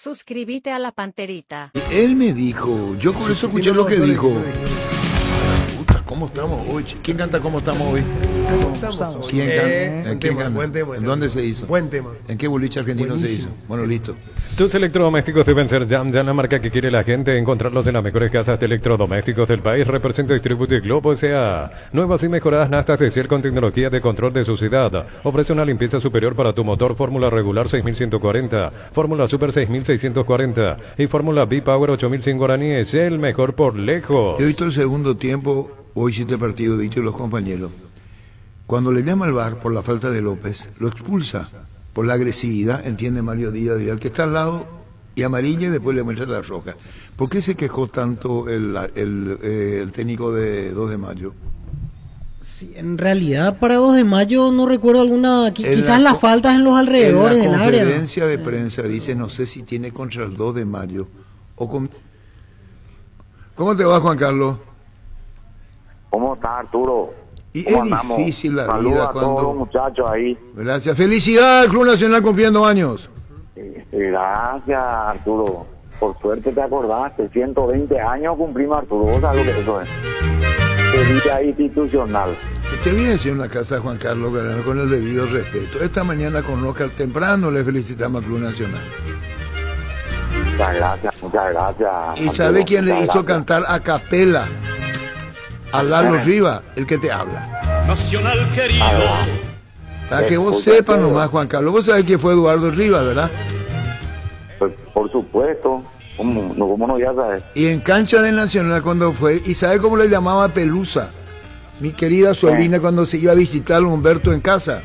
Suscríbete a la Panterita. Él me dijo, yo por eso escuché lo que dijo. Puta, ¿cómo estamos hoy? ¿Quién canta cómo estamos hoy? ¿Quién canta? Buen tema, buen tema. ¿En dónde se hizo? Buen tema. ¿En qué boliche argentino Buenísimo. se hizo? Bueno, listo. Tus electrodomésticos deben ser Jam, la marca que quiere la gente. Encontrarlos en las mejores casas de electrodomésticos del país. Representa Distribuye Globo S.A. Nuevas y mejoradas nastas de Ciel con tecnología de control de suciedad. Ofrece una limpieza superior para tu motor. Fórmula regular 6140, Fórmula Super 6640 y Fórmula B-Power 8100 guaraníes. El mejor por lejos. Yo he visto el segundo tiempo, hoy 7 partidos, he dicho los compañeros. Cuando le llama al VAR por la falta de López, lo expulsa por la agresividad, entiende Mario Díaz, el que está al lado, y amarilla y después le muestra la roja. ¿Por qué se quejó tanto el técnico de 2 de mayo? Sí, en realidad para 2 de mayo no recuerdo alguna, quizás la las faltas en los alrededores del área. En la área. conferencia de prensa dice, no sé si tiene contra el 2 de mayo o con... ¿Cómo te va, Juan Carlos? ¿Cómo está, Arturo? Y ¿Cómo es andamos? difícil la Saludos vida a cuando... todos los muchachos ahí. Gracias. ¡Felicidades al Club Nacional cumpliendo años! Gracias, Arturo. Por suerte te acordaste. 120 años cumplimos, Arturo. ¿Vos sabés lo que eso es? Felicidad institucional. Te voy a decir una cosa, Juan Carlos, con el debido respeto. Esta mañana con Oscar temprano le felicitamos al Club Nacional. Muchas gracias, muchas gracias. ¿Y Arturo, sabe quién le muchas hizo gracias. cantar a capela? A Lalo Rivas, el que te habla. Nacional querido. Para que vos Escúchate. sepas nomás, Juan Carlos. Vos sabés que fue Eduardo Rivas, ¿verdad? Pues, por supuesto. ¿Cómo no voy a saber? Y en cancha del Nacional cuando fue, ¿y sabe cómo le llamaba Pelusa? Mi querida sobrina cuando se iba a visitar a Humberto en casa.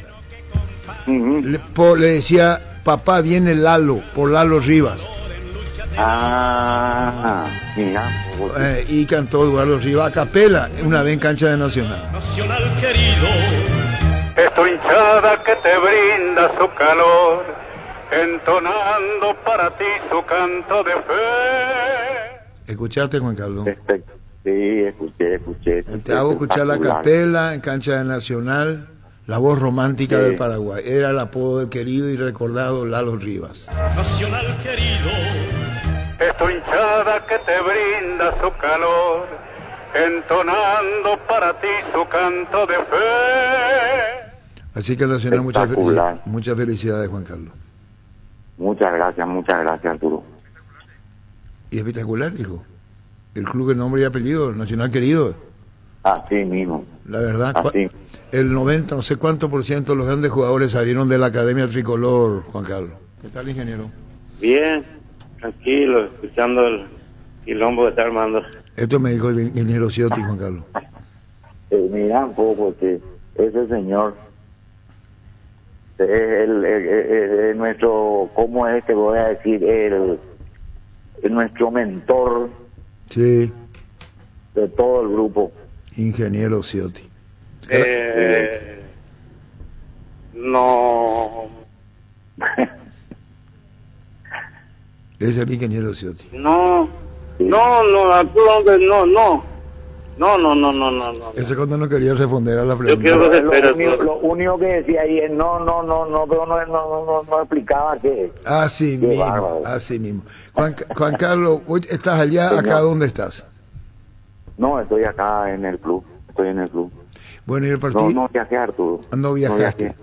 Ujú. Le decía, papá, viene Lalo, por Lalo Rivas. Ah, mira. Y cantó Eduardo Rivas a capela una vez en cancha del Nacional. Nacional querido. Es tu hinchada que te brinda su calor, entonando para ti su canto de fe. ¿Escuchaste, Juan Carlos? Sí, escuché. Te hago escuchar la capela en cancha del Nacional, la voz romántica Sí. del Paraguay. Era el apodo del querido y recordado Lalo Rivas. Nacional querido. Es tu hinchada que te brinda su calor, entonando para ti su canto de fe. Así que el Nacional, Espectacular. muchas felicidades, Juan Carlos. Muchas gracias, Arturo. Y espectacular, dijo. El club de nombre y apellido, Nacional querido. Así mismo. La verdad, Así. el 90, no sé cuánto por ciento de los grandes jugadores salieron de la Academia Tricolor, Juan Carlos. ¿Qué tal, ingeniero? Bien, tranquilo, escuchando el quilombo que está armando. Esto me dijo el ingeniero Ciotti, Juan Carlos. Mira un poco que ese señor es el nuestro, ¿cómo es que voy a decir? El nuestro mentor Sí, de todo el grupo. ingeniero Ciotti. No, Es el ingeniero Ciotti. no, Arturo, hombre, no. Ese cuando no quería responder a la Yo pregunta. quiero que se espere, Lo único que decía ahí es no, pero no explicaba qué. Así Qué mismo, bárbaro. así mismo. Juan Carlos, ¿hoy estás allá? Señor. ¿Acá dónde estás? No, estoy acá en el club. Bueno, ¿y el partido? No viajé, Arturo. No viajaste.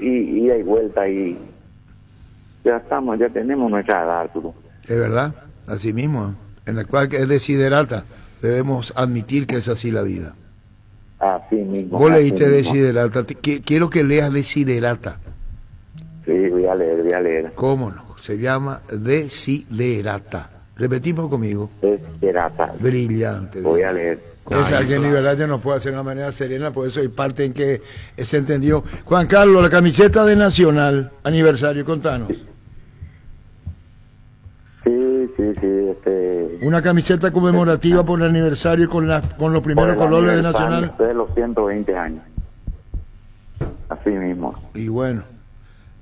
Y ida y vuelta y ya tenemos nuestra edad, Arturo. Es verdad, así mismo. En la cual es desiderata. Debemos admitir que es así la vida. Así mismo. Vos así leíste mismo. desiderata. Quiero que leas desiderata. Sí, voy a leer. ¿Cómo no? Se llama desiderata. Repetimos conmigo. Desiderata. Brillante. Voy a leer. Es alguien liberal ya no puede hacer de una manera serena, por eso hay parte en que se entendió. Juan Carlos, la camiseta de Nacional, aniversario, contanos. Sí, Una camiseta conmemorativa por el aniversario con los primeros colores de Nacional. De los 120 años. Así mismo. Y bueno,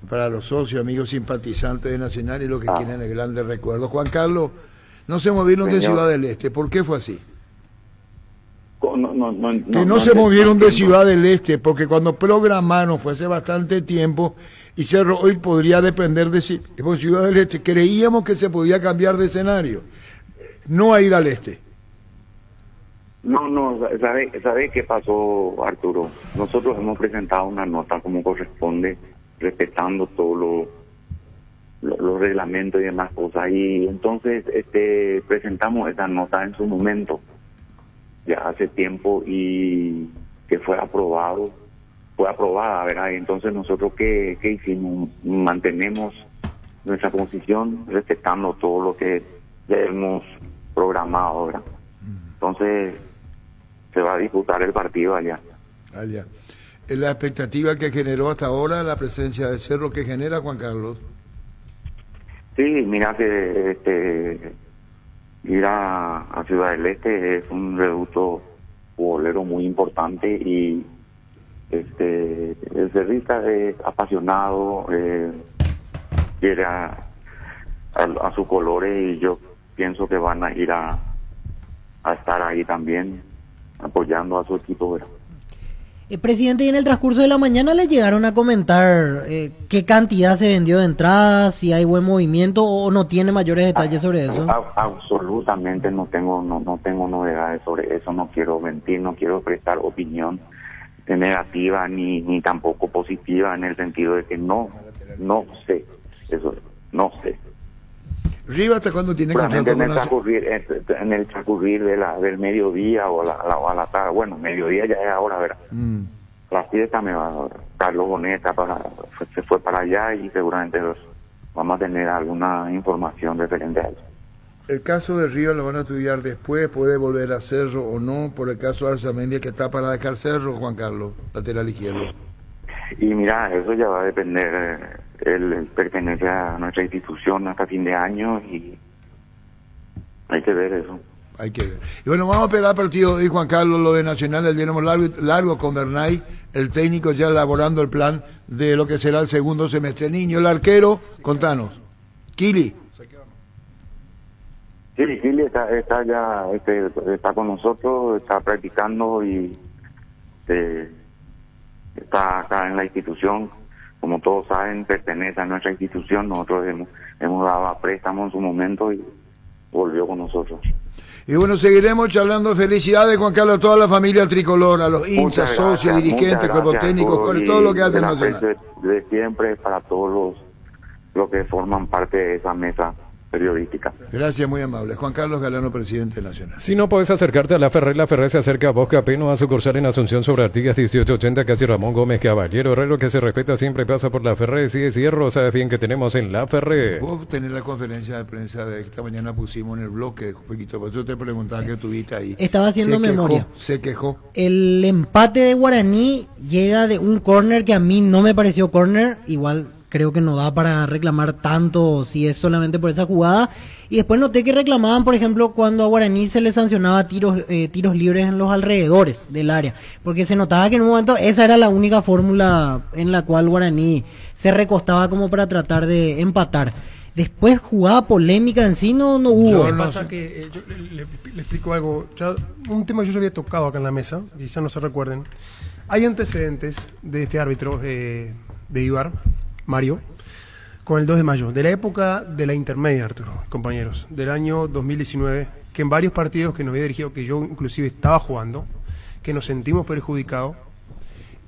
para los socios, amigos simpatizantes de Nacional y los que tienen el grande recuerdo. Juan Carlos, no se movieron de Señor. Ciudad del Este. ¿Por qué fue así? Que no se movieron de Ciudad del Este, porque cuando programaron fue hace bastante tiempo, y Cerro hoy podría depender de Ciudad del Este. Creíamos que se podía cambiar de escenario, no a ir al este. No, ¿sabe qué pasó, Arturo? Nosotros hemos presentado una nota como corresponde, respetando todos los reglamentos y demás cosas, y entonces presentamos esa nota en su momento, ya hace tiempo, y que fue aprobada, ¿verdad? Y entonces nosotros ¿qué hicimos? Mantenemos nuestra posición respetando todo lo que ya hemos programado, ¿verdad? Entonces se va a disputar el partido allá. La expectativa que generó hasta ahora la presencia de Cerro, que genera, Juan Carlos. Sí, mira que ir a Ciudad del Este es un reducto futbolero muy importante, y el cerrista es apasionado, quiere a sus colores, y yo pienso que van a ir a estar ahí también apoyando a su equipo, ¿verdad? Presidente, y en el transcurso de la mañana le llegaron a comentar qué cantidad se vendió de entradas, si hay buen movimiento, o no tiene mayores detalles sobre eso. Absolutamente no tengo novedades sobre eso, no quiero mentir, no quiero prestar opinión negativa ni tampoco positiva, en el sentido de que no sé, eso no sé. ¿Riva hasta cuándo tiene contrato? En el transcurrir del mediodía o a la tarde, bueno, mediodía ya es ahora, ¿verdad? La fiesta Carlos Boneta se fue para allá, y seguramente vamos a tener alguna información referente a eso. El caso de Riva lo van a estudiar después, puede volver a Cerro o no, por el caso de Arzamendia, que está para dejar Cerro, Juan Carlos, lateral izquierdo. Y mira, eso ya va a depender, él pertenece a nuestra institución hasta fin de año, y hay que ver eso. Hay que ver. Y bueno, vamos a pegar partido hoy, Juan Carlos, lo de Nacional, el tenemos largo con Bernay, el técnico ya elaborando el plan de lo que será el segundo semestre. Niño, el arquero, contanos. Kili. Sí, Kili está ya, está con nosotros, está practicando, y está acá en la institución. Como todos saben, pertenece a nuestra institución. Nosotros hemos dado a préstamo en su momento y volvió con nosotros. Y bueno, seguiremos charlando. Felicidades, Juan Carlos, a toda la familia tricolor, a los hinchas, socios, dirigentes, cuerpos técnicos, todo lo que hacen Nacional. De siempre para todos los que forman parte de esa mesa periodística. Gracias, muy amable. Juan Carlos Galano, presidente nacional. Si no puedes acercarte a la Ferré se acerca a vos, Capeno, a sucursal en Asunción sobre Artigas 1880, casi Ramón Gómez Caballero. Herrero, que se respeta, siempre pasa por la Ferré. Si es hierro, sabes bien que tenemos en la Ferré. Vos tenés la conferencia de prensa de esta mañana, pusimos en el bloque un poquito, por eso te preguntaba que tuviste ahí. Estaba haciendo memoria. Se quejó. El empate de Guaraní llega de un córner que a mí no me pareció córner, igual creo que no da para reclamar tanto si es solamente por esa jugada. Y después noté que reclamaban, por ejemplo, cuando a Guaraní se le sancionaba tiros libres en los alrededores del área, porque se notaba que en un momento esa era la única fórmula en la cual Guaraní se recostaba como para tratar de empatar. Después jugada polémica en sí no hubo. Lo que pasa que yo le explico algo, ya, un tema que yo ya había tocado acá en la mesa, quizás no se recuerden. Hay antecedentes de este árbitro de Ibar, Mario, con el 2 de mayo, de la época de la intermedia, Arturo, compañeros, del año 2019, que en varios partidos que nos había dirigido, que yo inclusive estaba jugando, que nos sentimos perjudicados,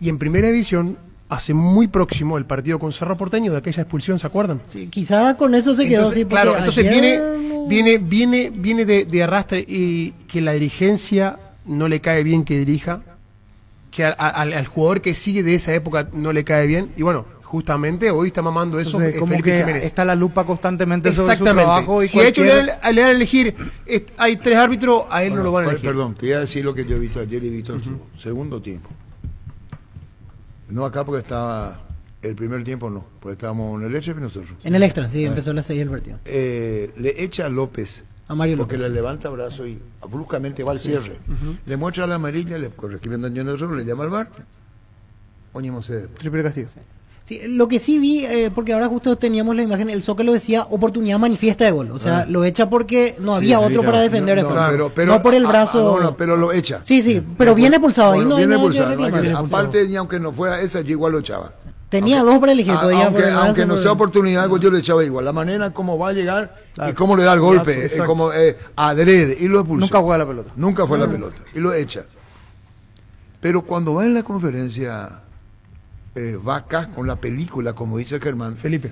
y en primera división, hace muy próximo, el partido con Cerro Porteño, de aquella expulsión, ¿se acuerdan? Sí, quizá con eso se quedó así. Claro, entonces viene de arrastre, y que la dirigencia no le cae bien que dirija, que al jugador que sigue de esa época no le cae bien, y bueno, justamente hoy está mamando eso. Entonces, como Felipe que Jiménez está la lupa constantemente sobre su trabajo. Y si cualquier... a hecho le dan a elegir, hay 3 árbitros, a él no lo van a elegir. Perdón, te iba a decir lo que yo he visto ayer y he visto en su segundo tiempo. No acá porque estaba el primer tiempo, no, porque estábamos en el extra y nosotros. En el extra, sí, empezó a las 6 el partido. Le echa a López, a Mario porque López, le levanta brazo y bruscamente va al cierre. Le muestra la amarilla, le corresponde daño en el error, le llama al VAR. Oñimo se... Triple castigo. Sí, lo que sí vi, porque ahora justo teníamos la imagen, el Zócalo decía oportunidad manifiesta de gol. O sea, lo echa porque no había otro para defender. No por el brazo. No, pero lo echa. Sí, pero viene pulsado ahí. Viene pulsado. Aparte, ni aunque no fuera esa, yo igual lo echaba. Tenía dos para elegir todavía. Aunque no sea oportunidad, yo le echaba igual. La manera como va a llegar y cómo le da el golpe, como adrede, y lo expulsa. Nunca juega la pelota. Nunca fue la pelota. Y lo echa. Pero cuando va en la conferencia, va acá con la película, como dice Germán, Felipe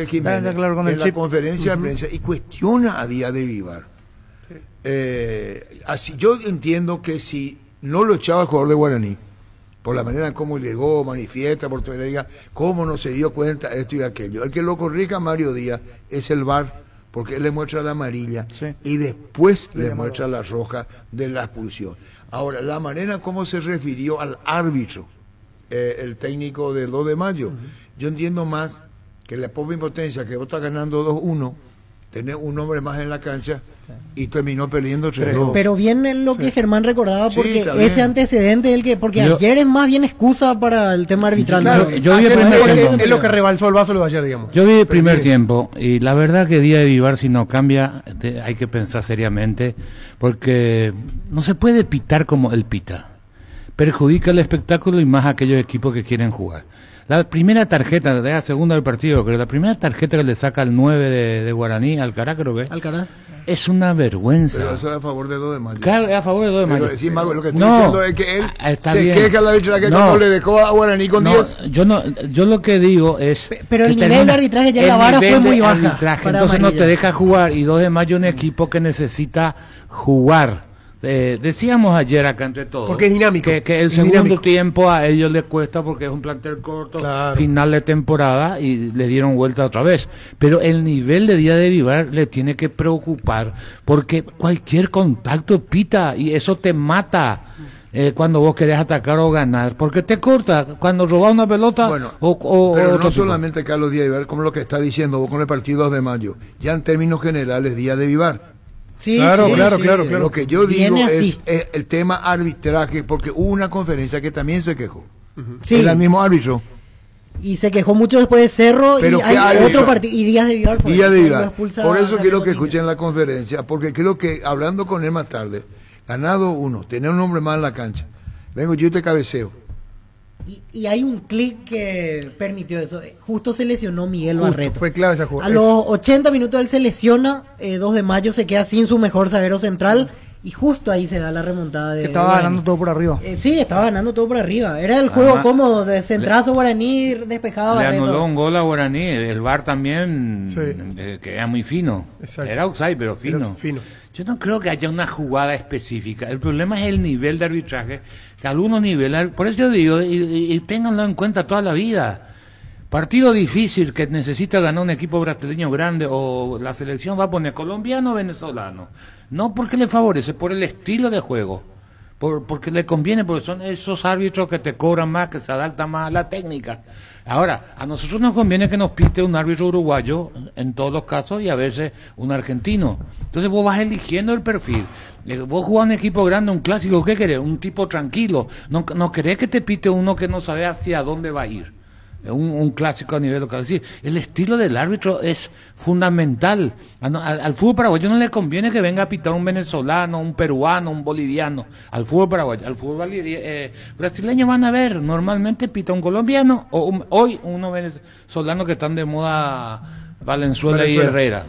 Jiménez, claro, con el en la conferencia de prensa, y cuestiona a Díaz de Vivar. Así yo entiendo que si no lo echaba el jugador de Guaraní, por la manera en cómo llegó, manifiesta, por todo, diga, cómo no se dio cuenta esto y aquello. El que lo corrija a Mario Díaz es el VAR, porque él le muestra la amarilla y después le muestra la roja de la expulsión. Ahora, la manera como se refirió al árbitro, el técnico del 2 de mayo, yo entiendo más que la poca impotencia que vos estás ganando 2-1, tenés un hombre más en la cancha y terminó perdiendo 3-2. Pero bien lo que Germán recordaba, porque ese antecedente, porque ayer es más bien excusa para el tema arbitral. Claro, yo vi el primer tiempo. Es lo que rebalsó el vaso lo de ayer, digamos. Yo vi el primer tiempo y la verdad que Díaz de Vivar, si no cambia, hay que pensar seriamente, porque no se puede pitar como él pita. Perjudica el espectáculo y más a aquellos equipos que quieren jugar. La primera tarjeta, de la segunda del partido, creo, la primera tarjeta que le saca el 9 de Guaraní, Alcaraz creo que es una vergüenza. Pero eso es a favor de 2 de mayo. Claro, es a favor de 2 de mayo. Pero, sí, Mago, lo que estoy diciendo es que él se queja la arbitraje cuando le dejó a Guaraní con 10. Yo lo que digo es... Pero el nivel de arbitraje ya en la vara fue muy baja. Entonces no te deja jugar, y 2 de mayo es un equipo que necesita jugar. Decíamos ayer acá entre todos, porque es dinámico, que el segundo tiempo a ellos les cuesta porque es un plantel corto, final de temporada, y le dieron vuelta otra vez, pero el nivel de Díaz de Vivar le tiene que preocupar, porque cualquier contacto pita y eso te mata. Cuando vos querés atacar o ganar, porque te corta cuando robás una pelota. Bueno, pero no solamente Carlos Díaz de Vivar, como lo que está diciendo vos con el partido 2 de mayo, ya en términos generales Díaz de Vivar. Sí, claro. Lo que yo digo es el tema arbitraje, porque hubo una conferencia que también se quejó. Era el mismo árbitro. Y se quejó mucho después de Cerro, pero y hay otro partido, y Díaz de Vivar. Por eso quiero que escuchen la conferencia, porque creo que hablando con él más tarde, ganado 1, tener un hombre más en la cancha, vengo yo y te cabeceo. Y hay un clic que permitió eso. Justo se lesionó Miguel Barreto. Fue clave esa jugada. A los 80 minutos él se lesiona, 2 de mayo se queda sin su mejor zaguero central, y justo ahí se da la remontada de estaba ganando todo por arriba. Sí, estaba ganando todo por arriba. Era el juego cómodo, de centrazo Guaraní, despejaba le Barreto. Anuló un gol a Guaraní, el VAR también, que era muy fino. Exacto. Era outside, pero fino. Yo no creo que haya una jugada específica. El problema es el nivel de arbitraje, que algunos niveles, por eso yo digo, y ténganlo en cuenta toda la vida. Partido difícil que necesita ganar un equipo brasileño grande, o la selección va a poner colombiano o venezolano. No porque le favorece, por el estilo de juego. Porque le conviene, porque son esos árbitros que te cobran más, que se adaptan más a la técnica. Ahora, a nosotros nos conviene que nos pite un árbitro uruguayo en todos los casos, y a veces un argentino. Entonces vos vas eligiendo el perfil. Vos jugás un equipo grande, un clásico, ¿qué querés? Un tipo tranquilo. No querés que te pite uno que no sabe hacia dónde va a ir. Un clásico a nivel local. Es decir, el estilo del árbitro es fundamental. Al fútbol paraguayo no le conviene que venga a pitar un venezolano, un peruano, un boliviano. Al fútbol paraguayo, al fútbol brasileño van a ver, normalmente pita un colombiano, o hoy unos venezolanos que están de moda, Valenzuela y Herrera.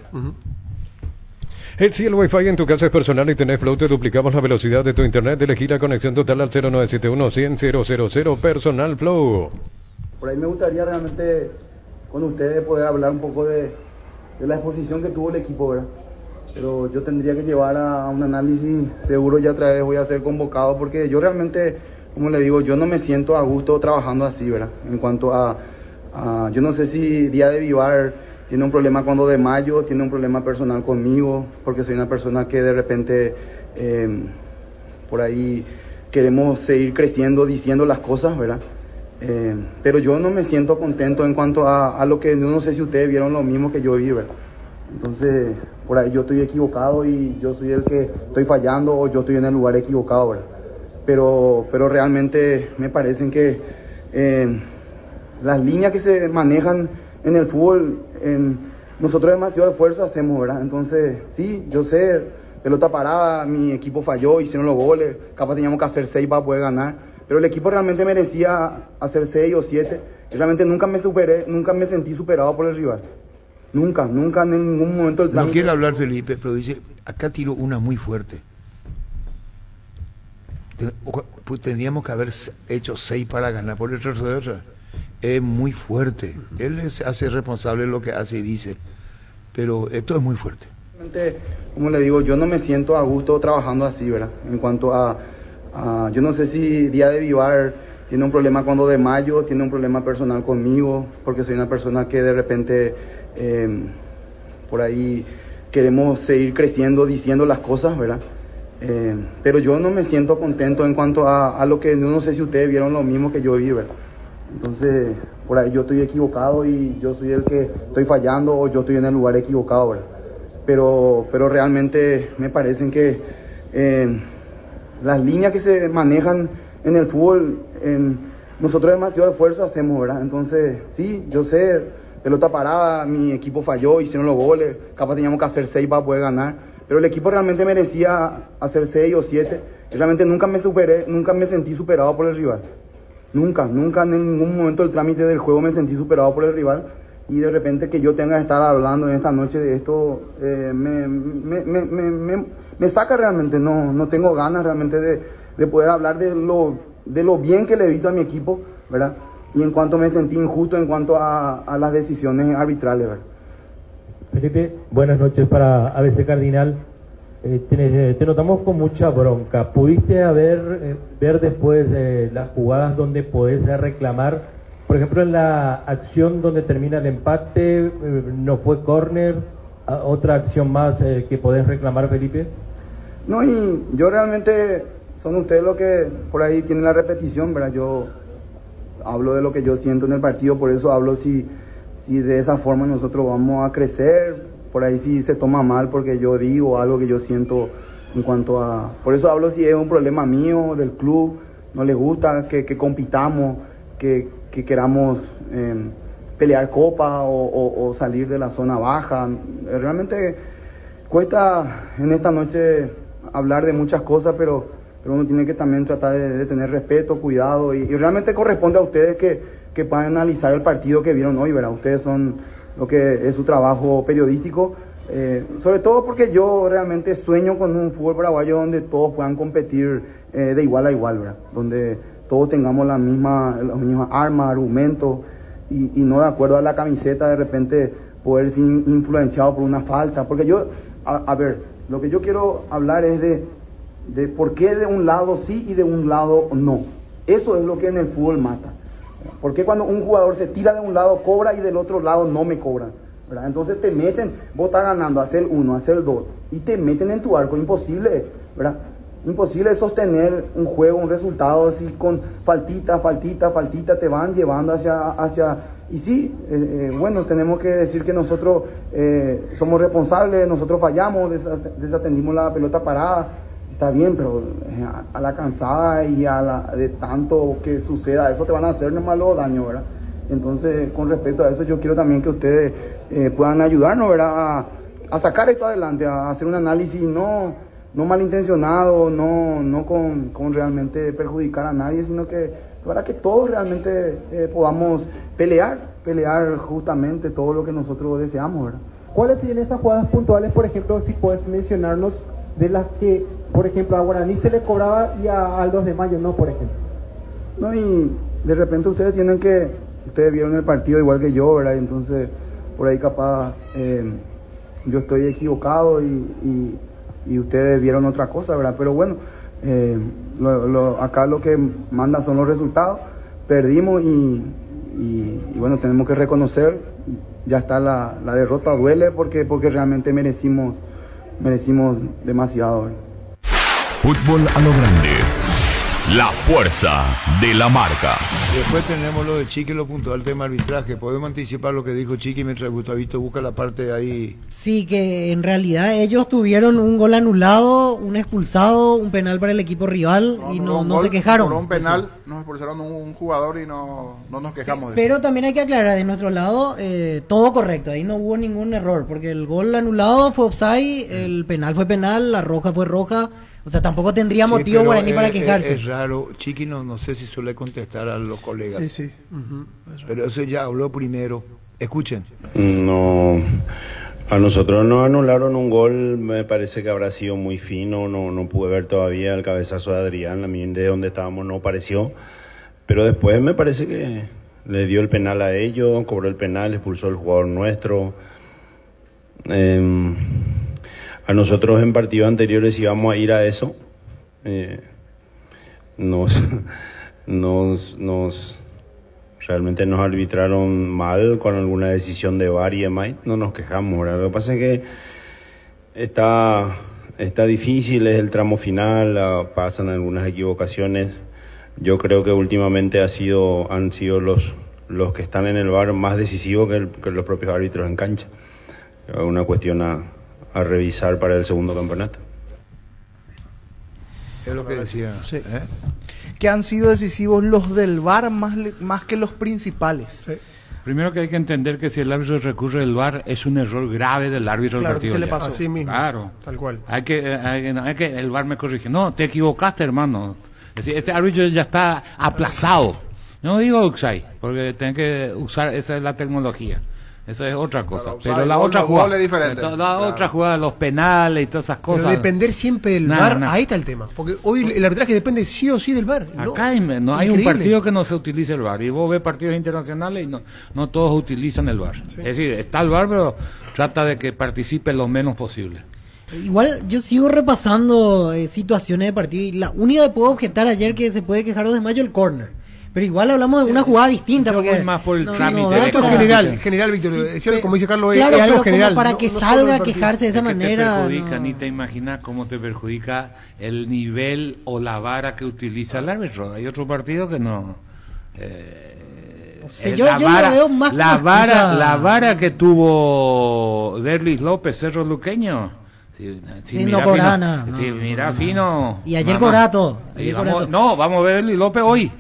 Si el Wi-Fi en tu casa es personal y tenés Flow, te duplicamos la velocidad de tu internet. Elegí la conexión total al 0971-100-000 Personal Flow. Por ahí me gustaría realmente con ustedes poder hablar un poco de la exposición que tuvo el equipo, ¿verdad? Pero yo tendría que llevar a un análisis, seguro ya otra vez voy a ser convocado, porque yo realmente, como le digo, yo no me siento a gusto trabajando así, ¿verdad? En cuanto a yo no sé si Díaz de Vivar tiene un problema con 2 de mayo, tiene un problema personal conmigo, porque soy una persona que de repente por ahí queremos seguir creciendo, diciendo las cosas, ¿verdad? Pero yo no me siento contento en cuanto a lo que, yo no sé si ustedes vieron lo mismo que yo vi, ¿verdad? Entonces, por ahí yo estoy equivocado y yo soy el que estoy fallando, o yo estoy en el lugar equivocado, ¿verdad? Pero realmente me parecen que las líneas que se manejan en el fútbol, nosotros demasiado esfuerzo hacemos, ¿verdad? Entonces, sí, yo sé, pelota parada, mi equipo falló, hicieron los goles, capaz teníamos que hacer 6 para poder ganar, pero el equipo realmente merecía hacer 6 o 7, y realmente nunca me sentí superado por el rival. Nunca en ningún momento del trámite. No quiere hablar Felipe, pero dice, acá tiro una muy fuerte. Pues tendríamos que haber hecho 6 para ganar, por el tercero es muy fuerte. Él se hace responsable de lo que hace y dice, pero esto es muy fuerte. Como le digo, yo no me siento a gusto trabajando así, ¿verdad? En cuanto a yo no sé si Día de Vivar tiene un problema cuando de mayo, tiene un problema personal conmigo, porque soy una persona que de repente por ahí queremos seguir creciendo diciendo las cosas, ¿verdad? Pero yo no me siento contento en cuanto a lo que, yo no sé si ustedes vieron lo mismo que yo vi, ¿verdad? Entonces, por ahí yo estoy equivocado y yo soy el que estoy fallando o yo estoy en el lugar equivocado, ¿verdad? Pero realmente me parecen que las líneas que se manejan en el fútbol, nosotros demasiado esfuerzo hacemos, ¿verdad? Entonces, sí, yo sé, pelota parada, mi equipo falló, hicieron los goles, capaz teníamos que hacer 6 para poder ganar, pero el equipo realmente merecía hacer 6 o 7, y realmente nunca me sentí superado por el rival. Nunca en ningún momento del trámite del juego me sentí superado por el rival, y de repente que yo tenga que estar hablando en esta noche de esto me saca realmente, no tengo ganas realmente de poder hablar de lo bien que le he visto a mi equipo, ¿verdad? Y en cuanto me sentí injusto en cuanto a las decisiones arbitrales, ¿verdad? Felipe, buenas noches para ABC Cardinal. Te notamos con mucha bronca. ¿Pudiste ver después las jugadas donde podés reclamar? Por ejemplo, en la acción donde termina el empate, no fue córner, otra acción más que podés reclamar, Felipe. No, y yo realmente, son ustedes los que por ahí tienen la repetición, ¿verdad? Yo hablo de lo que yo siento en el partido, por eso hablo si de esa forma nosotros vamos a crecer. Por ahí sí se toma mal porque yo digo algo que yo siento en cuanto a... Por eso hablo si es un problema mío, del club, no les gusta que compitamos, que queramos pelear copa o salir de la zona baja. Realmente cuesta en esta noche hablar de muchas cosas, pero uno tiene que también tratar de tener respeto, cuidado, y realmente corresponde a ustedes que puedan analizar el partido que vieron hoy, ¿verdad? Ustedes son lo que es su trabajo periodístico, sobre todo porque yo realmente sueño con un fútbol paraguayo donde todos puedan competir de igual a igual, ¿verdad? Donde todos tengamos las mismas armas, argumentos, y no de acuerdo a la camiseta de repente poder ser influenciado por una falta, porque yo, a ver, lo que yo quiero hablar es de por qué de un lado sí y de un lado no. Eso es lo que en el fútbol mata. Porque cuando un jugador se tira de un lado cobra y del otro lado no me cobran, ¿verdad? Entonces te meten, vos estás ganando, hacer el 1, hacer el 2 y te meten en tu arco, imposible, ¿verdad? Imposible sostener un juego, un resultado así con faltita, te van llevando hacia y sí, bueno, tenemos que decir que nosotros somos responsables, nosotros fallamos, desatendimos la pelota parada. Está bien, pero a la cansada y de tanto que suceda, eso te van a hacer nomás los daños, ¿verdad? Entonces, con respecto a eso, yo quiero también que ustedes puedan ayudarnos, ¿verdad? A sacar esto adelante, a hacer un análisis no malintencionado, no con realmente perjudicar a nadie, sino que para que todos realmente podamos pelear justamente todo lo que nosotros deseamos, ¿verdad? ¿Cuáles serían esas jugadas puntuales, por ejemplo, si puedes mencionarnos, de las que, por ejemplo, a Guaraní se le cobraba y al 2 de mayo no, por ejemplo? No, y de repente ustedes vieron el partido igual que yo, ¿verdad? Entonces, por ahí capaz yo estoy equivocado y ustedes vieron otra cosa, ¿verdad? Pero bueno, acá lo que manda son los resultados. Perdimos y bueno, tenemos que reconocer, ya está la derrota, duele porque realmente merecimos demasiado. Fútbol a lo grande. La fuerza de la marca. Después tenemos lo de Chiqui, lo puntual tema arbitraje. Podemos anticipar lo que dijo Chiqui mientras Gustavito busca la parte ahí. Sí, que en realidad ellos tuvieron un gol anulado, un expulsado, un penal para el equipo rival y no se quejaron. Por un penal nos expulsaron un jugador y no nos quejamos. Pero también hay que aclarar, de nuestro lado, todo correcto, ahí no hubo ningún error, porque el gol anulado fue offside, el penal fue penal, la roja fue roja. O sea, tampoco tendría motivo Guaraní para quejarse. Es raro, Chiqui no sé si suele contestar a los colegas. Sí. Pero eso ya habló primero. Escuchen. No, a nosotros nos anularon un gol, me parece que habrá sido muy fino, no pude ver todavía el cabezazo de Adrián, a mí de donde estábamos no pareció. Pero después me parece que le dio el penal a ellos, cobró el penal, expulsó al jugador nuestro. A nosotros en partidos anteriores íbamos a ir a eso. Realmente nos arbitraron mal con alguna decisión de VAR y demás. No nos quejamos, ¿verdad? Lo que pasa es que está difícil, es el tramo final, pasan algunas equivocaciones. Yo creo que últimamente han sido los que están en el VAR más decisivos que los propios árbitros en cancha. Es una cuestión a revisar para el segundo campeonato. Es lo que decía. Sí. Que han sido decisivos los del VAR más que los principales. Sí. Primero que hay que entender que si el árbitro recurre al VAR es un error grave del árbitro del partido. ¿Qué le pasó? Así mismo. Claro. Tal cual. Hay que el VAR me corrige. No, te equivocaste, hermano. Es decir, este árbitro ya está aplazado. No digo offside, porque tienen que usar, esa es la tecnología. Eso es otra cosa. Pero la otra jugada, otra jugada, los penales y todas esas cosas. Pero depender siempre del VAR, ahí está el tema. Porque hoy el arbitraje depende sí o sí del VAR. Acá no hay un partido que no se utilice el VAR. Y vos ves partidos internacionales y no todos utilizan el VAR. Sí. Es decir, está el VAR, pero trata de que participe lo menos posible. Igual yo sigo repasando situaciones de partido y la única que puedo objetar ayer que se puede quejar de mayo el córner. Pero igual hablamos de una jugada distinta. Porque voy más por el trámite. Esto es general, Víctor. Como dice Carlos, claro, es algo general. Para que salga a quejarse de esa manera. Te perjudica, ni te imaginas cómo te perjudica el nivel o la vara que utiliza el árbitro. Hay otro partido que no. La vara que tuvo Derlis López, Cerro Luqueño. Mira fino. Y ayer Corato. Vamos a ver Derlis López hoy.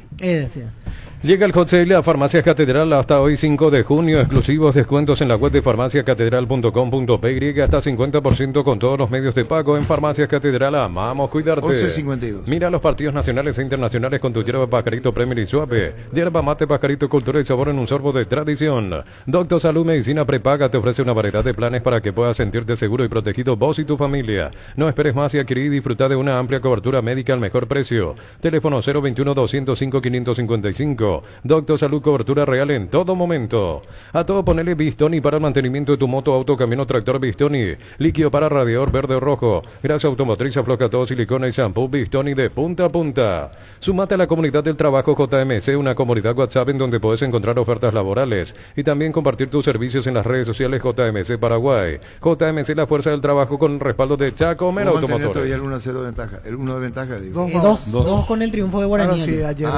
Llega el Hot Sale a Farmacias Catedral hasta hoy 5 de junio, exclusivos descuentos en la web de farmaciacatedral.com.py, hasta 50% con todos los medios de pago. En Farmacias Catedral amamos cuidarte. 11:52. Mira los partidos nacionales e internacionales con tu hierba Pajarito Premier y Suave. Hierba mate Pajarito, cultura y sabor en un sorbo de tradición. Doctor Salud Medicina Prepaga te ofrece una variedad de planes para que puedas sentirte seguro y protegido vos y tu familia. No esperes más y adquirí y disfruta de una amplia cobertura médica al mejor precio. Teléfono 021-205-555. Doctor Salud, cobertura real en todo momento. A todo ponele Bistoni para el mantenimiento de tu moto, auto, camión o tractor. Bistoni, líquido para radiador verde o rojo, grasa automotriz, afloja todo, silicona y shampoo. Bistoni de punta a punta. Sumate a la comunidad del trabajo JMC, una comunidad WhatsApp en donde puedes encontrar ofertas laborales y también compartir tus servicios en las redes sociales. JMC Paraguay. JMC, la fuerza del trabajo, con el respaldo de Chacomer Automotores. El 1-0 de ventaja. El 1 de ventaja, digo. 2 con el triunfo de Guaraní. Sí, ayer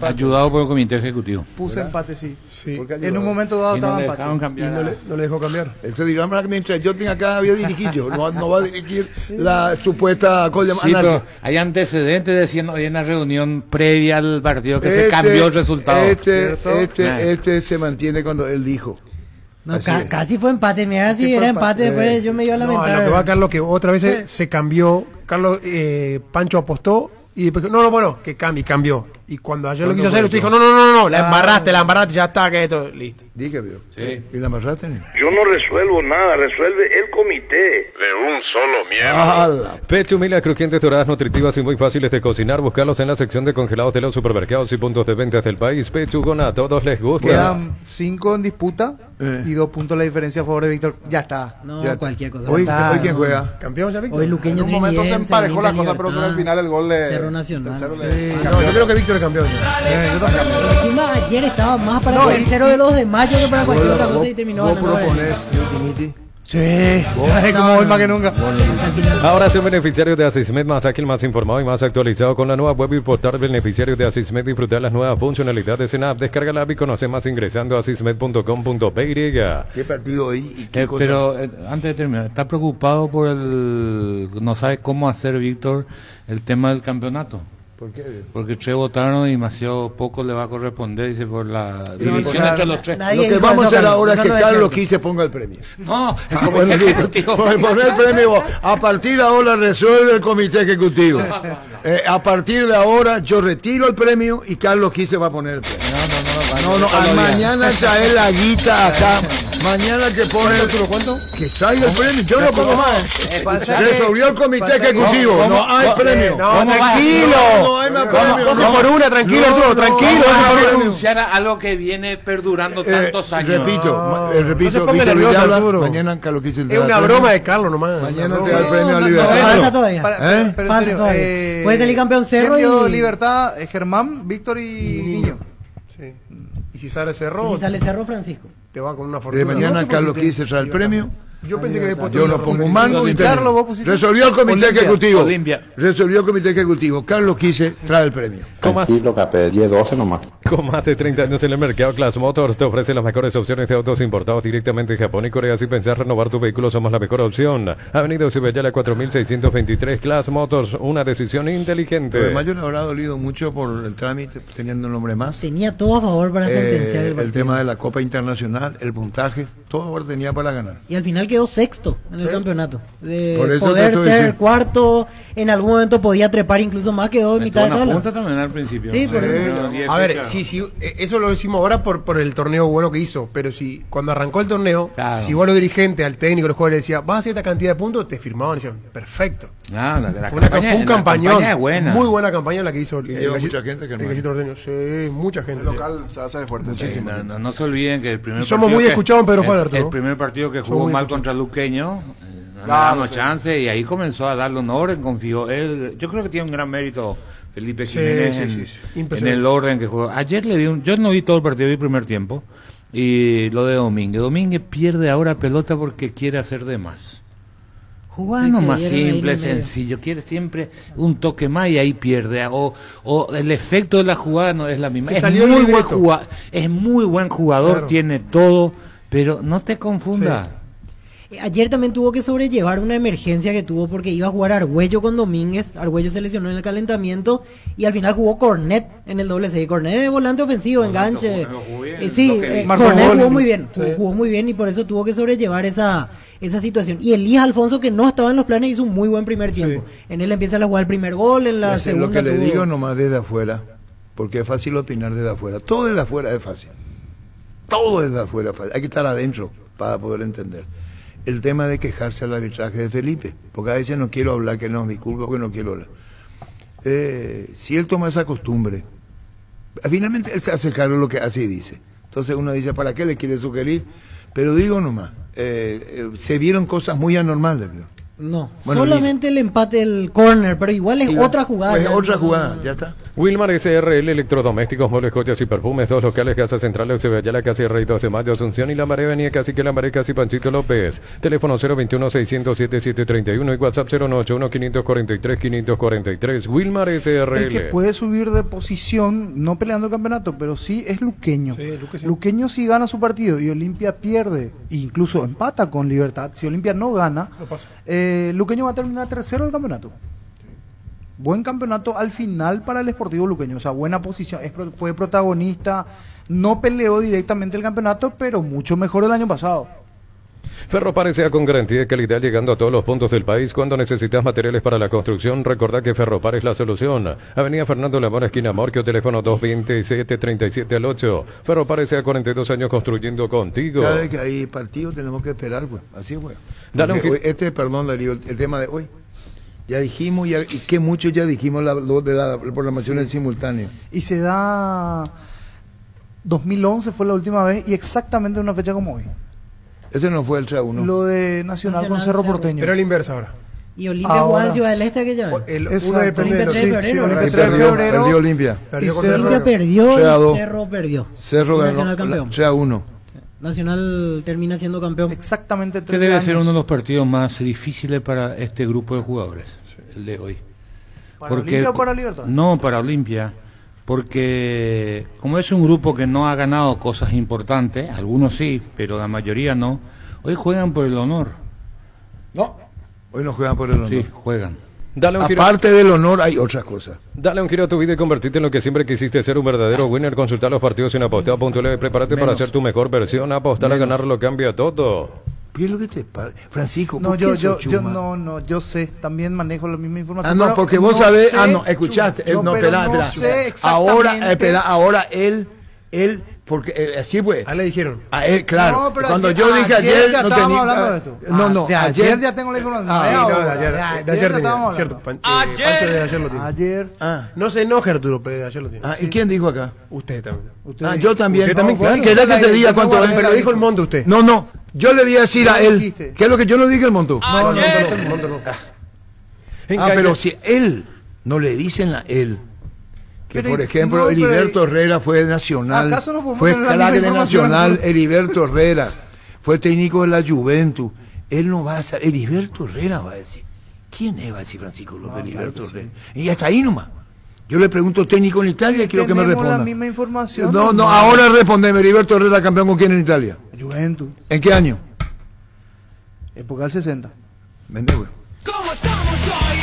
ayudado por el comité ejecutivo. Puse empate, sí. En un momento dado estaba empate. No le dejó cambiar. Él se dirá, mientras yo tenga acá había dirigido, no va a dirigir la supuesta hay antecedentes diciendo en la reunión previa al partido que se cambió el resultado. Este se mantiene cuando él dijo. No, casi fue empate, mira, si era empate, después yo me iba a lamentar. No, lo que va, Carlos, que otra vez se cambió. Carlos, Pancho apostó y después, que cambió. Y cuando ayer lo quiso hacer, usted dijo, no, la embarraste, ya está, que esto, listo. Dije, sí. ¿Y la embarraste? Yo no resuelvo nada, resuelve el comité. De un solo miembro. Pecho Mila, crujientes, doradas, nutritivas y muy fáciles de cocinar. Buscarlos en la sección de congelados de los supermercados y puntos de ventas del país. Pechugona, a todos les gusta. Quedan 5 en disputa y 2 puntos la diferencia a favor de Víctor. Ya está. No, ya cualquier cosa. Hoy quién juega. Campeón ya, Víctor. Hoy Luqueño. En un momento se emparejó la cosa, pero al final el gol de Cerro Nacional. Yo creo que Víctor es campeón. Encima ayer estaba más para el 0 de los de mayo que para cualquier otra cosa y terminó ganando. ¿Vos proponés Sí, ¿sabes cómo voy más que nunca? Ahora soy beneficiario de Asismed, más ágil, más informado y más actualizado con la nueva web y portal beneficiario de Asismed. Disfrutar las nuevas funcionalidades en app. Descarga la app y conoce más ingresando a asismed.com.py. ¿Qué partido hoy y qué cosa? Pero antes de terminar, ¿está preocupado por no sabe cómo hacer, Víctor, el tema del campeonato? ¿Por qué? Porque 3 votaron y demasiado poco le va a corresponder, dice, por la división entre los 3. Lo que vamos a hacer ahora es que Carlos Quise ponga el premio. No, el comité ejecutivo. Poner el premio, a partir de ahora resuelve el comité ejecutivo. A partir de ahora yo retiro el premio y Carlos Quise va a poner el premio. No, mañana trae la guita acá. Mañana que pone ¿cuánto? Que traiga el premio, yo no pongo más. Resolvió el comité ejecutivo, no hay premio. Tranquilo. No hay más premio. Por una, tranquilo, tranquilo. Vamos a renunciar a algo que viene perdurando tantos años. Repito, Víctor Villalba, mañana Carlos Quise. Es una broma de Carlos nomás. Mañana te da el premio a Libertad. Falta todavía. Pero en serio, puede salir campeón Cerro y Libertad, Germán, Víctor y Niño. Sí. Y si sale Cerro, Francisco. Te va con una fortuna. De mañana Carlos Quise trae el premio. Yo pensé que había puesto. Yo no pongo un mango y resolvió el comité ejecutivo. Resolvió el comité ejecutivo. Carlos Quise trae el premio. Tranquilo, Capé, 10-12 nomás. Con más de 30 años en el mercado, Class Motors te ofrece las mejores opciones de autos importados directamente de Japón y Corea. Si pensás renovar tu vehículo, somos la mejor opción. Avenida Ciudadela 4623, Class Motors, una decisión inteligente. Pero además yo le habrá dolido mucho por el trámite, teniendo un nombre más. Tenía todo a favor para sentenciar el tema de la Copa Internacional, el puntaje, todo a favor tenía para ganar. Y al final quedó sexto en el campeonato. De por eso poder ser cuarto, en algún momento podía trepar incluso más, quedó en mitad de tabla. Punta también al principio. Sí, por eso. A ver, sí, eso lo decimos ahora por el torneo bueno que hizo, pero si cuando arrancó el torneo, si vos los dirigentes, al técnico, los jugadores le decías, vas a hacer esta cantidad de puntos, te firmaban y decían, perfecto. Un campañón, buena. Muy buena campaña la que hizo mucha gente que Gallito Norteño. Sí, mucha gente. El local se hace fuerte. No se olviden que el primer somos muy escuchados en Pedro Juan Arturo. El primer partido que jugó mal contra Luqueño, no le damos chance, y ahí comenzó a darle un orden, confió él. Yo creo que tiene un gran mérito Felipe Jiménez en el orden que jugó. Ayer yo no vi todo el partido, vi el primer tiempo, y lo de Domínguez pierde ahora pelota porque quiere hacer de más. Jugando más simple, sencillo, quiere siempre un toque más y ahí pierde, o el efecto de la jugada no es la misma. Es muy buen jugador, claro. Tiene todo, pero no te confunda. Sí. Ayer también tuvo que sobrellevar una emergencia que tuvo porque iba a jugar Argüello con Domínguez. Argüello se lesionó en el calentamiento y al final jugó Cornet en el doble C. Cornet de volante ofensivo, enganche. Cornet jugó muy bien, jugó muy bien y por eso tuvo que sobrellevar esa situación. Y Elías Alfonso, que no estaba en los planes, hizo un muy buen primer tiempo. En él empieza a jugar el primer gol, en la segunda. Lo que le digo nomás desde afuera, porque es fácil opinar desde afuera. Todo desde afuera es fácil. Todo desde afuera es fácil. Hay que estar adentro para poder entender. El tema de quejarse al arbitraje de Felipe, porque a veces no quiero hablar, que no es mi culpa, porque no quiero hablar. Si él toma esa costumbre, finalmente él se hace cargo de lo que hace y dice. Entonces uno dice, ¿para qué le quiere sugerir? Pero digo nomás, se vieron cosas muy anormales, ¿no? No, solamente el empate del córner, pero igual es otra jugada. Es otra jugada, ya está. Wilmar SRL, electrodomésticos, muebles, joyas y perfumes, 2 locales, Casa Central, Eusebio Casi Rey 2 de Mayo, Asunción y La Marea, Avenida Cacique La Marea, Casi Panchito López. Teléfono 021-607-731 y WhatsApp 091-543-543. Wilmar SRL. El que puede subir de posición, no peleando el campeonato, pero sí es Luqueño. Luqueño sí gana su partido y Olimpia pierde, incluso empata con Libertad. Si Olimpia no gana, Luqueño va a terminar tercero del campeonato. Buen campeonato al final para el Sportivo Luqueño, o sea, buena posición, fue protagonista, no peleó directamente el campeonato, pero mucho mejor el año pasado. Ferropar S.A. con garantía de calidad llegando a todos los puntos del país. Cuando necesitas materiales para la construcción, recordá que Ferropar es la solución. Avenida Fernando Lamora, esquina Morquio, teléfono 227-37 al 8. Ferropar S.A. 42 años construyendo contigo. Cada vez que hay partido tenemos que esperar, güey. Así, güey. Perdón, Darío, el tema de hoy. Ya dijimos, y que mucho ya dijimos de la programación en simultáneo. Y se da 2011 fue la última vez y exactamente una fecha como hoy. Ese no fue el 3-1. Lo de Nacional con Cerro Porteño. Pero el inverso ahora. Y Olimpia jugaba en Ciudad del Este aquella vez. El 1 de febrero. Perdió Olimpia. Olimpia perdió y Cerro perdió. Cerro ganó 3-1. Nacional termina siendo campeón. Exactamente. Que debe ser uno de los partidos más difíciles para este grupo de jugadores, el de hoy. ¿Para Olimpia o para Libertad? No, para Olimpia. Porque como es un grupo que no ha ganado cosas importantes, algunos sí, pero la mayoría no, hoy juegan por el honor. No, hoy no juegan por el honor. Sí, juegan. Dale un giro. Aparte del honor hay otras cosas. Dale un giro a tu vida y convertirte en lo que siempre quisiste ser, un verdadero winner. Consultar los partidos en aposteo.tv. Prepárate para hacer tu mejor versión. Apostar a ganar lo cambia todo. ¿Qué es lo que te pasa? Francisco, no, yo sé, también manejo la misma información. Ah, no, porque vos sabés, escuchaste, espera. Ahora él, porque así fue. A él le dijeron. A él, claro. No, pero cuando yo dije ayer, ya no estábamos tenía. hablando de esto. No, de ayer ya tengo la información. De ayer estábamos cierto. hablando. Antes de ayer lo tiene. Ayer. No se enoje, Arturo, pero de ayer lo tiene. ¿Y quién dijo acá? Usted también. Yo también. Usted también, claro. ¿Querés que te diga cuánto es? Pero dijo el monto usted. No. Yo le voy a decir a él. ¿Qué es lo que yo no dije el monto? No, el monto no. Pero si él no le dicen a él que, por ejemplo, Heriberto Herrera fue Nacional, fue crack de Nacional, Heriberto Herrera fue técnico de la Juventus, él no va a saber, Heriberto Herrera va a decir, ¿quién es? Va a decir Francisco López, Heriberto Herrera. Y hasta ahí nomás. Yo le pregunto técnico en Italia y quiero que me responda. La misma información. No, ahora respondeme, Heriberto Herrera campeón con quién en Italia. Juventus. ¿En qué año? Época del 60. Vendeu. ¿Cómo estamos hoy?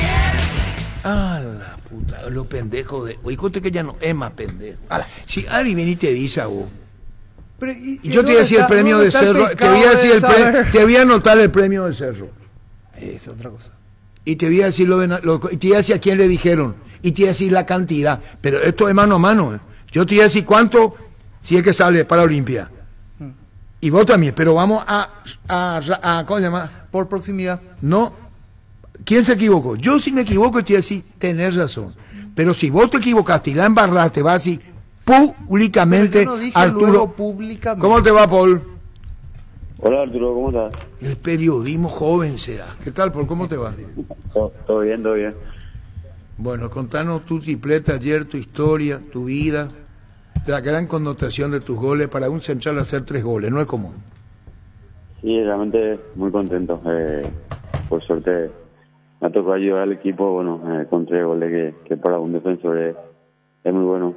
La puta, lo pendejo de... Oye, conte que ya no es más pendejo. Si Ari viene y te dice a vos... y yo te voy a decir el premio de Cerro, te voy a anotar el premio de Cerro. Es otra cosa. Y te voy a decir y te voy a decir a quién le dijeron, y te voy a decir la cantidad, pero esto es mano a mano. Yo te voy a decir cuánto, si es que sale para Olimpia. Y vos también, pero vamos a ¿cómo se llama? Por proximidad. No. ¿Quién se equivocó? Yo si me equivoco te voy a decir, tenés razón. Pero si vos te equivocaste y la embarraste, vas a decir públicamente, Arturo. Públicamente. ¿Cómo te va, Paul? Hola, Arturo, ¿cómo estás? El periodismo joven será. ¿Qué tal, Paul? ¿Cómo te va? Todo bien, todo bien. Bueno, contanos tu tripleta ayer, tu historia, tu vida, la gran connotación de tus goles. Para un central hacer 3 goles, no es común. Sí, realmente muy contento. Por suerte me ha tocado ayudar al equipo, con 3 goles que para un defensor es muy bueno.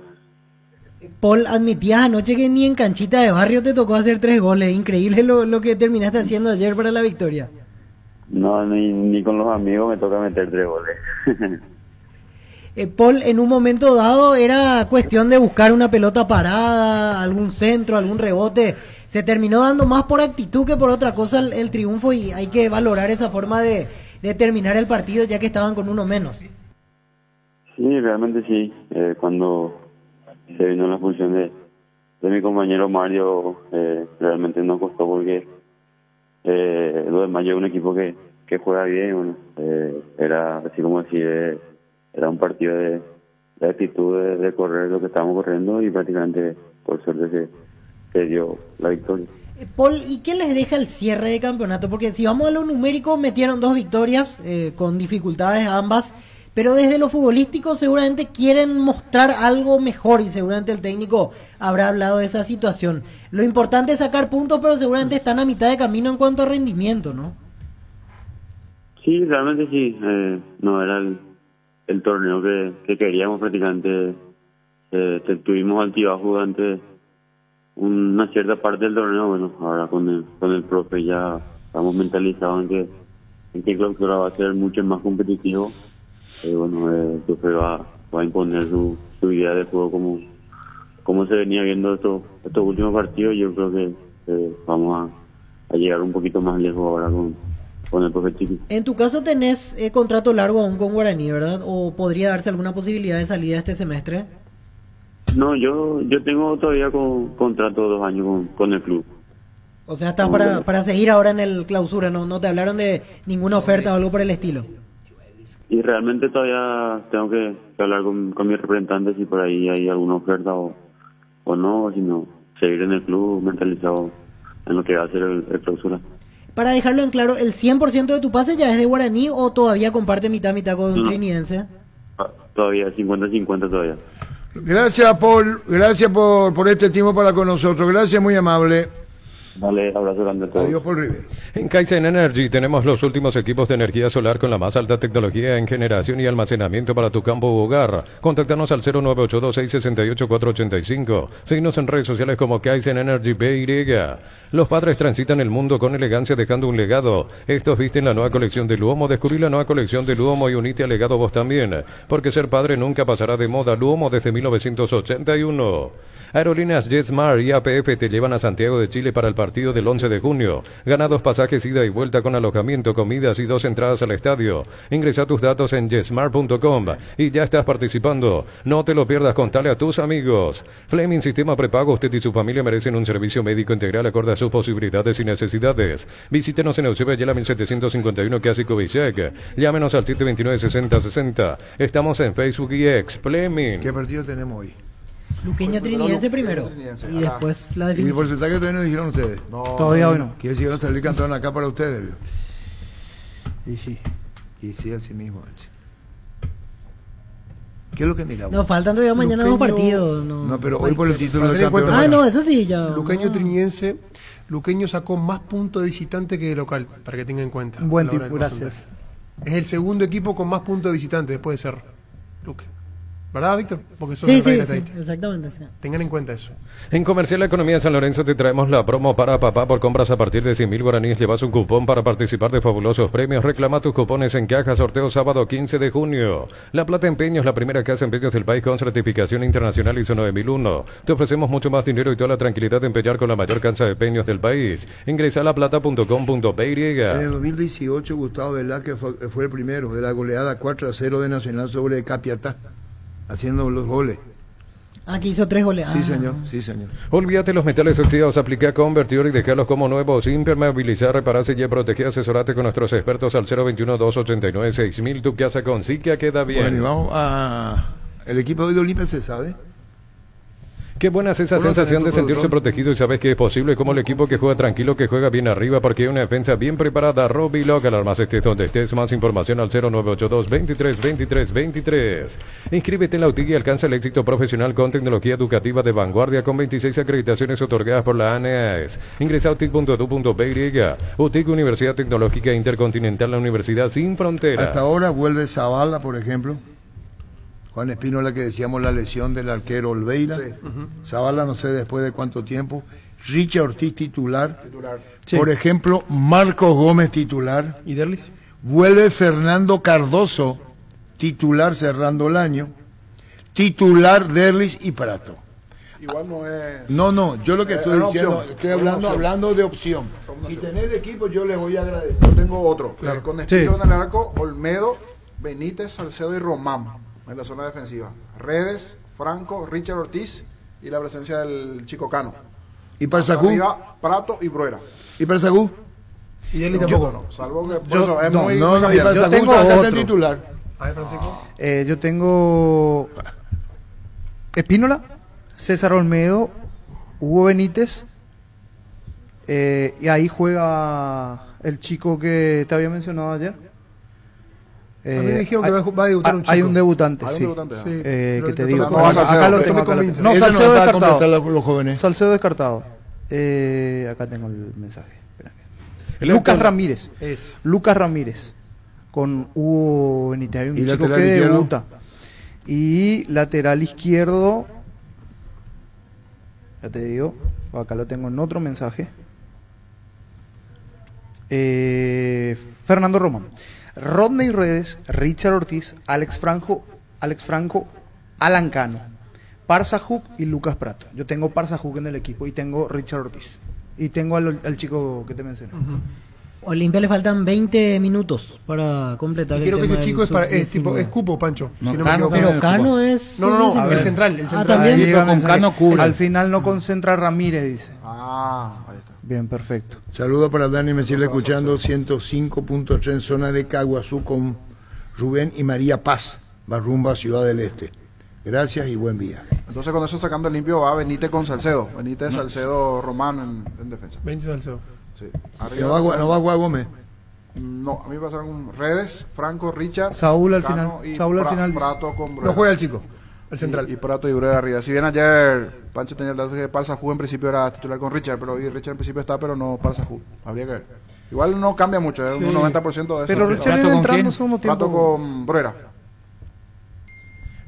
Paul, admitías anoche que ni en canchita de barrio te tocó hacer 3 goles. Increíble lo que terminaste haciendo ayer para la victoria. No, ni con los amigos me toca meter 3 goles. Paul, en un momento dado era cuestión de buscar una pelota parada, algún centro, algún rebote. Se terminó dando más por actitud que por otra cosa el triunfo, y hay que valorar esa forma de terminar el partido ya que estaban con uno menos. Sí, realmente sí. Cuando se vino la función de mi compañero Mario, realmente nos costó porque lo demás es un equipo que juega bien. Era así como decir, era un partido de actitud de correr lo que estábamos corriendo, y prácticamente por suerte se dio la victoria. Paul, ¿y qué les deja el cierre de campeonato? Porque si vamos a lo numérico, metieron 2 victorias con dificultades ambas, pero desde lo futbolístico seguramente quieren mostrar algo mejor, y seguramente el técnico habrá hablado de esa situación. Lo importante es sacar puntos, pero seguramente están a mitad de camino en cuanto a rendimiento, ¿no? Sí, realmente sí. No era el torneo que queríamos prácticamente. Tuvimos altibajos durante una cierta parte del torneo. Ahora con el profe ya estamos mentalizados en que Clausura va a ser mucho más competitivo. El profe va a imponer su idea de juego como se venía viendo estos últimos partidos. Yo creo que vamos a llegar un poquito más lejos ahora con el profe Chiqui. En tu caso tenés contrato largo aún con Guaraní, ¿verdad? ¿O podría darse alguna posibilidad de salida este semestre? No, yo tengo todavía contrato 2 años con el club. O sea, estás para seguir ahora en el Clausura, ¿no te hablaron de ninguna oferta o algo por el estilo? Y realmente todavía tengo que hablar con mis representantes si por ahí hay alguna oferta o no, sino seguir en el club mentalizado en lo que va a ser el Clausura. Para dejarlo en claro, ¿el 100% de tu pase ya es de Guaraní o todavía comparte mitad con un trinidense? Todavía, 50-50 todavía. Gracias, Paul. Gracias por este tiempo para con nosotros. Gracias, muy amable. Dale, abrazo grande a todos. Adiós, Paul River. En Kaizen Energy tenemos los últimos equipos de energía solar con la más alta tecnología en generación y almacenamiento para tu campo u hogar. Contactanos al 0982-668-485. Síguenos en redes sociales como Kaizen Energy PY. Los padres transitan el mundo con elegancia dejando un legado. Estos visten la nueva colección de Luomo. Descubrí la nueva colección de Luomo y unite al legado vos también. Porque ser padre nunca pasará de moda. Luomo desde 1981. Aerolíneas JetSmart y APF te llevan a Santiago de Chile para el partido del 11 de junio. Gana 2 pasajes ida y vuelta con alojamiento, comidas y 2 entradas al estadio. Ingresa tus datos en jetsmart.com y ya estás participando. No te lo pierdas, contale a tus amigos. Fleming Sistema Prepago, usted y su familia merecen un servicio médico integral acorde a sus posibilidades y necesidades. Visítenos en Eusebio Ayala 1751 Casi Kubitschek. Llámenos al 729-6060. Estamos en Facebook y X. Fleming. ¿Qué partido tenemos hoy? Luqueño Trinidense primero. Y después la definición. ¿Y el porcentaje todavía no dijeron ustedes? No, todavía hoy no. ¿Quiere decir que van a salir campeón acá para ustedes? Y sí. Y sí, así mismo. ¿Qué es lo que miramos? No, faltan todavía mañana dos partidos. No, pero hoy por el título de campeón. Ah, no, eso sí, ya. Luqueño Trinidense. Luqueño sacó más puntos de visitante que de local, para que tengan en cuenta. Buen tip, gracias. Es el segundo equipo con más puntos de visitante después de ser Luque. ¿Verdad, Víctor? Porque eso sí, es sí, exactamente. Sí. Tengan en cuenta eso. En Comercial La Economía de San Lorenzo te traemos la promo para papá por compras a partir de 100.000 guaraníes. Llevas un cupón para participar de fabulosos premios. Reclama tus cupones en caja. Sorteo sábado 15 de junio. La Plata Empeños, la primera casa de empeños del país con certificación internacional ISO 9001. Te ofrecemos mucho más dinero y toda la tranquilidad de empeñar con la mayor casa de empeños del país. Ingresa a laplata.com.py. En el 2018 Gustavo Velázquez fue el primero de la goleada 4-0 de Nacional sobre Capiatá, haciendo los goles. Aquí hizo 3 goles. Sí, señor, sí, señor. Olvídate los metales oxidados, aplica convertidor y dejarlos como nuevos. Impermeabilizar, repararse y proteger. Asesorate con nuestros expertos al 021-289-6000. Tu casa con Siquia queda bien. Bueno, y vamos a... El equipo de Olimpia se sabe. Qué buena es esa sensación de sentirse protegido y sabes que es posible, como el equipo que juega tranquilo, que juega bien arriba, porque hay una defensa bien preparada. Robbie Local, armas estés donde estés. Más información al 0982-23-23-23. Inscríbete en la UTIC y alcanza el éxito profesional con tecnología educativa de vanguardia con 26 acreditaciones otorgadas por la ANEAES. Ingresa a utic.edu.py. UTIC, Universidad Tecnológica Intercontinental, la Universidad Sin Fronteras. Hasta ahora vuelve Zavala, por ejemplo. Juan Espínola, que decíamos la lesión del arquero Olveira. Sí. Zavala, no sé después de cuánto tiempo. Richard Ortiz titular. Sí. Por ejemplo, Marcos Gómez titular. ¿Y Derlis? Vuelve Fernando Cardoso titular cerrando el año. Titular Derlis y Prato. Igual no es... No, yo lo que estoy diciendo, estoy hablando de opción. Si tener equipo yo les voy a agradecer. Yo tengo otro. Claro. Con Espínola en el arco, Olmedo, Benítez, Salcedo y Román en la zona defensiva. Redes, Franco, Richard Ortiz y la presencia del Chico Cano. ¿Y para Sacú? Prato y Bruera. ¿Y para Sacú? Y Deli tampoco. No, salvo que y para Sacú tengo otro titular. Yo tengo Espínola, César Olmedo, Hugo Benítez, y ahí juega el chico que te había mencionado ayer. A mí me dijeron que va a debutar un chico. Hay un debutante, sí. Que te digo. Acá lo tengo. No, Salcedo descartado. Salcedo descartado. Acá tengo el mensaje. Lucas Ramírez. Lucas Ramírez. Con Hugo Benítez. Hay un chico que debuta. Y lateral izquierdo. Ya te digo. Acá lo tengo en otro mensaje. Fernando Román. Rodney Redes, Richard Ortiz, Alex Franco, Alan Cano, Parzajuk y Lucas Prato. Yo tengo Parzajuk en el equipo y tengo Richard Ortiz. Y tengo al chico que te mencioné. Olimpia le faltan 20 minutos para completar. Quiero que ese chico es cupo, Pancho. No, si no Cano, pero Cano es... No, el central. También. Con Cano cubre. Al final no concentra Ramírez, dice. Ahí está. Bien, perfecto. Saludos para Dani, me sigue escuchando 105.3 en zona de Caguazú con Rubén y María Paz, va rumbo a Ciudad del Este. Gracias y buen viaje. Entonces con eso sacando el limpio va Benítez con Salcedo. Benítez, Salcedo, Román en defensa. Benítez, Salcedo. Sí. ¿No va a jugar Gómez? No, a mí va a ser un Redes, Franco, Richard, Saúl al final. Prato con Bruera. No juega el chico. el central. Y Prato y Ure de arriba. Si bien ayer Pancho tenía el dato que Palsajú en principio era titular con Richard, pero hoy Richard en principio está, pero no Palsajú. Habría que ver. Igual no cambia mucho, un 90% de eso. Pero Richard viene entrando segundo tiempo. Prato con Bruera.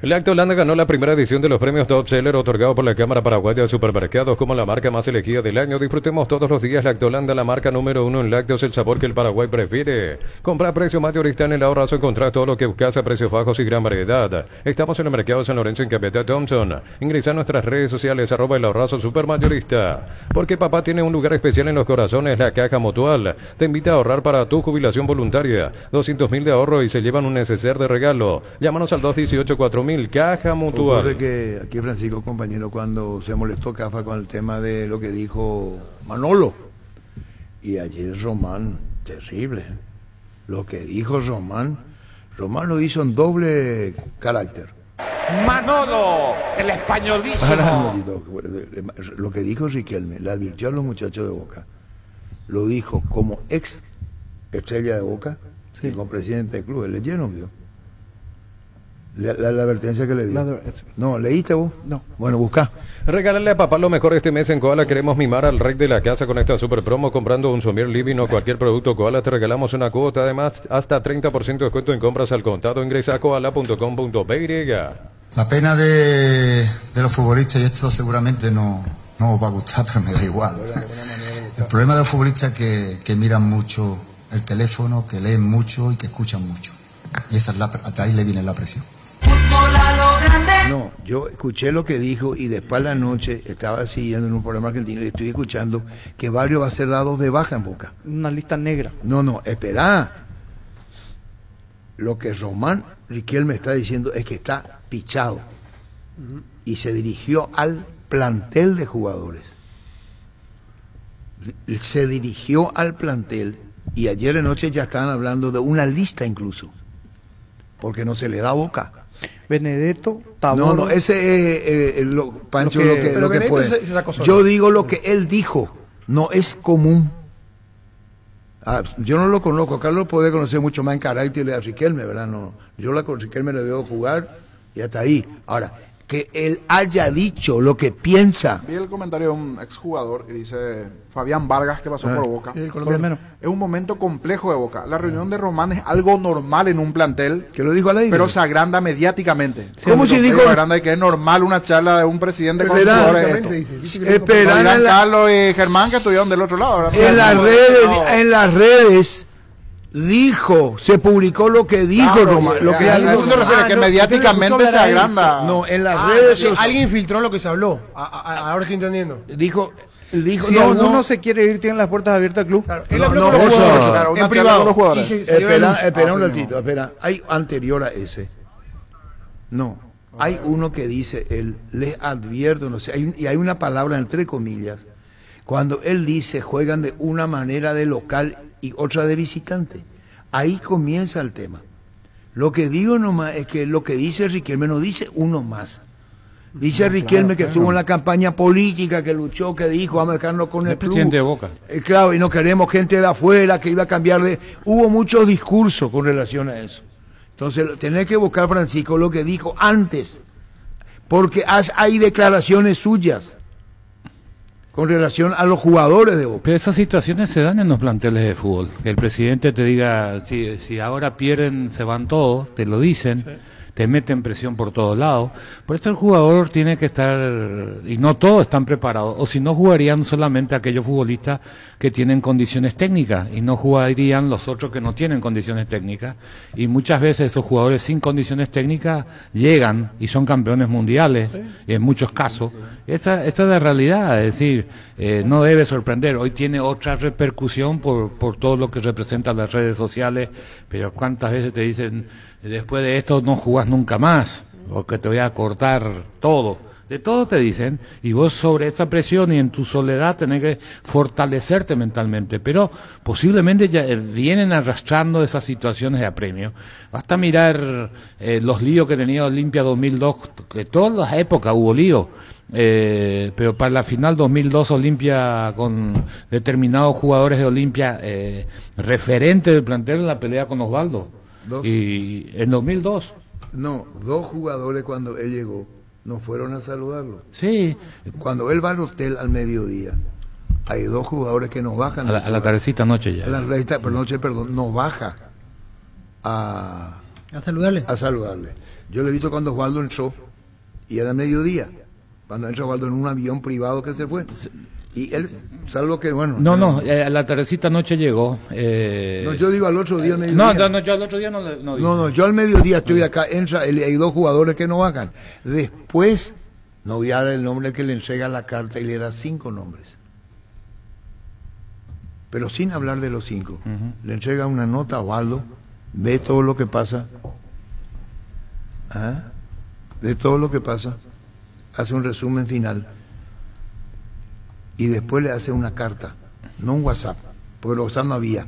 El Lacto Holanda ganó la primera edición de los premios Top Seller otorgados por la Cámara Paraguaya de Supermercados como la marca más elegida del año. Disfrutemos todos los días Lacto Holanda, la marca número 1 en lácteos, el sabor que el Paraguay prefiere. Compra a precio mayorista en el ahorrazo, encontrás todo lo que buscas a precios bajos y gran variedad. Estamos en el Mercado San Lorenzo en Capitán Thompson. Ingresa a nuestras redes sociales @el ahorrazo supermayorista. Porque papá tiene un lugar especial en los corazones, la Caja Mutual. Te invita a ahorrar para tu jubilación voluntaria. 200.000 de ahorro y se llevan un neceser de regalo. Llámanos al 218-4000. Caja Mutual. Ocurre que aquí Francisco, compañero, cuando se molestó Cafa con el tema de lo que dijo Manolo, y ayer Román, terrible, lo que dijo Román lo hizo en doble carácter. Manolo, el españolísimo. Lo que dijo Riquelme, le advirtió a los muchachos de Boca, lo dijo como ex estrella de Boca, sí, y como presidente del club. ¿Leyeron, vio? La advertencia que le dio. No, ¿leíste vos? No. Bueno, busca. Regálale a papá lo mejor este mes en Koala. Queremos mimar al rey de la casa con esta super promo. Comprando un Somier Living o cualquier producto Koala te regalamos una cuota. Además, hasta 30% de descuento en compras al contado. Ingresa a koala.com.by. La pena de los futbolistas, y esto seguramente no os va a gustar, pero me da igual. El problema de los futbolistas es que miran mucho el teléfono, que leen mucho y que escuchan mucho. Y esa es hasta ahí le viene la presión. No, yo escuché lo que dijo y después a la noche estaba siguiendo en un programa argentino y estoy escuchando que varios va a ser dados de baja en Boca. Una lista negra. No, espera. Lo que Román Riquelme está diciendo es que está pichado y se dirigió al plantel de jugadores. Se dirigió al plantel y ayer de noche ya estaban hablando de una lista incluso, porque no se le da Boca. Benedetto, Taboro. No, ese es Pancho lo que puede. Yo digo lo que él dijo, no es común. Yo no lo conozco, Carlos puede conocer mucho más en carácter a Riquelme, ¿verdad? No, yo con Riquelme le veo jugar y hasta ahí. Ahora, que él haya dicho lo que piensa. Vi el comentario de un exjugador que dice Fabián Vargas, que pasó por Boca. Sí, el colombiano. Es un momento complejo de Boca. La reunión de Román es algo normal en un plantel, que lo dijo al aire, pero se agranda mediáticamente. Sí, ¿cómo se dijo? Agranda que es normal una charla de un presidente con jugadores. Esperan Carlos y Germán que estuvieron del otro lado, ¿verdad? En las redes dijo, se publicó lo que dijo Román. Lo que que mediáticamente se agranda. No, en las redes alguien filtró lo que se habló. Ahora estoy entendiendo. Dijo si alguno se quiere ir, tienen las puertas abiertas al club. Claro, en privado. Espera un ratito, espera. Hay anterior a ese. No, hay uno que dice, él les advierto, no sé, y hay una palabra entre comillas, cuando él dice juegan de una manera de local y otra de visitante. Ahí comienza el tema. Lo que digo nomás es que lo que dice Riquelme no dice uno más. Dice Riquelme que estuvo en la campaña política, que luchó, que dijo, vamos a dejarnos con el club. Presidente de Boca. Claro, y no queremos gente de afuera, que iba a cambiar de... Hubo muchos discursos con relación a eso. Entonces, tenés que buscar, Francisco, lo que dijo antes. Porque hay declaraciones suyas con relación a los jugadores de Boca. Pero esas situaciones se dan en los planteles de fútbol. Que el presidente te diga, si ahora pierden, se van todos, te lo dicen. Sí. Te meten presión por todos lados. Por esto el jugador tiene que estar, y no todos están preparados, o si no jugarían solamente aquellos futbolistas que tienen condiciones técnicas, y no jugarían los otros que no tienen condiciones técnicas, y muchas veces esos jugadores sin condiciones técnicas llegan y son campeones mundiales, en muchos casos. Esa es la realidad, es decir, no debe sorprender. Hoy tiene otra repercusión por todo lo que representan las redes sociales, pero cuántas veces te dicen, después de esto no jugás nunca más, o que te voy a cortar todo. De todo te dicen, y vos sobre esa presión y en tu soledad tenés que fortalecerte mentalmente, pero posiblemente ya vienen arrastrando esas situaciones de apremio. Basta mirar los líos que tenía Olimpia 2002, que todas las épocas hubo líos, pero para la final 2002 Olimpia, con determinados jugadores de Olimpia, referentes del plantel en la pelea con Osvaldo. Y en 2002 No, 2 jugadores cuando él llegó no fueron a saludarlo. Sí. Cuando él va al hotel al mediodía, hay 2 jugadores que no bajan. A la tardecita noche ya. A la tardecita noche, perdón, no baja a saludarle. A saludarle. Yo le he visto cuando Osvaldo entró y era mediodía. Cuando entró Osvaldo en un avión privado que se fue. Y él, salvo que bueno. No, a la tardecita noche llegó. No, yo digo al otro día. No, yo al otro día no. No, yo al mediodía estoy acá, entra, hay 2 jugadores que no bajan. Después, no voy a dar el nombre que le entrega la carta y le da 5 nombres. Pero sin hablar de los 5. Le entrega una nota a Osvaldo, ve todo lo que pasa. Ve todo lo que pasa, hace un resumen final. Y después le hace una carta, no un WhatsApp, porque el WhatsApp no había.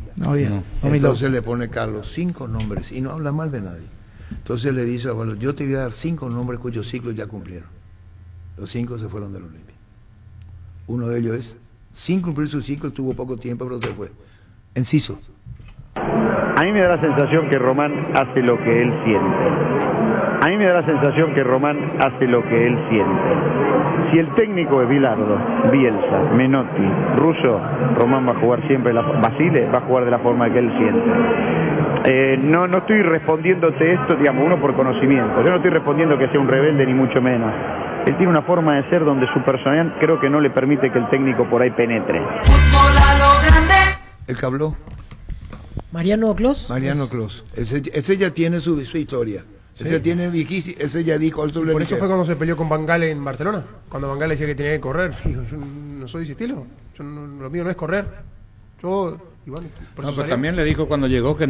Entonces le pone Carlos 5 nombres y no habla mal de nadie. Entonces le dice a Osvaldo, yo te voy a dar 5 nombres cuyos ciclos ya cumplieron. Los 5 se fueron del Olimpia. Uno de ellos es, sin cumplir su ciclo, tuvo poco tiempo, pero se fue. Enciso. A mí me da la sensación que Román hace lo que él siente. A mí me da la sensación que Román hace lo que él siente. Si el técnico es Bilardo, Bielsa, Menotti, Russo, Román va a jugar siempre, Basile va a jugar de la forma que él siente. No estoy respondiéndote esto, digamos, uno por conocimiento. Yo no estoy respondiendo que sea un rebelde ni mucho menos. Él tiene una forma de ser donde su personalidad creo que no le permite que el técnico por ahí penetre. ¿El que habló? Mariano Clos. Mariano Clos. Ese ya tiene su historia. Sí. Ese ya dijo. Por eso fue cuando se peleó con Van Gaal en Barcelona. Cuando Van Gaal decía que tenía que correr. Dijo, yo no soy ese estilo. Lo mío no es correr. Yo... Igual, pero también le dijo cuando llegó que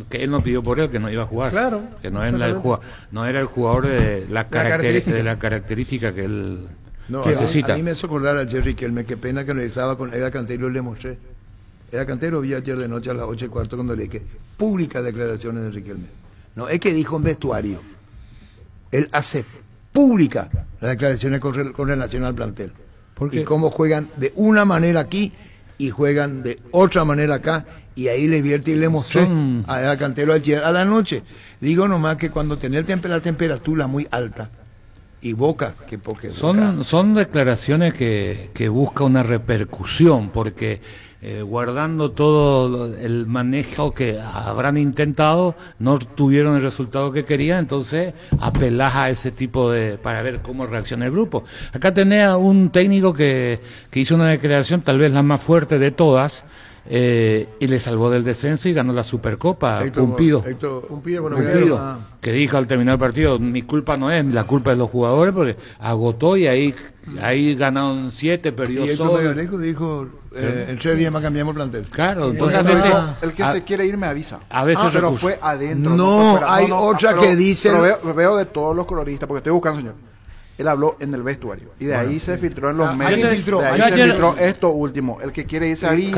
que él no pidió por él, que no iba a jugar. Claro. Que no era el jugador de la característica que él necesita. A mí me hizo acordar a Jerry Riquelme, qué pena que no estaba con Eda Cantero y le mostré. Eda Cantero vi ayer de noche a las 8:15 cuando le dije, públicas declaraciones de Riquelme. No, es que dijo en vestuario. Él hace pública las declaraciones con relación al plantel. Y cómo juegan de una manera aquí y juegan de otra manera acá, y ahí le vierte y le mostré a Cantero ayer a la noche. Digo nomás que cuando tenés la temperatura muy alta y Boca, son declaraciones que busca una repercusión, porque guardando todo el manejo que habrán intentado, no tuvieron el resultado que querían, entonces apelás a ese tipo para ver cómo reacciona el grupo. Acá tenés a un técnico que hizo una declaración tal vez la más fuerte de todas, y le salvó del descenso y ganó la Supercopa. Pumpido, que dijo al terminar el partido, mi culpa no es, la culpa es de los jugadores, porque agotó y ahí ganaron 7, perdió solo. Dijo en 3 días más cambiamos el plantel. Claro, sí, entonces el que se quiere ir me avisa. A veces pero fue adentro. No, hay otra que dice. Pero veo de todos los coloristas, porque estoy buscando, señor. Él habló en el vestuario y de ahí se filtró en los medios. Se filtró esto último. El que quiere irse ahí,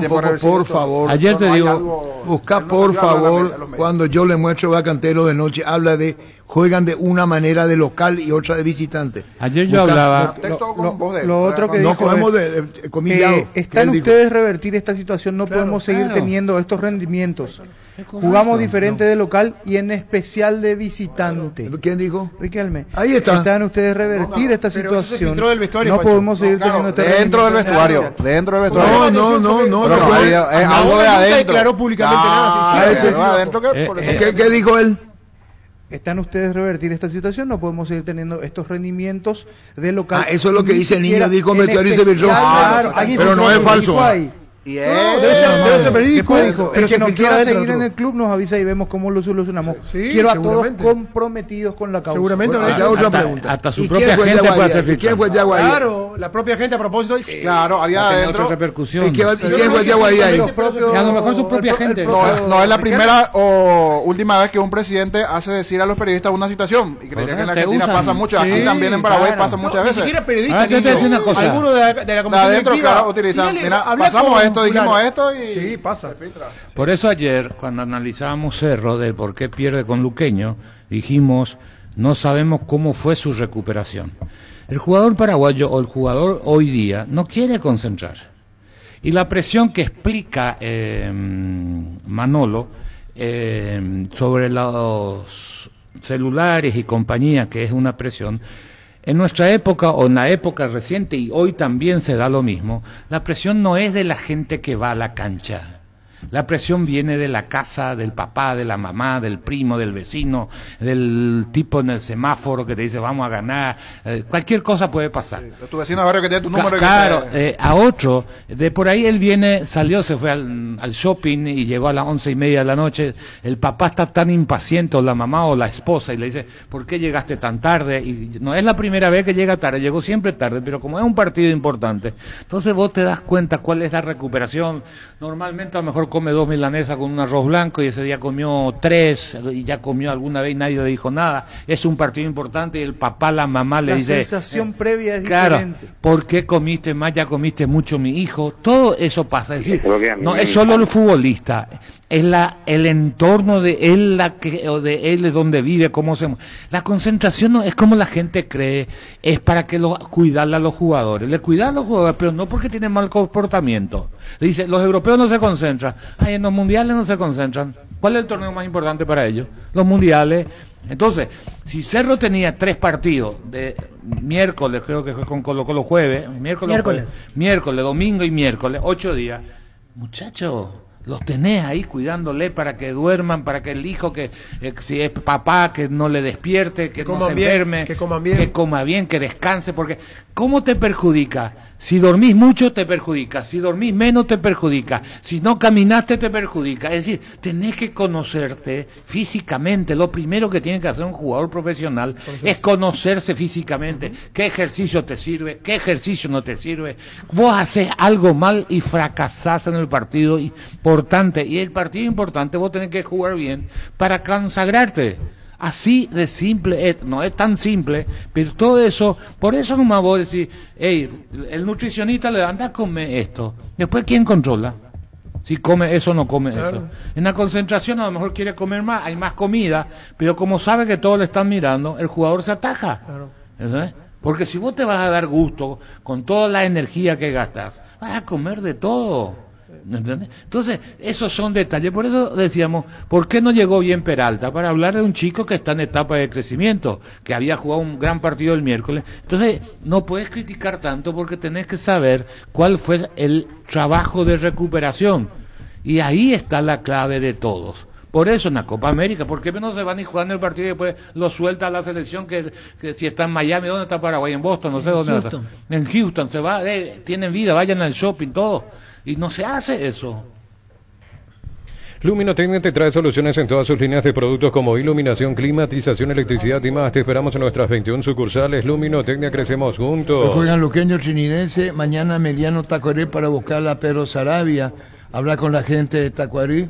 por favor. Ayer te digo, busca por favor, cuando yo le muestro a Cantero de noche, habla de juegan de una manera de local y otra de visitante. Ayer yo hablaba. Lo otro que no dijo podemos está en ustedes revertir esta situación. No podemos seguir teniendo estos rendimientos. Jugamos diferente de local y en especial de visitante. ¿Quién dijo? Riquelme. Ahí está. Están ustedes revertir esta situación. No podemos seguir teniendo dentro del vestuario. Dentro del vestuario. No. Es algo de adentro. Declaró públicamente nada. ¿Qué dijo él? ¿Están ustedes revertir esta situación? No podemos seguir teniendo estos rendimientos de local. Eso es lo que dice el niño, dijo Metuari y se filtró. Pero no es falso. Debe ser verídico. El que no quiera seguir en el club nos avisa y vemos cómo lo solucionamos. Quiero a todos comprometidos con la causa. Seguramente. Otra pregunta. Hasta su propia gente puede hacer filtrar. ¿Quién fue Yaguay? Claro, la propia gente a propósito. Claro, había adentro. Repercusión. ¿Y quién fue Yaguay ahí? A lo mejor su propia gente. No es la primera o última vez que un presidente hace decir a los periodistas una situación. Y creería que en la Argentina pasa mucho. Aquí también en Paraguay pasa muchas veces. Ni siquiera periodistas. Algunos de la comisión directiva utilizan. Mira, pasamos esto, dijimos esto. Sí, pasa. Por eso ayer, cuando analizábamos Cerro del por qué pierde con Luqueño, dijimos, no sabemos cómo fue su recuperación. El jugador paraguayo o el jugador hoy día no quiere concentrar. Y la presión que explica Manolo sobre celulares y compañía, que es una presión. En nuestra época o en la época reciente, y hoy también se da lo mismo, la presión no es de la gente que va a la cancha. La presión viene de la casa, del papá, de la mamá, del primo, del vecino, del tipo en el semáforo que te dice vamos a ganar, cualquier cosa puede pasar. Sí, tu vecino de barrio que tiene tu número. Claro, a otro, de por ahí él viene, salió, se fue al shopping y llegó a las 11:30 de la noche, el papá está tan impaciente, o la mamá o la esposa, y le dice, ¿por qué llegaste tan tarde? Y no es la primera vez que llega tarde, llegó siempre tarde, pero como es un partido importante, entonces vos te das cuenta cuál es la recuperación. Normalmente a lo mejor come 2 milanesas con un arroz blanco y ese día comió 3 y ya comió alguna vez y nadie le dijo nada. Es un partido importante y el papá, la mamá le dice... La sensación previa es claro, diferente. ¿Por qué comiste más? Ya comiste mucho, mi hijo. Todo eso pasa. Es decir, no es solo el futbolista, es el entorno de él, o de él es donde vive, cómo se... La concentración no es como la gente cree, es para que cuidarle a los jugadores. Le cuidan a los jugadores, pero no porque tienen mal comportamiento. Le dice, los europeos no se concentran. Ay, en los mundiales no se concentran. ¿Cuál es el torneo más importante para ellos? Los mundiales. Entonces, si Cerro tenía 3 partidos de miércoles, creo que fue con Colo-Colo jueves, miércoles, domingo y miércoles, 8 días, muchachos, los tenés ahí cuidándole para que duerman, para que el hijo, que si es papá, que no le despierte, que no se enferme, que coma bien, que descanse, porque ¿cómo te perjudica? Si dormís mucho te perjudica, si dormís menos te perjudica, si no caminaste te perjudica. Es decir, tenés que conocerte físicamente. Lo primero que tiene que hacer un jugador profesional es conocerse físicamente. ¿Qué ejercicio te sirve? ¿Qué ejercicio no te sirve? Vos haces algo mal y fracasás en el partido importante. Y el partido importante vos tenés que jugar bien para consagrarte. Así de simple, no es tan simple, pero todo eso, por eso nomás vos decís, hey, el nutricionista le anda a comer esto, después ¿quién controla? Si come eso o no come eso. En la concentración a lo mejor quiere comer más, hay más comida, pero como sabe que todos le están mirando, el jugador se ataja. ¿Verdad? Porque si vos te vas a dar gusto con toda la energía que gastas, vas a comer de todo. ¿Entendés? Entonces, esos son detalles. Por eso decíamos, ¿por qué no llegó bien Peralta? Para hablar de un chico que está en etapa de crecimiento, que había jugado un gran partido el miércoles. Entonces, no puedes criticar tanto porque tenés que saber cuál fue el trabajo de recuperación. Y ahí está la clave de todos. Por eso en la Copa América, ¿por qué no se van y juegan el partido y después lo suelta a la selección que si está en Miami? ¿Dónde está Paraguay? En Boston, no sé dónde está. En Houston, se va, tienen vida, vayan al shopping, todo. Y no se hace eso. Luminotecnia te trae soluciones en todas sus líneas de productos como iluminación, climatización, electricidad y más. Te esperamos en nuestras 21 sucursales. Luminotecnia, crecemos juntos. Juegan Luqueño Trinidense, mañana Mediano Tacuarí para buscar a Pedro Sarabia, hablar con la gente de Tacuarí,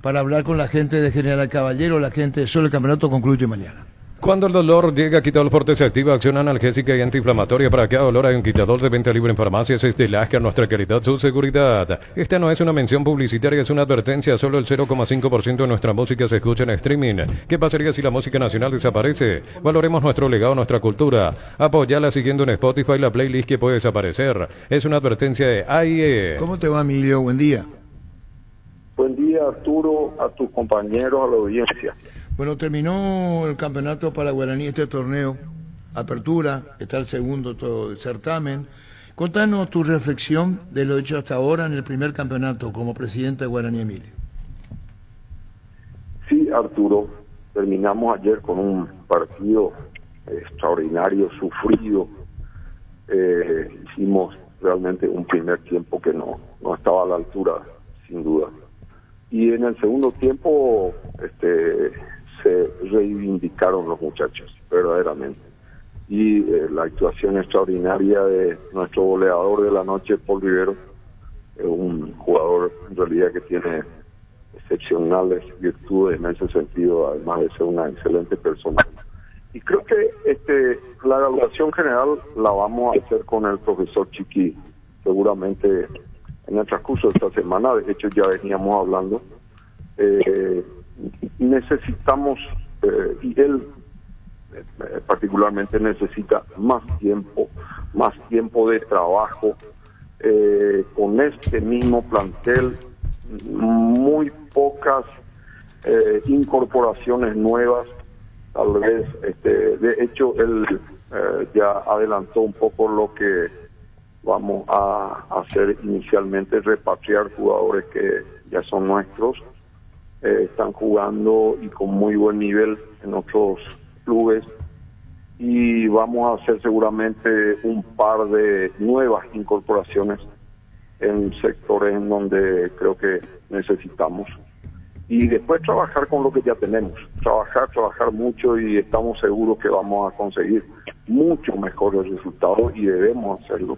para hablar con la gente de General Caballero, la gente de Solo. El campeonato concluye mañana. Cuando el dolor llega, Quitadol Forte se activa, acción analgésica y antiinflamatoria. Para cada dolor hay un Quitadol de venta libre en farmacias. Es de Lascar, nuestra calidad, su seguridad. Esta no es una mención publicitaria, es una advertencia. Solo el 0,5% de nuestra música se escucha en streaming. ¿Qué pasaría si la música nacional desaparece? Valoremos nuestro legado, nuestra cultura. Apoyala siguiendo en Spotify la playlist que puede desaparecer. Es una advertencia de AIE. ¿Cómo te va, Emilio? Buen día. Buen día, Arturo, a tus compañeros, a la audiencia. Bueno, terminó el campeonato para Guaraní, este torneo, apertura, está el segundo certamen. Contanos tu reflexión de lo hecho hasta ahora en el primer campeonato como presidente de Guaraní, Emilio. Sí, Arturo, terminamos ayer con un partido extraordinario, sufrido. Hicimos realmente un primer tiempo que no estaba a la altura, sin duda. Y en el segundo tiempo se reivindicaron los muchachos, verdaderamente. Y la actuación extraordinaria de nuestro goleador de la noche, Paul Rivero, un jugador en realidad que tiene excepcionales virtudes en ese sentido, además de ser una excelente persona. Y creo que la evaluación general la vamos a hacer con el profesor Chiqui, seguramente en el transcurso de esta semana. De hecho ya veníamos hablando. Necesitamos, y él particularmente necesita más tiempo de trabajo con este mismo plantel, muy pocas incorporaciones nuevas, tal vez, de hecho, él ya adelantó un poco lo que vamos a hacer inicialmente, repatriar jugadores que ya son nuestros, están jugando y con muy buen nivel en otros clubes, y vamos a hacer seguramente un par de nuevas incorporaciones en sectores en donde creo que necesitamos, y después trabajar con lo que ya tenemos, trabajar mucho, y estamos seguros que vamos a conseguir mucho mejores resultados, y debemos hacerlo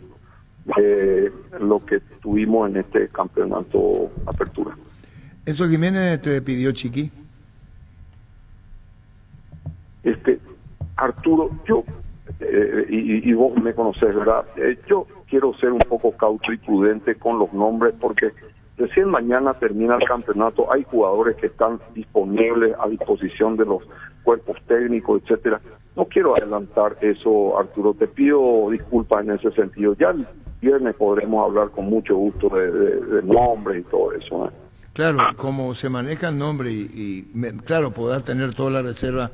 de lo que tuvimos en este campeonato Apertura. ¿Eso Jiménez te pidió, Chiqui? Arturo, yo, y vos me conocés, ¿verdad? Yo quiero ser un poco cauto y prudente con los nombres, porque recién mañana termina el campeonato, hay jugadores que están disponibles a disposición de los cuerpos técnicos, etcétera. No quiero adelantar eso, Arturo, te pido disculpas en ese sentido. Ya el viernes podremos hablar con mucho gusto de nombres y todo eso, ¿eh? Claro, como se maneja el nombre claro, podrás tener toda la reserva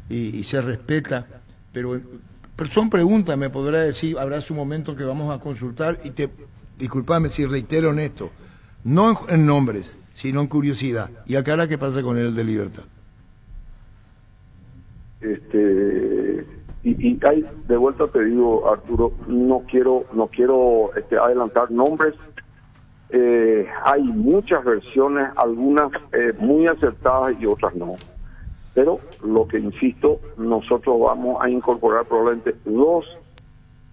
y se respeta, pero son preguntas, me podrá decir, habrá su momento que vamos a consultar, y disculpame si reitero en esto, no en nombres, sino en curiosidad. ¿Y acá qué pasa con el de Libertad? Y hay, de vuelta te digo, Arturo, no quiero adelantar nombres. Hay muchas versiones, algunas muy acertadas y otras no. Pero lo que insisto, nosotros vamos a incorporar probablemente 2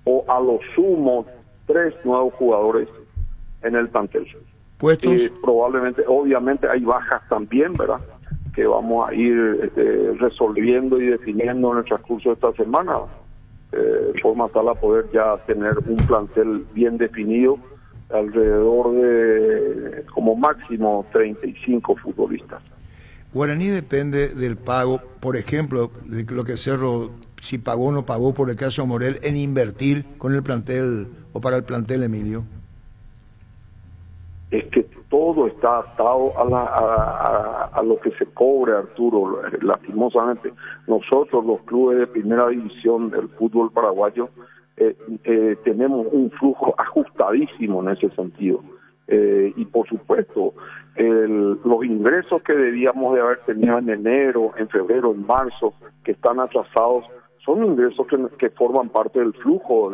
o a lo sumo 3 nuevos jugadores en el plantel. ¿Puestos? Probablemente, obviamente hay bajas también, ¿verdad?, que vamos a ir resolviendo y definiendo en el transcurso de esta semana, de forma tal a poder ya tener un plantel bien definido, alrededor de como máximo 35 futbolistas. Guaraní depende del pago, por ejemplo, de lo que Cerro, si pagó o no pagó, por el caso Morel, en invertir con el plantel o para el plantel, Emilio. Es que todo está atado a lo que se cobre, Arturo. Lastimosamente, nosotros, los clubes de primera división del fútbol paraguayo, tenemos un flujo ajustadísimo en ese sentido. Y por supuesto, los ingresos que debíamos de haber tenido en enero, en febrero, en marzo, que están atrasados, son ingresos que forman parte del flujo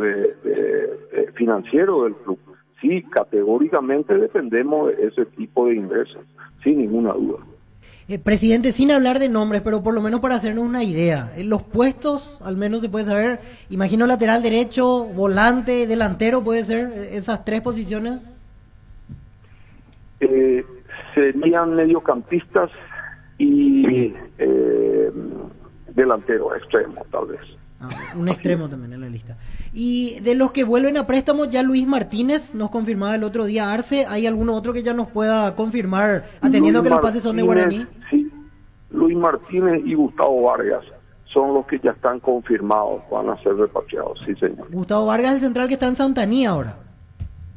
financiero del club. Sí, categóricamente dependemos de ese tipo de ingresos, sin ninguna duda. Presidente, sin hablar de nombres, pero por lo menos para hacernos una idea, en los puestos, al menos se puede saber, imagino lateral derecho, volante, delantero, ¿puede ser esas 3 posiciones? Serían mediocampistas y delantero, extremo, tal vez. Un extremo también en la lista. Y de los que vuelven a préstamo, ya Luis Martínez nos confirmaba el otro día Arce. ¿Hay alguno otro que ya nos pueda confirmar, atendiendo que los pases son de Guaraní? Sí, Luis Martínez y Gustavo Vargas son los que ya están confirmados, van a ser repatriados, sí señor. Gustavo Vargas, el central que está en Santaní ahora.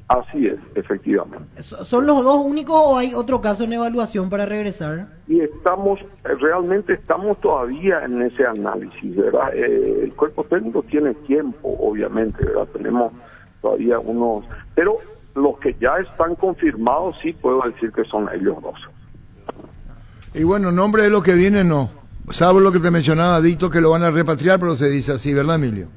Así es, efectivamente. ¿Son los 2 únicos o hay otro caso en evaluación para regresar? Y realmente estamos todavía en ese análisis, ¿verdad? El cuerpo técnico tiene tiempo, obviamente, ¿verdad? Tenemos todavía unos... Pero los que ya están confirmados, sí puedo decir que son ellos 2. Y bueno, nombre de lo que viene no. Sabes lo que te mencionaba, Víctor, que lo van a repatriar, pero se dice así, ¿verdad, Emilio?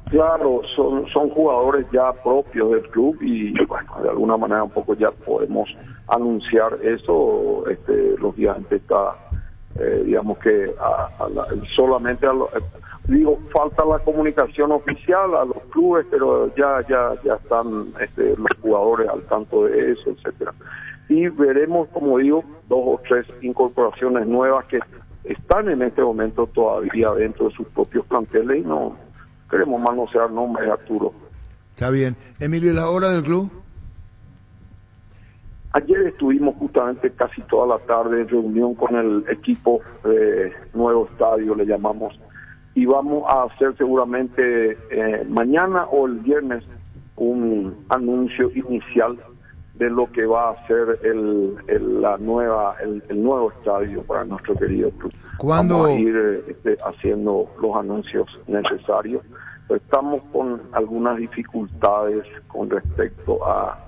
Claro, son jugadores ya propios del club y bueno, de alguna manera un poco ya podemos anunciar eso. Lógicamente está, digamos que solamente falta la comunicación oficial a los clubes, pero ya están los jugadores al tanto de eso, etcétera. Y veremos, como digo, 2 o 3 incorporaciones nuevas que están en este momento todavía dentro de sus propios planteles y no queremos manosear nombres, Arturo. Está bien. Emilio, ¿y la hora del club? Ayer estuvimos justamente casi toda la tarde en reunión con el equipo de Nuevo Estadio, le llamamos, y vamos a hacer seguramente mañana o el viernes un anuncio inicial de lo que va a ser el nuevo estadio para nuestro querido club. Vamos a ir haciendo los anuncios necesarios. Estamos con algunas dificultades con respecto a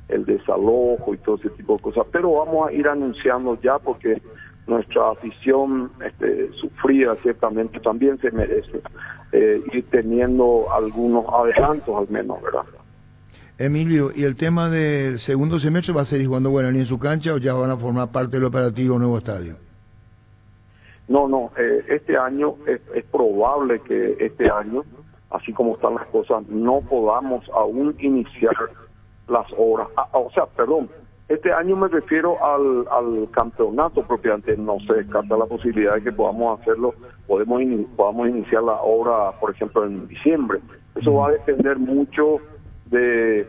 el desalojo y todo ese tipo de cosas, pero vamos a ir anunciando ya, porque nuestra afición sufrida ciertamente también se merece ir teniendo algunos adelantos al menos, ¿verdad? Emilio, ¿y el tema del segundo semestre va a seguir jugando Guaraní en su cancha o ya van a formar parte del operativo nuevo estadio? No, este año es probable que este año, así como están las cosas, no podamos aún iniciar las obras. Este año me refiero al campeonato propiamente. No se descarta la posibilidad de que podamos hacerlo, podamos iniciar la obra, por ejemplo, en diciembre. Eso va a depender mucho de,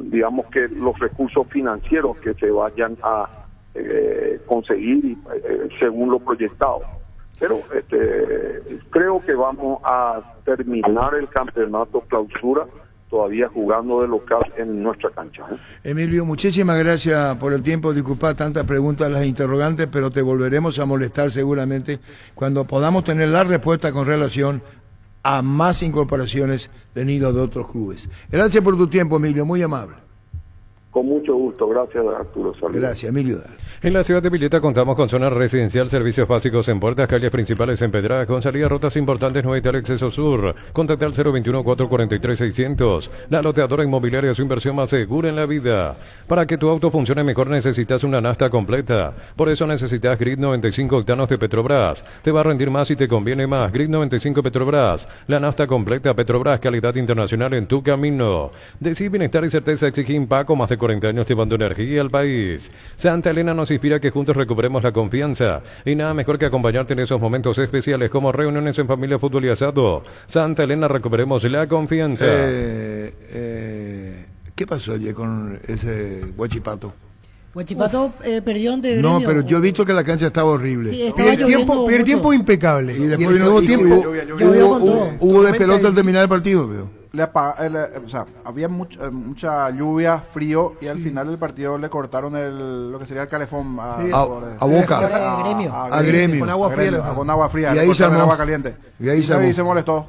digamos, que los recursos financieros que se vayan a conseguir según lo proyectado. Pero creo que vamos a terminar el campeonato clausura todavía jugando de local en nuestra cancha. Emilio, muchísimas gracias por el tiempo. Disculpa tantas preguntas, las interrogantes, pero te volveremos a molestar seguramente cuando podamos tener la respuesta con relación a más incorporaciones venidas de otros clubes. Gracias por tu tiempo, Emilio, muy amable. Con mucho gusto, gracias Arturo. Saludos. Gracias, Emilio. En la ciudad de Villeta contamos con zona residencial, servicios básicos en puertas, calles principales empedradas, con salida a rutas importantes, no evitar exceso sur. Contacta al 021-443-600. La loteadora inmobiliaria, su inversión más segura en la vida. Para que tu auto funcione mejor necesitas una nafta completa. Por eso necesitas Grid 95 octanos de Petrobras. Te va a rendir más y te conviene más. Grid 95 Petrobras. La nafta completa Petrobras, calidad internacional en tu camino. Decir bienestar y certeza exige Impaco, más de 40 años llevando energía al país. Santa Elena nos inspira que juntos recuperemos la confianza. Y nada mejor que acompañarte en esos momentos especiales como reuniones en familia, fútbol y asado. Santa Elena, recuperemos la confianza. ¿Qué pasó ayer con ese Huachipato? Huachipato perdió ante Gremio. No, pero yo he visto que la cancha estaba horrible. Sí, pierde tiempo impecable. Y después hubo de pelota al terminar el partido, veo. Había mucha lluvia, frío, y al final del partido le cortaron lo que sería el calefón a Boca, a Gremio, con agua fría, y ahí se agua caliente, y ahí se molestó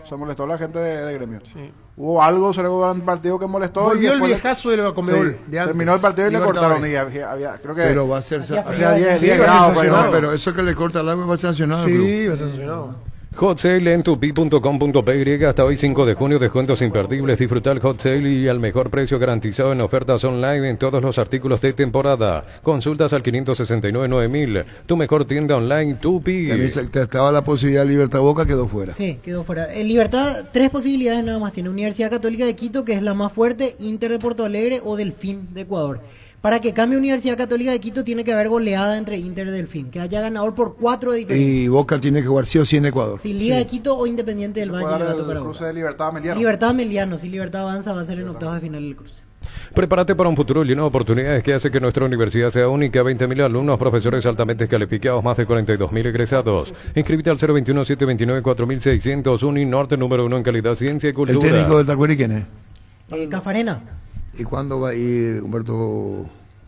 la gente de Gremio. Sí. Hubo algo durante el partido que molestó. Volvió el viejazo de la Conmebol. Terminó el partido y le cortaron, y creo que pero va a ser había 10 grados, pero eso que le corta el agua va a ser sancionado. Sí, va a ser sancionado. Hot Sale en tupi.com.py hasta hoy 5 de junio, descuentos imperdibles. Disfruta el Hot Sale y al mejor precio garantizado en ofertas online en todos los artículos de temporada. Consultas al 569-9000. Tu mejor tienda online, Tupi. También estaba la posibilidad de Libertad Boca, quedó fuera. Sí, quedó fuera. En Libertad, 3 posibilidades nada más tiene. Universidad Católica de Quito, que es la más fuerte, Inter de Porto Alegre o Delfín de Ecuador. Para que cambie Universidad Católica de Quito tiene que haber goleada entre Inter y Delfín, que haya ganador por 4 de diferencia. Y Boca tiene que jugar sí o sí en Ecuador. Si Liga de Quito o Independiente del Valle va a tocar a Boca. Libertad Meliano, si Libertad avanza va a ser en octavos de final el cruce. Prepárate para un futuro lleno de oportunidades que hace que nuestra universidad sea única. 20.000 alumnos, profesores altamente calificados, más de 42.000 egresados. Inscríbete al 021-729-4600, Uninorte, número 1 en calidad, ciencia y cultura. ¿El técnico de Tacuary quién es? Cafarena. ¿Y cuándo va a ir Humberto?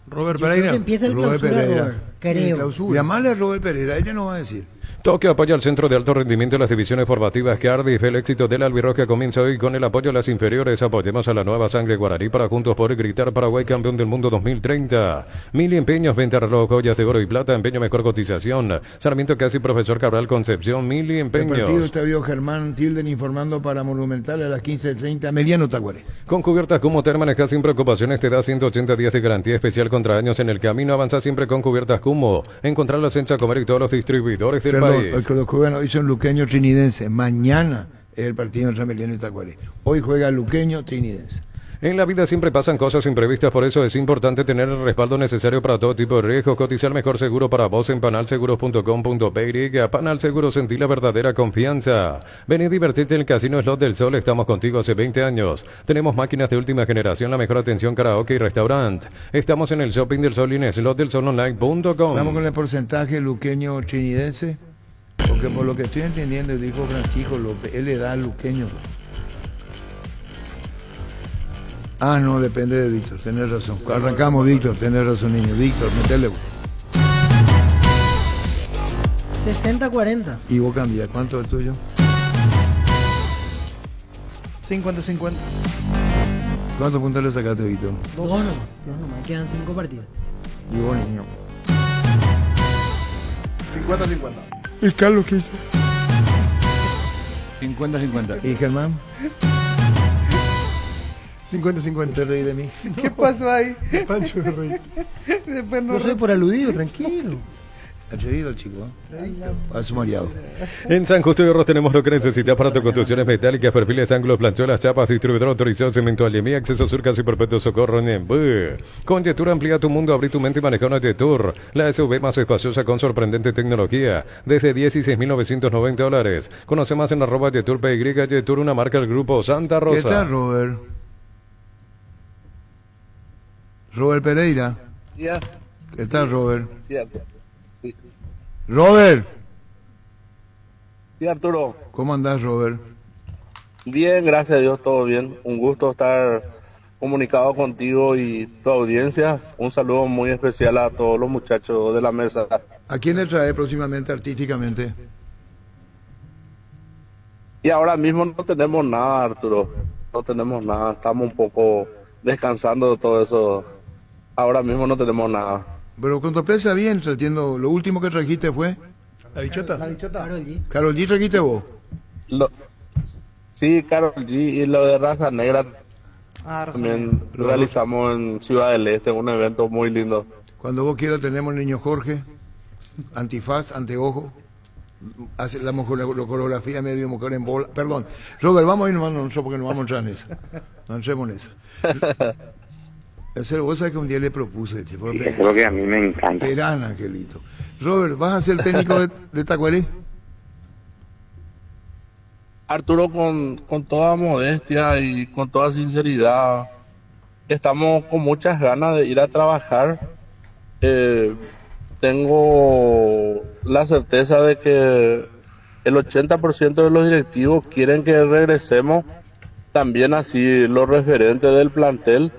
Robert Pereira. Creo que empieza el clausura, Robert. Creo. Llamarle a Robert Pereira, ella no va a decir. Toque apoya al Centro de Alto Rendimiento de las Divisiones Formativas Cardiff. El éxito del albirroja comienza hoy con el apoyo a las inferiores. Apoyemos a la nueva sangre guaraní para juntos poder gritar Paraguay campeón del mundo 2030. Mili Empeños, venta reloj, joyas de oro y plata, empeño mejor cotización. Sarmiento Casi, Profesor Cabral Concepción, Mili Empeños. El partido está vio Germán Tilden informando para Monumental a las 15:30, Mediano Tacuary. Con cubiertas como Terman, maneja sin preocupaciones, te da 180 días de garantía especial contra daños en el camino. Avanza siempre con cubiertas Cumo. Encontrarlas en Chacomer y todos los distribuidores del país. Hoy son luqueño trinidense. Mañana es el partido entre Meliano y Tacuary. Hoy juega luqueño trinidense. En la vida siempre pasan cosas imprevistas, por eso es importante tener el respaldo necesario para todo tipo de riesgos. Cotizar mejor seguro para vos en panalseguros.com.py. A Panal Seguros, sentí la verdadera confianza. Ven y divertirte en el Casino Slot del Sol. Estamos contigo hace 20 años. Tenemos máquinas de última generación, la mejor atención, karaoke y restaurante. Estamos en el Shopping del Sol y en slotdelsononline.com. Vamos con el porcentaje luqueño trinidense. Porque por lo que estoy entendiendo, dijo Francisco López, él le da al luqueño. Ah, no, depende de Víctor, tenés razón. Arrancamos, Víctor, tenés razón, niño. Víctor, metele. 60-40. ¿Y vos cambias? ¿Cuánto es tuyo? 50-50. ¿Cuántos puntos le sacaste, Víctor? Dos nomás, quedan 5 partidos. Y vos, niño. 50-50. ¿Y Carlos qué hizo? 50-50. ¿Y Germán? 50-50. ¿Te reí de mí? ¿Qué pasó ahí? Pancho de Rey. Después No soy por aludido, tranquilo. Atrevido el chico, a su mareado. En San Justo de Oro tenemos lo que necesitas para tus construcciones metálicas, perfiles, ángulos, planchuelas, chapas, distribuidor autorizado, cemento, Aliemí, acceso Surcas y Perpetuo Socorro en Con Yetur amplía tu mundo, abrí tu mente y maneja una Yetur. La SUV más espaciosa con sorprendente tecnología, desde $16,990. Conoce más en @YeturPY, Yetur, una marca del grupo Santa Rosa. ¿Qué tal, Robert? Robert Pereira. Yeah. ¿Qué tal, Robert? Cierto. Sí. Robert. Sí, Arturo. ¿Cómo andás, Robert? Bien, gracias a Dios, todo bien. Un gusto estar comunicado contigo y tu audiencia. Un saludo muy especial a todos los muchachos de la mesa. ¿A quién le trae próximamente artísticamente? Y ahora mismo no tenemos nada, Arturo. No tenemos nada. Estamos un poco descansando de todo eso. Ahora mismo no tenemos nada. Pero con tu pieza bien, entiendo. Lo último que trajiste fue... La bichota. Karol G. ¿Karol G trajiste vos? Sí, Karol G y lo de Raza Negra también realizamos en Ciudad del Este, un evento muy lindo. Cuando vos quieras tenemos el niño Jorge, antifaz, anteojo, hace la coreografía medio mujer en bola. Perdón, Robert, vamos a ir, no, porque no vamos a entrar en esa. No entremos en esa. Vos sabés que un día le propuse, sí, es lo que a mí me encanta. Verán, Angelito. Robert, ¿vas a ser técnico de Tacuarí? Arturo, con toda modestia y con toda sinceridad, estamos con muchas ganas de ir a trabajar. Tengo la certeza de que el 80% de los directivos quieren que regresemos, también así los referentes del plantel.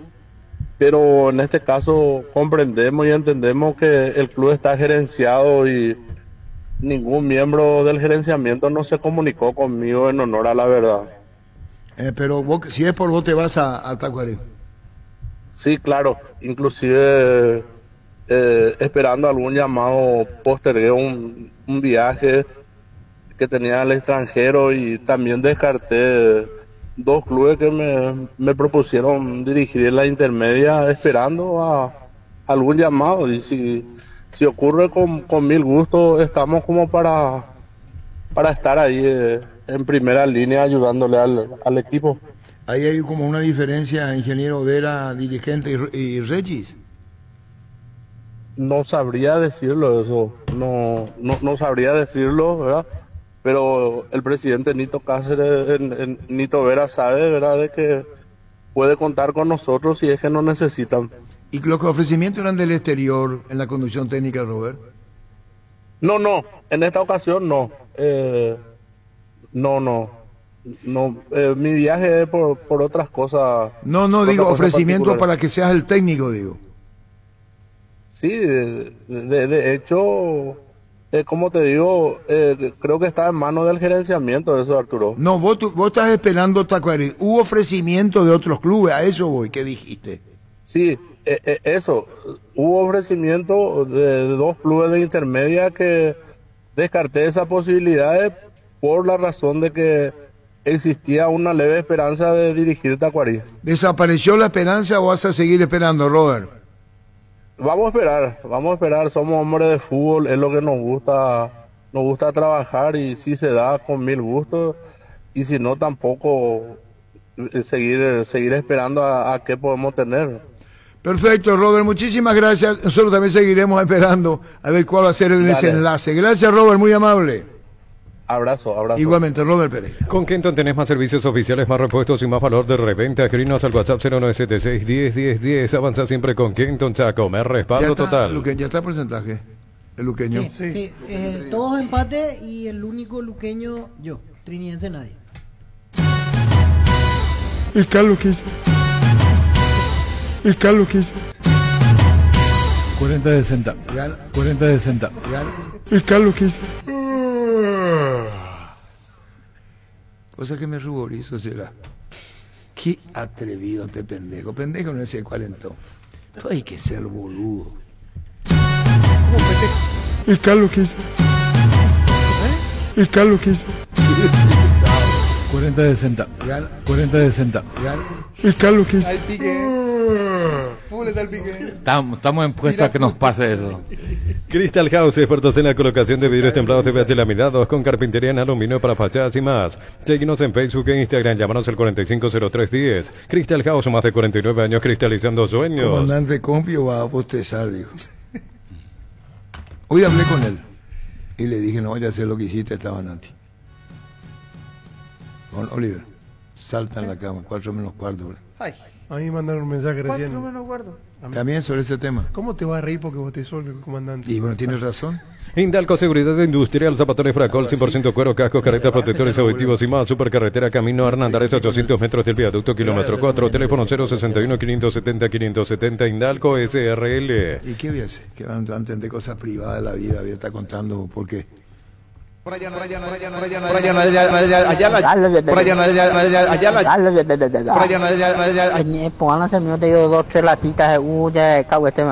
Pero en este caso comprendemos y entendemos que el club está gerenciado y ningún miembro del gerenciamiento no se comunicó conmigo en honor a la verdad. Pero vos, si es por vos te vas a Tacuarí. Sí, claro, inclusive esperando algún llamado postergué un viaje que tenía al extranjero y también descarté 2 clubes que me propusieron dirigir en la intermedia esperando a algún llamado, y si ocurre con mil gustos estamos como para estar ahí en primera línea ayudándole al equipo. Ahí hay como una diferencia, ingeniero Vera, dirigente y Regis. No sabría decirlo eso, no sabría decirlo, ¿verdad? Pero el presidente Nito Cáceres, Nito Vera sabe, ¿verdad?, de que puede contar con nosotros si es que nos necesitan. ¿Y los ofrecimientos eran del exterior en la conducción técnica, Robert? No, en esta ocasión no. Mi viaje es por otras cosas. No, digo ofrecimientos para que seas el técnico, digo. Sí, de hecho... como te digo, creo que está en manos del gerenciamiento eso, Arturo. No, vos estás esperando Tacuarí. Hubo ofrecimiento de otros clubes, a eso voy, ¿qué dijiste? Sí, eso. Hubo ofrecimiento de 2 clubes de intermedia que descarté esas posibilidades por la razón de que existía una leve esperanza de dirigir Tacuarí. ¿Desapareció la esperanza o vas a seguir esperando, Robert? Vamos a esperar, somos hombres de fútbol, es lo que nos gusta trabajar, y si se da con mil gustos, y si no tampoco seguir esperando a qué podemos tener. Perfecto, Robert, muchísimas gracias. Nosotros también seguiremos esperando a ver cuál va a ser el desenlace. Gracias, Robert, muy amable. Abrazo. Igualmente, Robert Pérez. Con Kenton tenés más servicios oficiales, más repuestos y más valor de reventa. Escribinos al WhatsApp 0976-101010. Avanza siempre con Kenton, Chaco. Me respaldo total. Ya está el porcentaje. El luqueño. Sí. Todos empate y el único luqueño yo. Trinidense nadie. ¿Y Carlos qué hizo? ¿Y Carlos qué hizo? 40-60. 40-60. ¿Y Carlos qué hizo? Cosa que me ruborizo será. Qué atrevido este pendejo. Pendejo no es el cuarentón. Pero hay que ser boludo. ¿Y Carlos qué hizo? ¿Y Carlos qué hizo? 40-60. 40-60. ¿Y Carlos qué hizo? Al pique. Está el pique. Estamos en puesto a que nos pase eso. Crystal House, expertos en la colocación de vidrios templados de PVC laminados con carpintería en aluminio para fachadas y más. Síguenos en Facebook e Instagram, llámanos al 450310. Crystal House, más de 49 años cristalizando sueños. Comandante Compio va a bostezar, digo. Hoy hablé con él y le dije, no, ya sé lo que hiciste, estaban a ti. Con Oliver, salta en la cama, 4 menos cuarto. Bro. Ay. A mí me mandaron un mensaje recién. 4 menos cuarto. También sobre ese tema. ¿Cómo te vas a reír porque vos te sos el comandante? Y bueno, tienes razón. Indalco Seguridad Industrial, zapatones Fracol, 100% cuero, cascos, caretas, protectores auditivos y más. Supercarretera Camino Hernandares, 800 metros del viaducto, kilómetro 4, teléfono 061-570-570, Indalco SRL. ¿Y qué voy a hacer? Que van a entender cosas privadas de la vida, voy a estar contando por qué. Por allá no pónganse mío te digo 2 3 latitas de ya cago este me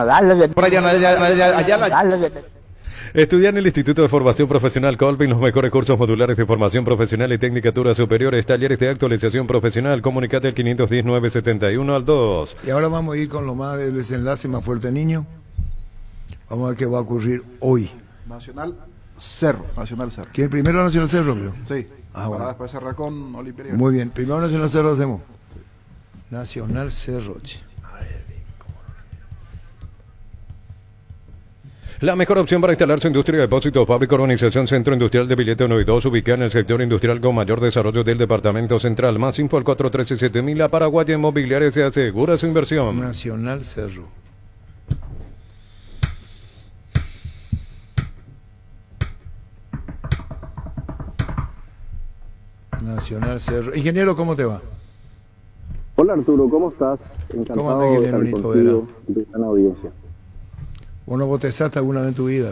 Estudia en el Instituto de Formación Profesional Colvin los mejores cursos modulares de formación profesional y tecnicaturas superiores, talleres de actualización profesional. Comunicate al 510-971 al 2. Y ahora vamos a ir con lo más del desenlace más fuerte, niño. Vamos a ver qué va a ocurrir hoy. Nacional Cerro. ¿Quién primero Nacional Cerro, creo? Sí. Para bueno. Después cerrar con Olimpia. Muy bien. Primero Nacional Cerro hacemos. Nacional Cerro, che. La mejor opción para instalar su industria de depósito fábrica, urbanización Centro Industrial de Billete 1 y 2, ubicada en el sector industrial con mayor desarrollo del departamento central. Más info al 413-7000. La Paraguaya Inmobiliaria se asegura su inversión. Nacional Cerro. Nacional Cerro. Ingeniero, ¿cómo te va? Hola Arturo, ¿cómo estás? Encantado de estar contigo y tu gran audiencia. ¿Vos no botezaste alguna vez en tu vida?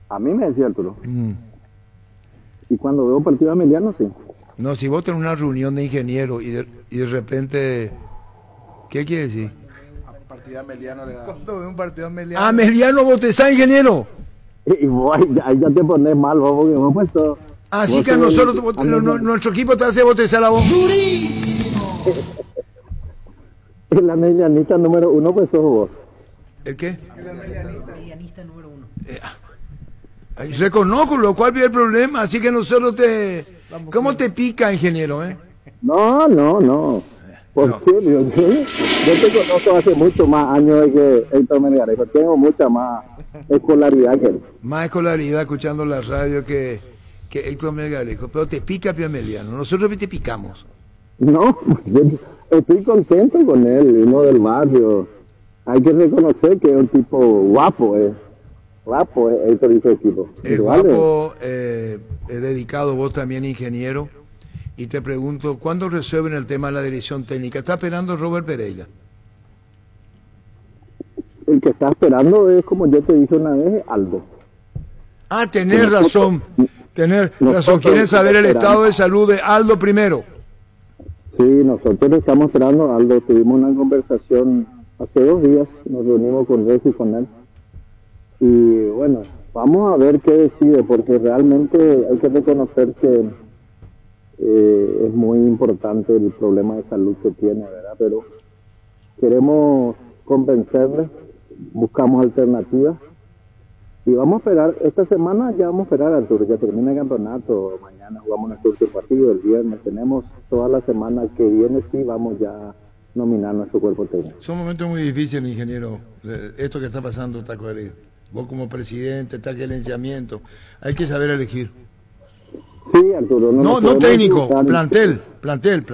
A mí me decía Arturo. Y cuando veo partido de Emiliano, sí. No, si vos tenés una reunión de ingenieros y de repente... ¿Qué quiere decir? Partido de Emiliano le da. Cuando veo un partido de Emiliano. ¡Ah, Emiliano botezá, ingeniero! Y vos ahí ya te pones mal, vos, porque hemos puesto... Así que a nosotros, nuestro equipo te hace botezar la voz. El emilianista número 1, pues sos vos. ¿El qué? El medianista número 1. Reconozco, lo cual vi el problema, así que nosotros te... ¿Cómo te pica, ingeniero, No. ¿Por qué? Yo te conozco hace mucho más años de que Héctor Melgarejo. Tengo mucha más escolaridad que él. Más escolaridad escuchando la radio que Héctor Melgarejo. Pero te pica, Pio Emiliano. Nosotros te picamos. No, estoy contento con él, uno del barrio. Hay que reconocer que es un tipo guapo, guapo, Héctor y su equipo. Es guapo, dedicado, vos también ingeniero. Y te pregunto, ¿cuándo resuelven el tema de la dirección técnica? ¿Está esperando Robert Pereira? El que está esperando es, como yo te dije una vez, Aldo. Ah, tenés razón. Quieren saber el estado de salud de Aldo primero. Sí, nosotros estamos esperando a Aldo. Tuvimos una conversación hace 2 días, nos reunimos con Reci y con él. Y bueno, vamos a ver qué decide, porque realmente hay que reconocer que es muy importante el problema de salud que tiene, ¿verdad? Pero queremos convencerle, buscamos alternativas y vamos a esperar. Esta semana ya vamos a esperar, Arturo, ya termina el campeonato, mañana jugamos nuestro último partido, el viernes tenemos toda la semana que viene, sí vamos ya a nominar nuestro cuerpo técnico. Son momentos muy difíciles, ingeniero, esto que está pasando, Taco Heredia. Vos como presidente, está el gerenciamiento, hay que saber elegir. Sí, Arturo. No técnico, plantel. Plantel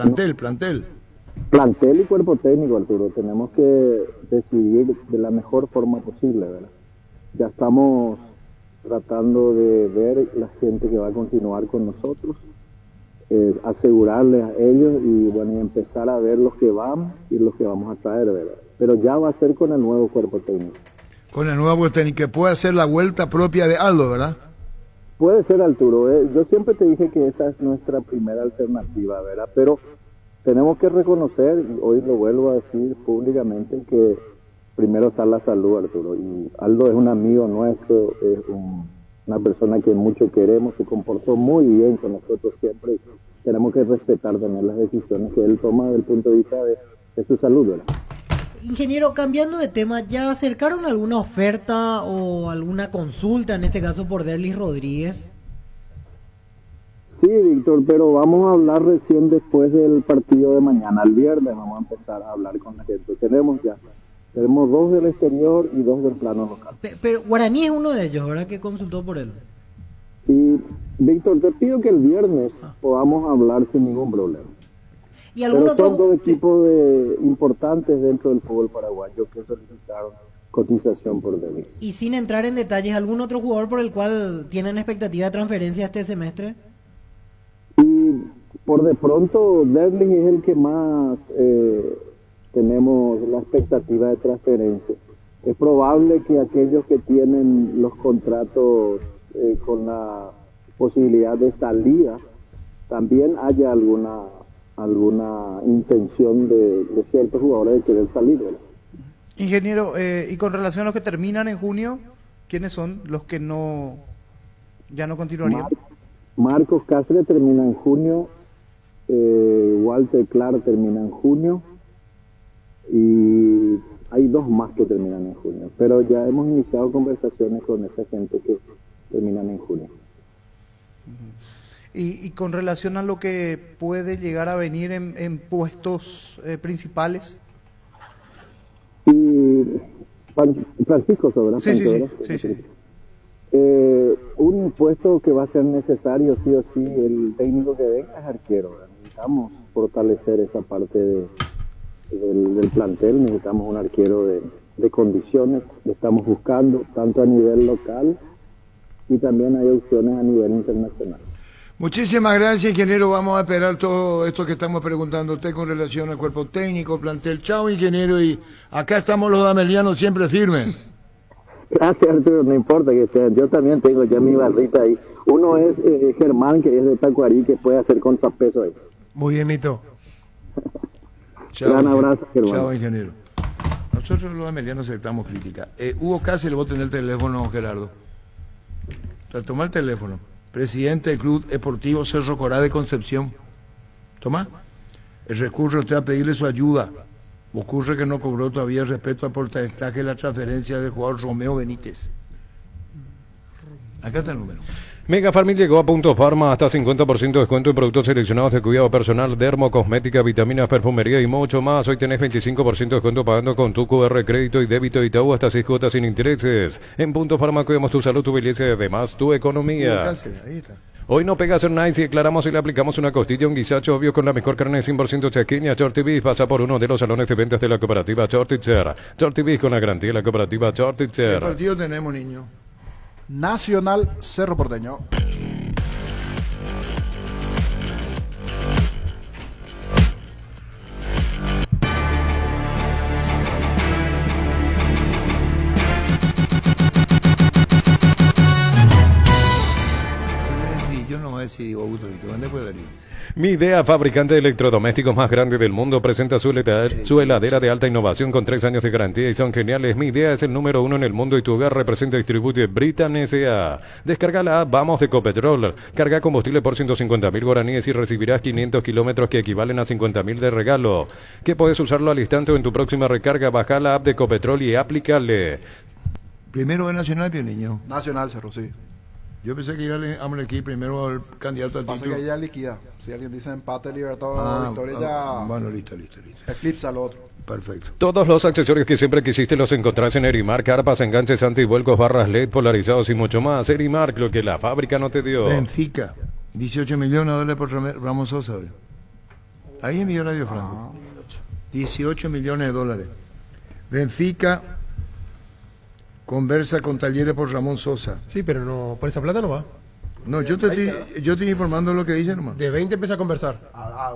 y cuerpo técnico, Arturo. Tenemos que decidir de la mejor forma posible, ¿verdad? Ya estamos tratando de ver la gente que va a continuar con nosotros. asegurarles a ellos y bueno, y empezar a ver los que van y los que vamos a traer, ¿verdad? Pero ya va a ser con el nuevo cuerpo técnico. Con el nuevo cuerpo técnico, que puede hacer la vuelta propia de Aldo, ¿verdad? Puede ser, Arturo. Yo siempre te dije que esa es nuestra primera alternativa, ¿verdad? Pero tenemos que reconocer, y hoy lo vuelvo a decir públicamente, que primero está la salud, Arturo. Y Aldo es un amigo nuestro, es una persona que mucho queremos, se comportó muy bien con nosotros siempre. Tenemos que respetar también las decisiones que él toma desde el punto de vista de su salud, ¿verdad? Ingeniero, cambiando de tema, ¿ya acercaron alguna oferta o alguna consulta, en este caso por Derlis Rodríguez? Sí, Víctor, pero vamos a hablar recién después del partido de mañana. El viernes vamos a empezar a hablar con la gente. Tenemos 2 del exterior y 2 del plano local. Pero Guaraní es uno de ellos, ¿verdad? Que consultó por él. Sí, Víctor, te pido que el viernes podamos hablar sin ningún problema. ¿Y algún pero otro? Son 2 equipos importantes dentro del fútbol paraguayo que solicitaron cotización por Derlis. Y sin entrar en detalles, ¿algún otro jugador por el cual tienen expectativa de transferencia este semestre? Y por de pronto Derlis es el que más tenemos la expectativa de transferencia. Es probable que aquellos que tienen los contratos con la posibilidad de salida también haya alguna intención de ciertos jugadores de querer salir, ¿verdad? Ingeniero, y con relación a los que terminan en junio, ¿quiénes son los que ya no continuarían? Marcos Cáceres termina en junio, Walter Clark termina en junio y hay 2 más que terminan en junio, pero ya hemos iniciado conversaciones con esa gente que terminan en junio. Y con relación a lo que puede llegar a venir en puestos principales. Y Francisco Sobra. Sí. Un puesto que va a ser necesario sí o sí, el técnico que venga es arquero. Necesitamos fortalecer esa parte del plantel, necesitamos un arquero de condiciones, lo estamos buscando tanto a nivel local y también hay opciones a nivel internacional. Muchísimas gracias, ingeniero. Vamos a esperar todo esto que estamos preguntando a usted con relación al cuerpo técnico, plantel. Chao, ingeniero, y acá estamos los damelianos siempre firmes. Gracias, Arturo, no importa que sea. Yo también tengo ya mi barrita ahí. Uno es Germán, que es de Tacuarí, que puede hacer contrapeso ahí. Muy bien, Nito. Gran abrazo, Germán. Chao, ingeniero. Nosotros los damelianos aceptamos crítica. Hugo Cáceres, vos tenés el teléfono, Gerardo. Toma el teléfono. Presidente del Club Deportivo Cerro Corá de Concepción. Toma. El recurso usted a pedirle su ayuda. Ocurre que no cobró todavía respecto al porcentaje de la transferencia del jugador Romeo Benítez. Acá está el número. Mega Farming llegó a Punto Farma, hasta 50% de descuento en productos seleccionados de cuidado personal, dermo, cosmética, vitaminas, perfumería y mucho más. Hoy tenés 25% de descuento pagando con tu QR, crédito y débito Itaú hasta 6 cuotas sin intereses. En Punto Farma cuidamos tu salud, tu belleza y además tu economía. Ahí está. Hoy no pega hacer nice y declaramos y le aplicamos una costilla, un guisacho obvio con la mejor carne 100% chaqueña. Shorty Beef pasa por uno de los salones de ventas de la cooperativa Shortitzer. Shorty Beef con la garantía de la cooperativa Shortitzer. ¿Qué partido tenemos, niño? Nacional Cerro Porteño. Yo no voy a decir, digo, ¿dónde puede ir? Midea, fabricante de electrodomésticos más grande del mundo, presenta su heladera de alta innovación con 3 años de garantía y son geniales. Midea es el número 1 en el mundo y tu hogar representa y distribuye Britam S.A. Descarga la app Vamos de Ecopetrol. Carga combustible por 150.000 guaraníes y recibirás 500 kilómetros que equivalen a 50.000 de regalo. Que puedes usarlo al instante o en tu próxima recarga. Baja la app de Ecopetrol y aplícale. Primero de Nacional, bien niño. Nacional Cerro, sí. Yo pensé que iba a aquí primero al candidato al Pasa título. que ya liquida. Si alguien dice empate, Libertad, victoria, ya... Bueno, listo. Eclipsa lo otro. Perfecto. Todos los accesorios que siempre quisiste los encontrás en Erimark, carpas, enganches, antivuelcos, barras LED, polarizados y mucho más. Erimark, lo que la fábrica no te dio. Benfica, 18 millones de dólares por Ramón Sosa. Ahí envió Radio Franco. 18 millones de dólares. Benfica conversa con Talleres por Ramón Sosa. Sí, pero no, por esa plata no va. No, yo estoy informando lo que dice nomás. De 20 empieza a conversar.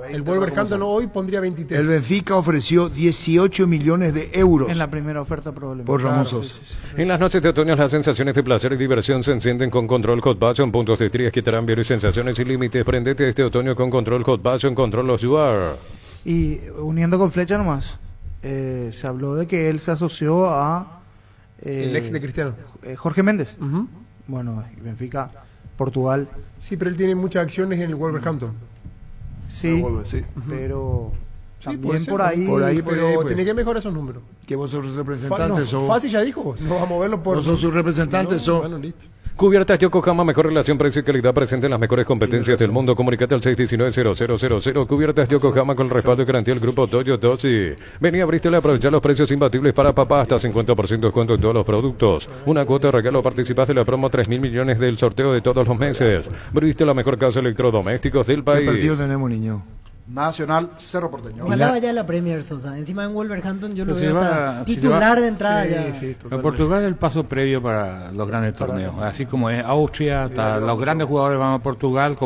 20, el Wolverhampton hoy pondría 23. El Benfica ofreció 18 millones de euros. En la primera oferta probablemente. Por Ramón Sosa. En las noches de otoño las sensaciones de placer y diversión se encienden con Control Hot Passion. Puntos de estrías, quitarán y sensaciones sin límites. Prendete este otoño con Control Hot Passion. Control los you are. Y uniendo con Flecha nomás, se habló de que él se asoció a... el ex de Cristiano. Jorge Méndez. Bueno, Benfica, Portugal. Sí, pero él tiene muchas acciones en el Wolverhampton. Sí, pero... También por ahí, pero tiene que mejorar esos números. Que vos sos representantes. Fácil ya dijo, no vamos a moverlo por... Vos sos sus representantes. Bueno, listo. Cubiertas Yokohama, mejor relación precio y calidad presente en las mejores competencias del mundo. Comunicate al 619-0000. Cubiertas Yokohama con el respaldo y garantía del grupo Toyo Toshi. Vení a Bristol a aprovechar los precios imbatibles para papá, hasta 50% de descuento en todos los productos. Una cuota de regalo, participás de la promo 3.000 millones del sorteo de todos los meses. Bristol, la mejor casa de electrodomésticos del país. ¿Qué partido tenemos, niño? Nacional, Cerro Porteño. Ojalá vaya a la Premier, Sosa. Encima en Wolverhampton yo lo veo hasta titular de entrada ya. En Portugal es el paso previo para los grandes torneos. Así como es Austria, los grandes jugadores van a Portugal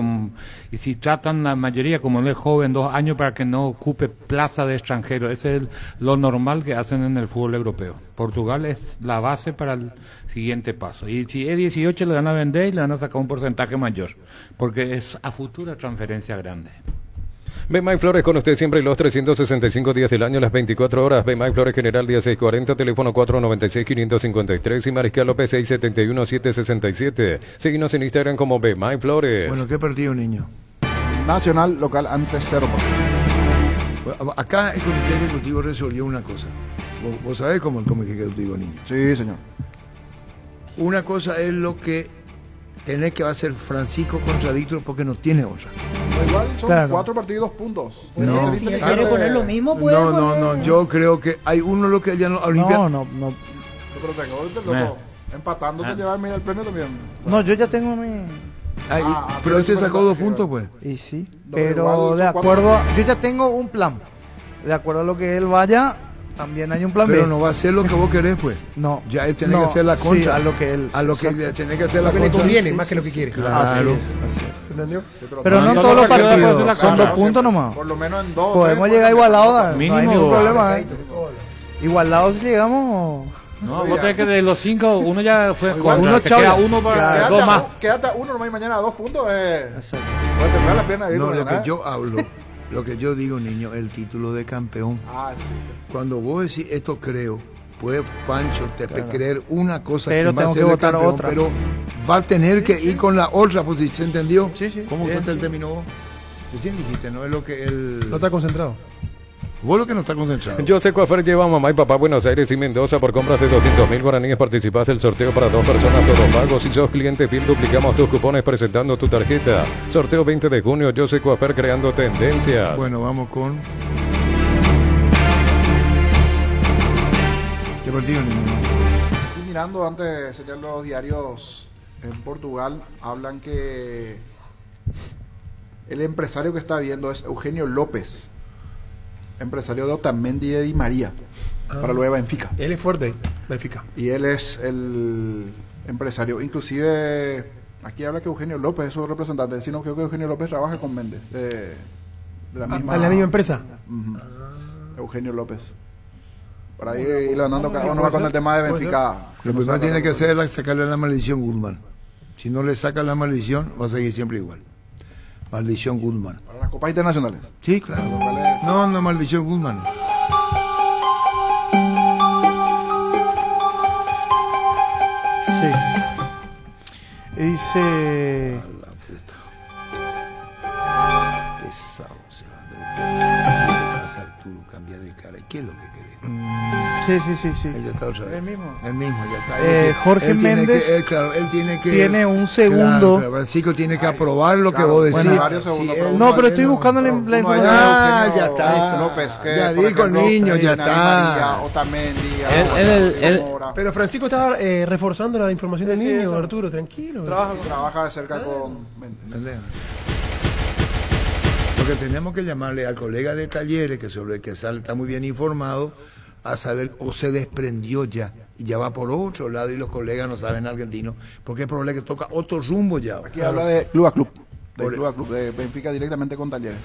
y si tratan la mayoría, como él es joven, 2 años para que no ocupe plaza de extranjero. Ese es lo normal que hacen en el fútbol europeo. Portugal es la base para el siguiente paso. Y si es 18 le van a vender y le van a sacar un porcentaje mayor, porque es a futura transferencia grande. Bemay Flores con usted siempre los 365 días del año, las 24 horas. Bemay Flores General 1640, teléfono 496-553 y Mariscal López 671-767. Seguinos en Instagram como Bemay Flores. Bueno, ¿qué partido, niño? Nacional, local, antes Cerro Porteño. Acá el comité ejecutivo resolvió una cosa. ¿Vos sabés cómo el comité ejecutivo, niño? Sí, señor. Una cosa es lo que tenés que hacer Francisco contra Víctor porque no tiene otra. Igual son 4 partidos, 2 puntos. No, si él quiere poner lo mismo, puede no, yo creo que hay uno lo que ya no Olimpia. No. Yo creo que tengo empatando te llevarme el premio también. No, yo ya tengo mi... pero usted sacó 2 puntos, pues. Y sí, pero de acuerdo, yo ya tengo un plan. De acuerdo a lo que él vaya, también hay un plan B. Pero no va a ser lo que vos querés, pues. No. Ya él tiene que hacer la concha. Sí, a lo que él... tiene que hacer la concha. Lo que le conviene, más que lo que quiere. Claro. Así es. ¿Se entendió? Pero no en todos los partidos, son 2 puntos nomás. Por lo menos en 2. Podemos llegar igualados, mínimo, no hay ningún problema. Igualados si llegamos... No, vos tenés que de los 5, uno ya fue contra. Uno queda uno para 2 más. Quédate a 1 nomás y mañana a 2 puntos. Puede tener la pena de ir. No, lo que yo hablo... Lo que yo digo, niño, el título de campeón. Sí. Cuando vos decís esto creo, puede Pancho creer una cosa, pero que va a ser votar campeón, otra. pero va a tener que ir con la otra posición, ¿se entendió? Sí. ¿Cómo fue el término vos? Recién dijiste, ¿no? Es lo que él... No está concentrado. Vos lo que no está concentrado. José Coafer lleva a mamá y papá a Buenos Aires y Mendoza por compras de 200.000 guaraníes. Participás del sorteo para 2 personas, todos pagos. Si sos cliente fiel, duplicamos tus cupones presentando tu tarjeta. Sorteo 20 de junio, José Coafer creando tendencias. Bueno, vamos con... ¿Qué partido, niño? Estoy mirando antes de sellar los diarios en Portugal, hablan que el empresario que está viendo es Eugenio López, empresario de Otamendi y de Di María, para lo de Benfica. Él es fuerte, Benfica. Y él es el empresario. Inclusive, aquí habla que Eugenio López es su representante, sino que Eugenio López trabaja con Méndez, de la misma empresa. Eugenio López. Por ahí ir andando cada uno va con el tema de Benfica. Lo primero tiene que hacer es sacarle la maldición Guzmán. Si no le saca la maldición, va a seguir siempre igual. Maldición Guzmán. Para las copas internacionales. Sí, claro. No, maldición Guzmán. Sí. Dice... Pesado se va a Arturo, cambia de cara. ¿Qué es lo que querés? Sí. Ahí ya está otra vez. El mismo ya está. Jorge Méndez tiene un segundo. Claro, Francisco tiene que aprobar lo que vos decís. No, pero estoy buscando la información. Ya está. López, ya dijo el niño, ya está. Pero Francisco estaba reforzando la información del niño, Arturo, tranquilo. Trabaja de cerca con Méndez. Lo que tenemos que llamarle al colega de Talleres, que sobre el que está muy bien informado, a saber, o se desprendió ya, y ya va por otro lado y los colegas no saben argentino, porque es probable que toca otro rumbo ya. Aquí habla de Club a Club. De Benfica directamente con Talleres.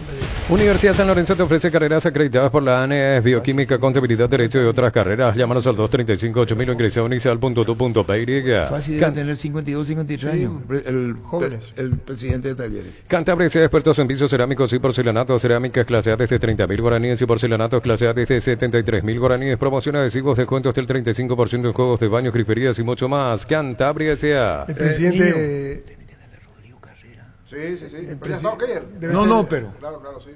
Universidad San Lorenzo te ofrece carreras acreditadas por la ANES, Bioquímica, Contabilidad, Derecho y otras carreras. Llámanos al 235-8000 o ingresa a unicel.tu.py. Fácil de tener 52, 53 años. El presidente de Talleres. Cantabria es expertos en pisos cerámicos y porcelanatos. Cerámicas clase A desde 30.000 guaraníes y porcelanatos clase A desde 73.000 guaraníes. Promoción adhesivos, descuentos del 35% en juegos de baños, griferías y mucho más. Cantabria S.A. El presidente... Sí. Pero Claro, sí.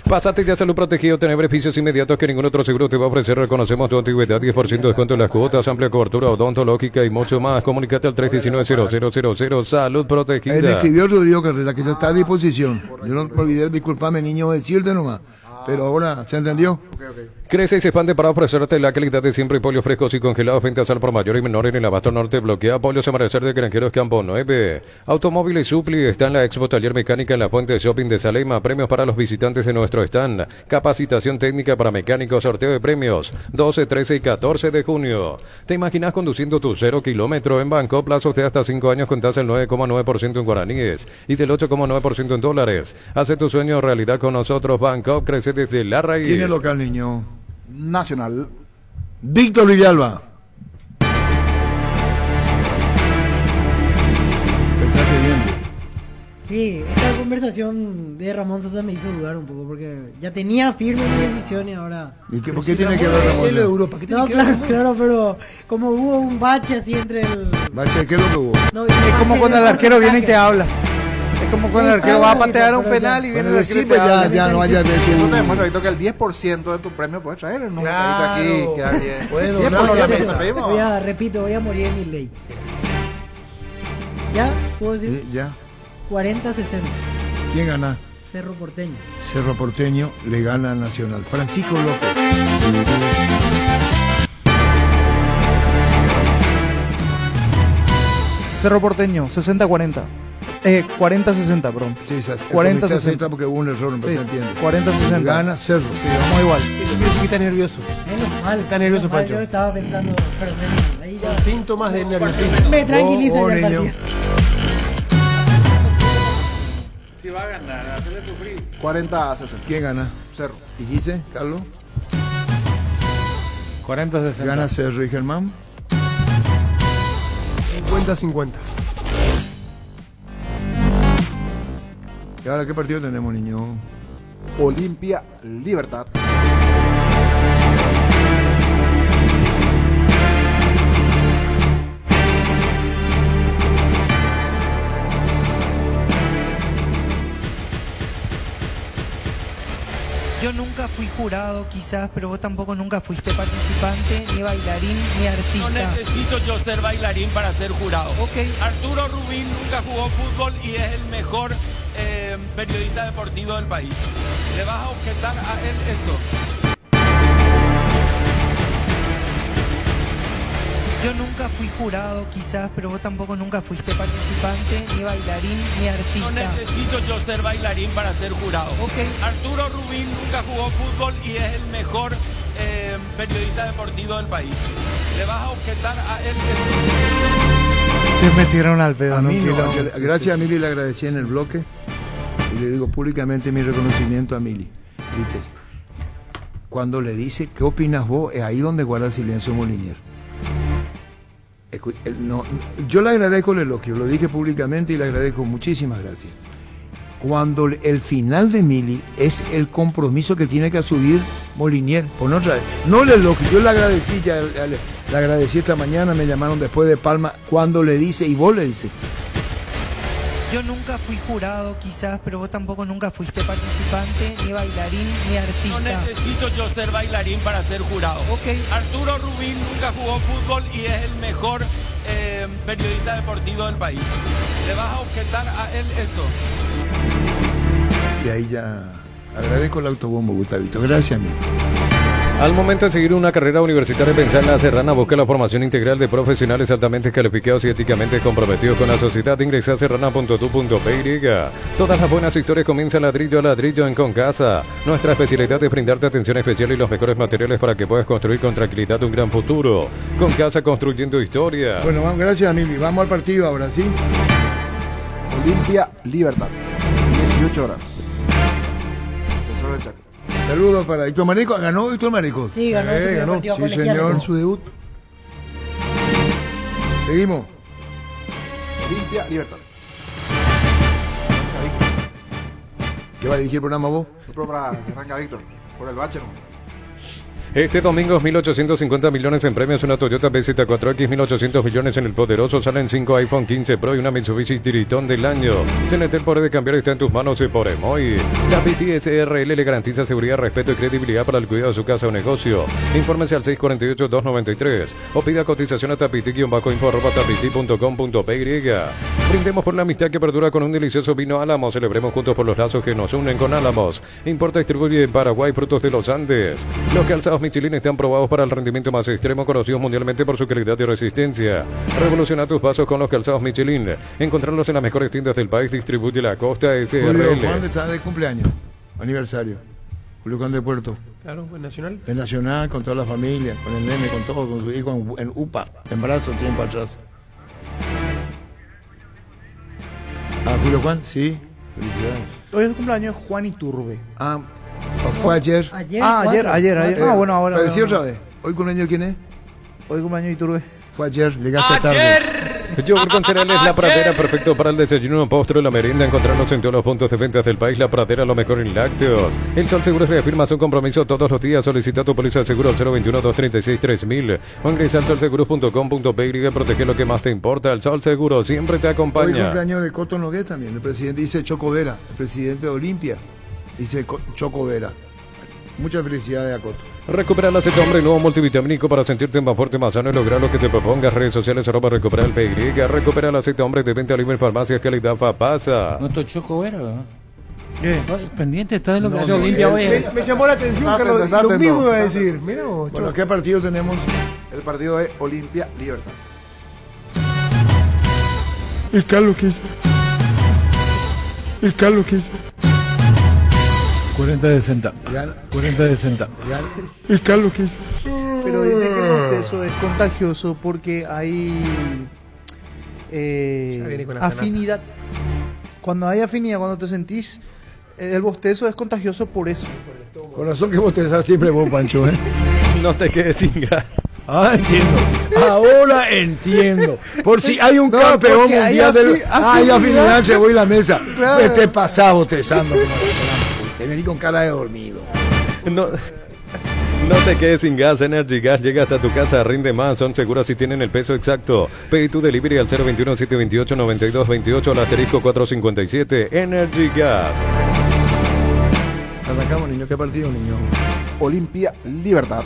Pásate ya Salud Protegido, tener beneficios inmediatos que ningún otro seguro te va a ofrecer. Reconocemos tu antigüedad, 10% de descuento en las cuotas, amplia cobertura odontológica y mucho más. Comunícate al 319-0000. Salud Protegida. Él escribió Rodrigo Carrera, que ya está a disposición. Yo no me olvidé, disculpame niño, decirte nomás. Pero ahora, ¿se entendió? Okay. Crece y se expande para ofrecerte la calidad de siempre. Pollos frescos y congelados, ventas al por mayor y menor en el abasto norte. Bloquea Pollos Amanecer de Granjeros Campo 9. Automóviles Supli está en la Expo Taller Mecánica en la Fuente Shopping de Salema. Premios para los visitantes de nuestro stand. Capacitación técnica para mecánicos. Sorteo de premios 12, 13 y 14 de junio. ¿Te imaginas conduciendo tu 0 kilómetro en Banco? Plazos de hasta 5 años con tasa del 9,9% en guaraníes y del 8,9% en dólares. Hace tu sueño realidad con nosotros. Banco crece desde la raíz. ¿Quién es local, niño? Nacional. Víctor Villalba. Pensaste bien. Sí, esta conversación de Ramón Sosa me hizo dudar un poco porque ya tenía firme mi decisión y ahora... ¿Y por qué tiene que ver Ramón? De Europa, ¿qué tiene No, que ver? claro, pero como hubo un bache así entre el... ¿Bache? ¿Qué es lo que hubo? No, Es como cuando el arquero viene y te habla. Es como cuando el arquero va a patear un penal y viene el arquero y te habla. Ya no haya de Yo te demuestro que el 10% de tu premio puedes traer en un aquí. Queda bien. Puedo, 10% repito, voy a morir en mi ley. ¿Ya? ¿Puedo decir? Ya. 40-60. ¿Quién gana? Cerro Porteño. Cerro Porteño le gana al Nacional. Francisco López. Cerro Porteño, 60-40. 40-60, perdón. Sí, 40-60 porque hubo un error, no se entiende. 40-60. Gana Cerro. Sí, vamos igual. Eso que está nervioso. Menos mal. Está nervioso, Pancho. Yo estaba pensando, pero ahí ya... Síntomas de nerviosismo. Me tranquiliza ya el niño. partido. Si va a ganar, hacerle sufrir. 40-60. ¿Quién gana? Cerro. ¿Dijiste, Carlos? 40-60. Gana Cerro y Germán. 50-50. ¿Y ahora qué partido tenemos, niño? Olimpia Libertad. Yo nunca fui jurado, quizás, pero vos tampoco nunca fuiste participante, ni bailarín, ni artista. No necesito yo ser bailarín para ser jurado. Okay. Arturo Rubín nunca jugó fútbol y es el mejor periodista deportivo del país. ¿Le vas a objetar a él eso? Yo nunca fui jurado, quizás, pero vos tampoco nunca fuiste participante, ni bailarín, ni artista. No necesito yo ser bailarín para ser jurado. Okay. Arturo Rubín nunca jugó fútbol y es el mejor periodista deportivo del país. ¿Le vas a objetar a él eso? Te metieron al pedo, no. Gracias a Mili, le agradecí en el bloque y le digo públicamente mi reconocimiento a Mili. ¿Viste? Cuando le dice, ¿qué opinas vos? Es ahí donde guarda silencio Molinier. No, yo le agradezco el elogio, lo dije públicamente y le agradezco, muchísimas gracias. Cuando el final de Mili es el compromiso que tiene que asumir Molinier, por no traer, no el elogio, yo le agradecí, le agradecí esta mañana, me llamaron después de Palma, cuando le dice, y vos le dices. Yo nunca fui jurado, quizás, pero vos tampoco nunca fuiste participante, ni bailarín, ni artista. No necesito yo ser bailarín para ser jurado. Okay. Arturo Rubín nunca jugó fútbol y es el mejor periodista deportivo del país. ¿Le vas a objetar a él eso? Y ahí ya agradezco el autobombo, Gustavito. Gracias, amigo. Al momento de seguir una carrera universitaria, pensar en La Serrana busca la formación integral de profesionales altamente calificados y éticamente comprometidos con la sociedad. Ingresa a serrana.tu.py. Todas las buenas historias comienzan ladrillo a ladrillo en Concasa. Nuestra especialidad es brindarte atención especial y los mejores materiales para que puedas construir con tranquilidad un gran futuro. Concasa, construyendo historias. Bueno, gracias, Mili. Vamos al partido ahora, ¿sí? Olimpia Libertad, 18 horas. Saludos para Héctor Marico. ¿Ganó Héctor Marico? Sí, ganó. Ganó. Sí, señor. En su debut. Seguimos. Olimpia Libertad. ¿Qué va a dirigir el programa vos? El programa arranca Víctor, por el bache, ¿no? Este domingo 1.850 millones en premios, una Toyota BZ4X, 1.800 millones en el poderoso, salen 5 iPhone 15 Pro y una Mitsubishi Triton del año. CNT, el poder de cambiar está en tus manos y por Emoy. Tapiti SRL le garantiza seguridad, respeto y credibilidad para el cuidado de su casa o negocio. Infórmese al 648-293 o pida cotización a tapiti-info@tapiti.com.py. Brindemos por la amistad que perdura con un delicioso vino Álamos. Celebremos juntos por los lazos que nos unen con Álamos. Importa y distribuye en Paraguay frutos de los Andes. Los calzados Michelin están probados para el rendimiento más extremo, conocidos mundialmente por su calidad y resistencia. Revoluciona tus pasos con los calzados Michelin. Encontrarlos en las mejores tiendas del país. Distribuye la Costa SRL. Julio Juan está de cumpleaños, aniversario. Julio Juan de Puerto. Claro, en Nacional. En Nacional, con toda la familia, con el nene, con todo, con su hijo en UPA, en brazo, tiempo atrás. Julio Juan, sí. Felicidades. Hoy es el cumpleaños de Juan Iturbe. Fue ayer. Ayer. Bueno, ahora. Decía otra vez. ¿Hoy cumpleaños quién es? Hoy cumpleaños de Iturbe. Fue ayer, llegaste tarde. Yogur con cereales La Pradera, perfecto para el desayuno, postre o la merienda. Encontrarlos en todos los puntos de ventas del país. La Pradera, lo mejor en lácteos. El Sol Seguros reafirma su compromiso todos los días. Solicita tu póliza de seguro al 021-236-3000 o ingresa al solseguros.com.py. Protege lo que más te importa. El Sol Seguro siempre te acompaña. Hoy cumpleaños de Coto Nogué también. El presidente dice Choco Vera, el presidente de Olimpia. Dice Choco Vera. Muchas felicidades a Coto. Recupera el aceite hombre nuevo multivitamínico para sentirte más fuerte, más sano y lograr lo que te propongas. Redes sociales @recupera el PY. Recupera el aceite hombre de venta libre en farmacias calidad Fapasa. No te Choco Vera, ¿no? ¿Qué? Pendiente está de lo que hace Olimpia hoy. Me llamó la atención que lo mismo iba a decir. Mira vos, bueno, ¿qué partido tenemos? El partido de Olimpia Libertad. ¿Y Carlos qué hizo? 40-60. 40-60. ¿Y Carlos qué hizo? Pero dice que el bostezo es contagioso porque hay afinidad. Cuando hay afinidad, cuando te sentís, el bostezo es contagioso por eso. Con razón que bostezás siempre vos, Pancho, ¿eh? No te quedes sin gas. Entiendo. Ahora entiendo. Por si hay un campeón mundial del... Hay afinidad, se voy a la mesa. Claro. Este pasado bostezando. Te vení con cara de dormido. No te quedes sin gas. Energy Gas llega hasta tu casa, rinde más, son seguras y tienen el peso exacto. Pedí tu delivery al 021-728-9228 al asterisco 457. Energy Gas. Arrancamos, niño. ¿Qué partido, niño? Olimpia Libertad.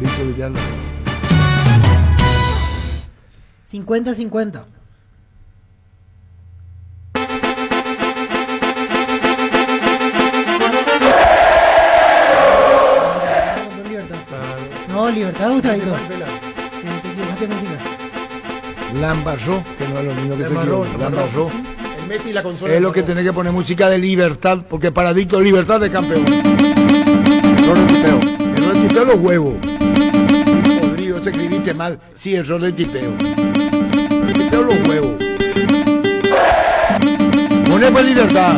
Víctor Villalba. 50-50. No, Libertad, Gustavo. Lambarró, que no es lo mismo que se quiere. Lambarró. El Messi y la consola. Es lo que tenés que poner música de Libertad, porque para Víctor Libertad es campeón. Error de tipeo. Error de tipeo los huevos. Podrido, te escribiste mal. Sí, error de tipeo. Error de tipeo los huevos. Poné pues Libertad.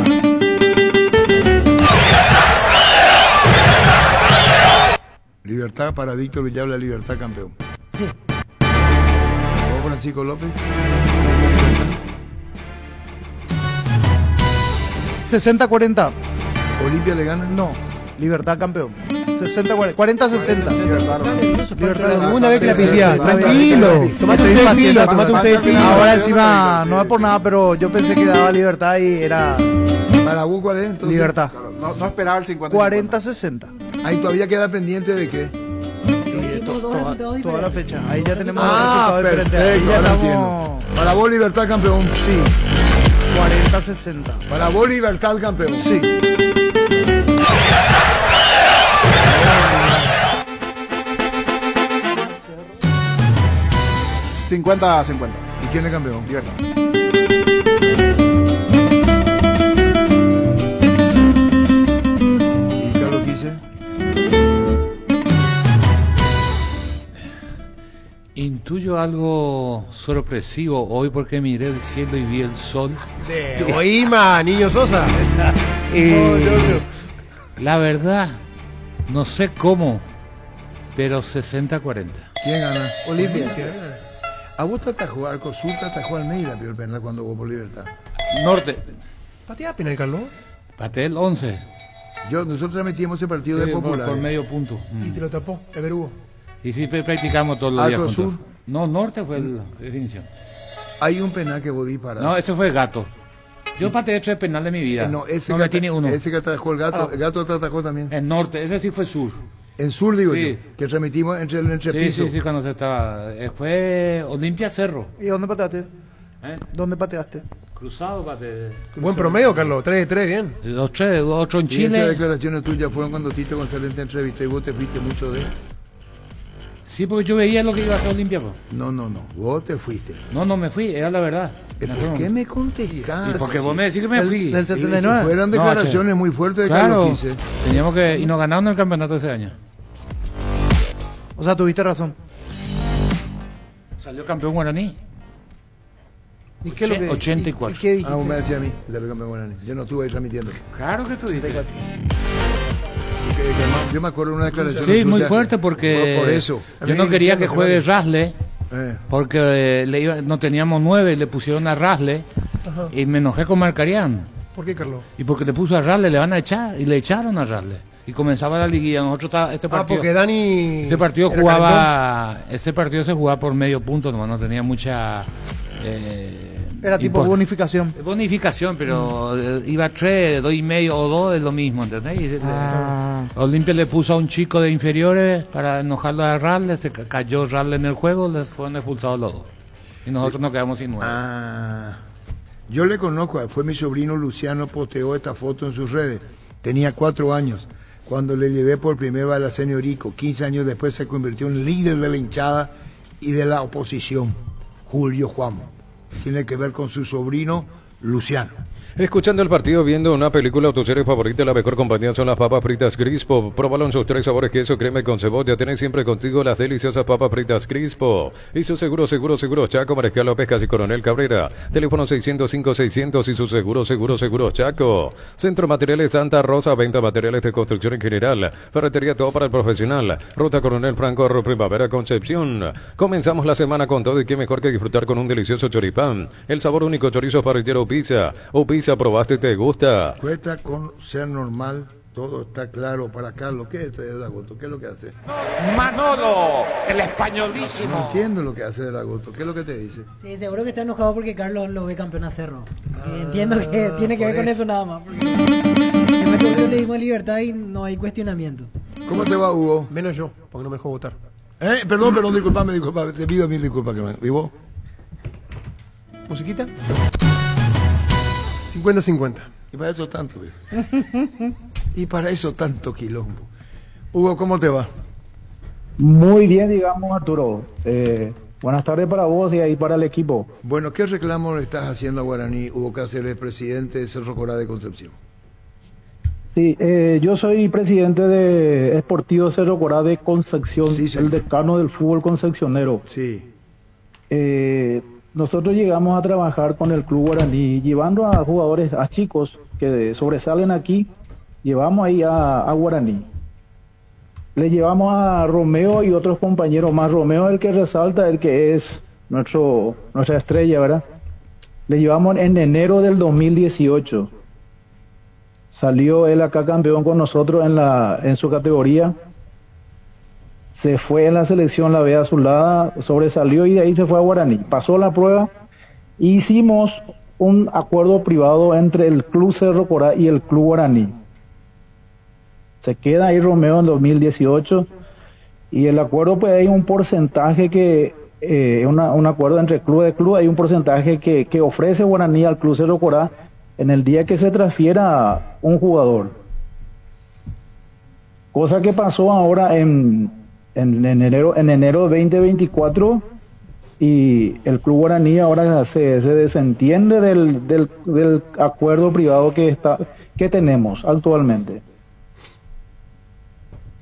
Libertad para Víctor Villalba, Libertad campeón. Sí. ¿Vos, Francisco López? 60-40. ¿Olimpia le gana? No, Libertad campeón. 60-40. 40-60. Libertad, la segunda vez que la pillás. Tranquilo. Tomate un té. Ahora encima, no es por nada, pero yo pensé que daba Libertad y era... ¿Para vos cuál es? Entonces, Libertad. Claro, no esperaba el 50. 40-60. Ahí todavía queda pendiente de qué. toda la fecha. Ahí ya tenemos resultados diferentes. Ahí ya estamos... entiendo. Para vos Libertad campeón. Sí. 40-60. Para vos Libertad campeón. Sí. $50-50. ¿Y quién es campeón? Libertad. ¿Y Carlos dice? Intuyo algo sorpresivo hoy porque miré el cielo y vi el sol. De Oima, Niño Sosa. La verdad, no sé cómo, pero 60-40. ¿Quién gana? Olimpia. ¿A vos te atajó Arcosur, te atajó Almeida, Pio Penal, cuando jugó por Libertad? Norte. ¿Patea penal, Carlos? Pateé el 11. Nosotros transmitimos ese partido de Popular. Por medio punto. Y te lo tapó, Ever Hugo. Y sí, practicamos todos los días. ¿Arcosur? No, Norte fue la definición. Hay un penal que vos di para... No, ese fue el Gato. Yo pateé 3 penales de mi vida. No, ese me tiene uno. Ese que atajó el Gato, el Gato te atajó también. En Norte, ese sí fue Sur. En Sur, digo sí. yo, que transmitimos entre pisos. Sí, cuando se estaba... fue Olimpia Cerro. ¿Y dónde pateaste? ¿Dónde pateaste? Cruzado pateé. Buen promedio, Carlos, 3-3, bien. Los 3, 8 en Chile. Y esas declaraciones tuyas fueron cuando Tito González te entrevistó y vos te fuiste mucho de él. Sí, porque yo veía lo que iba a hacer Olimpia. No, vos te fuiste. No me fui, era la verdad. ¿Por qué me contestaste? Porque vos me decís que me fui. Del 79. Fueron declaraciones muy fuertes de claro, Carlos Quise. Teníamos que... Y nos ganaron el campeonato ese año. O sea, tuviste razón. Salió campeón guaraní. ¿Y qué es lo que 84. ¿Qué dijiste? Me decía a mí, el campeón guaraní. Yo no estuve ahí transmitiendo. Claro que estuviste. Yo me acuerdo de una declaración. Sí, muy fuerte porque por eso. Yo no quería que juegue Rasle porque no teníamos 9, le pusieron a Rasle. Ajá. Y me enojé con Marcarián. ¿Por qué, Carlos? Y porque le puso a Rasle, le van a echar y le echaron a Rasle. Y comenzaba la liguilla. Nosotros este partido. Porque Dani. Este partido jugaba. Este partido se jugaba por medio punto, nomás no tenía mucha. Era tipo bonificación. Bonificación, pero iba 3, 2,5 o 2 es lo mismo, ¿entendés? Olimpia le puso a un chico de inferiores para enojarlo a Rasle, se cayó Rasle en el juego, les fueron expulsados los dos. Y nosotros nos quedamos sin 9. Yo le conozco, fue mi sobrino Luciano, posteó esta foto en sus redes. Tenía 4 años. Cuando le llevé por primera vez a la Señorico, 15 años después se convirtió en líder de la hinchada y de la oposición, Julio Juan. Tiene que ver con su sobrino Luciano. Escuchando el partido, viendo una película, tu serie favorita, la mejor compañía son las papas fritas Crispo. Próbalo en sus 3 sabores, queso, crema y con cebolla. Tenés siempre contigo las deliciosas papas fritas Crispo. Y su seguro, Chaco, Mariscal López, Casi Coronel Cabrera. Teléfono 605-600 y su seguro, Chaco. Centro Materiales Santa Rosa, venta materiales de construcción en general. Ferretería todo para el profesional. Ruta Coronel Franco, Primavera, Concepción. Comenzamos la semana con todo y qué mejor que disfrutar con un delicioso choripán. El sabor único chorizo parrillero Pizza. Pizza, probaste y te gusta. Cuesta con ser normal, todo está claro para Carlos. ¿Qué es esto de Agosto? ¿Qué es lo que hace? Manolo, el españolísimo. No entiendo lo que hace de Agosto. ¿Qué es lo que te dice? Sí, seguro que está enojado porque Carlos lo ve campeón a Cerro. Entiendo que tiene que ver con eso nada más. Porque el recorrido le dimos libertad y no hay cuestionamiento. ¿Cómo te va, Hugo? Menos yo, porque no me dejó votar. Perdón, disculpame. Te pido 1000 disculpas, ¿y vos? ¿Musiquita? 50-50. Y para eso tanto, y para eso tanto quilombo. Hugo, ¿cómo te va? Muy bien, digamos, Arturo. Buenas tardes para vos y ahí para el equipo. Bueno, ¿qué reclamo le estás haciendo a Guaraní, Hugo Cáceres, presidente de Cerro Corá de Concepción? Sí, yo soy presidente de Esportivo Cerro Corá de Concepción, sí, el decano del fútbol concepcionero. Sí. Nosotros llegamos a trabajar con el Club Guaraní, llevando a jugadores, a chicos que sobresalen aquí, llevamos ahí a Guaraní. Le llevamos a Romeo y otros compañeros más. Romeo es el que resalta, el que es nuestra estrella, ¿verdad? Le llevamos en enero del 2018. Salió él acá campeón con nosotros en su categoría. Se fue en la selección la B azulada, sobresalió y de ahí se fue a Guaraní. Pasó la prueba. Hicimos un acuerdo privado entre el Club Cerro Corá y el Club Guaraní. Se queda ahí Romeo en 2018 Y el acuerdo, pues hay un porcentaje que, un acuerdo entre club y club, hay un porcentaje que ofrece Guaraní al Club Cerro Corá en el día que se transfiera un jugador. Cosa que pasó ahora en enero 2024, y el Club Guaraní ahora se desentiende del acuerdo privado que tenemos actualmente.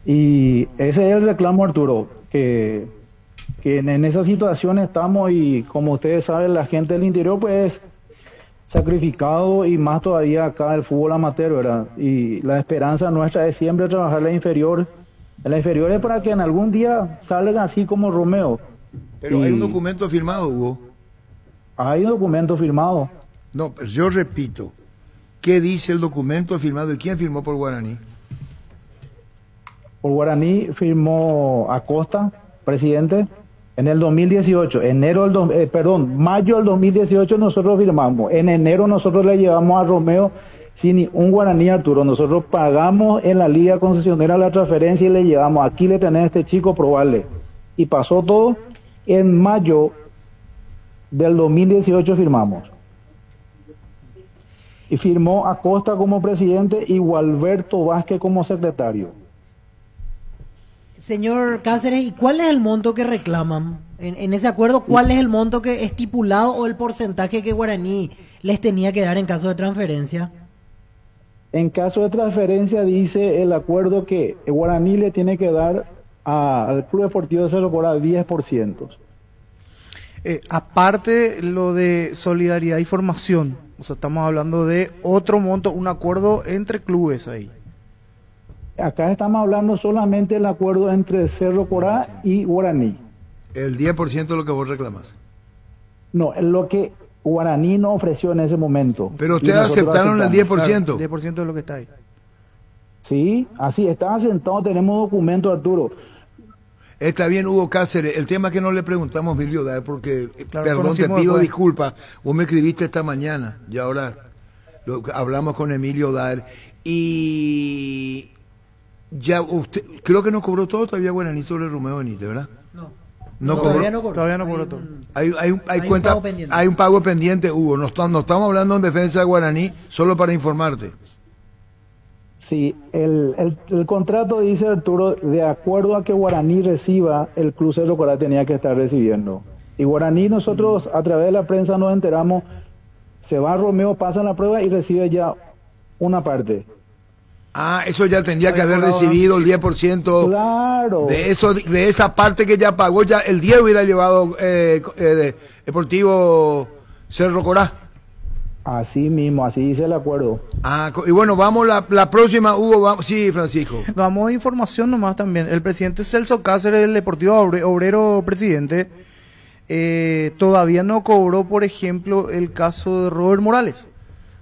Y ese es el reclamo, Arturo, que en esa situación estamos, y como ustedes saben, la gente del interior pues sacrificado, y más todavía acá el fútbol amateur, ¿verdad? Y la esperanza nuestra es siempre trabajar en la inferior es para que en algún día salgan así como Romeo. Pero hay un documento firmado, Hugo. Hay un documento firmado. No, pero yo repito, ¿qué dice el documento firmado y quién firmó por Guaraní? Por Guaraní firmó Acosta, presidente, en el 2018, mayo del 2018 nosotros firmamos. En enero nosotros le llevamos a Romeo sin un Guaraní, Arturo. Nosotros pagamos en la liga concesionera la transferencia y le llevamos, aquí le tenés a este chico, probarle. Y pasó todo. En mayo del 2018 firmamos. Y firmó Acosta como presidente y Gualberto Vázquez como secretario. Señor Cáceres, ¿y cuál es el monto que reclaman? En ese acuerdo, ¿cuál es el monto que estipulado o el porcentaje que Guaraní les tenía que dar en caso de transferencia? En caso de transferencia dice el acuerdo que Guaraní le tiene que dar al Club Deportivo de Cerro Corá 10%. Aparte lo de solidaridad y formación, o sea, estamos hablando de otro monto, un acuerdo entre clubes ahí. Acá estamos hablando solamente del acuerdo entre Cerro Corá y Guaraní. El 10% es lo que vos reclamás. No, es lo que Guaraní nos ofreció en ese momento. Pero ustedes aceptaron el 10%. Claro, el 10% es lo que está ahí. Sí, así, está sentado, tenemos documentos, Arturo. Está bien, Hugo Cáceres, el tema que no le preguntamos, Emilio Daer, porque, claro, perdón, te pido disculpas, vos me escribiste esta mañana, y ahora hablamos con Emilio Daer, y ya usted, creo que no cobró todo todavía Guaraní sobre Romeo Benítez, ¿verdad? No cobró. Todavía no cobró todo. Hay un pago pendiente, Hugo, no estamos hablando en defensa de Guaraní, solo para informarte. Sí, el contrato dice, Arturo, de acuerdo a que Guaraní reciba, el Club Cerro Corá tenía que estar recibiendo. Y Guaraní, nosotros a través de la prensa nos enteramos, se va Romeo, pasa la prueba y recibe ya una parte. Ah, eso ya tendría que haber recibido el 10%. Claro. De esa parte que ya pagó, ya el 10 hubiera llevado Deportivo Cerro Corá. Así mismo, así dice el acuerdo. Ah, y bueno, vamos la próxima, Hugo, vamos, sí, Francisco. Vamos a información nomás también. El presidente Celso Cáceres del Deportivo Obrero presidente todavía no cobró, por ejemplo, el caso de Robert Morales,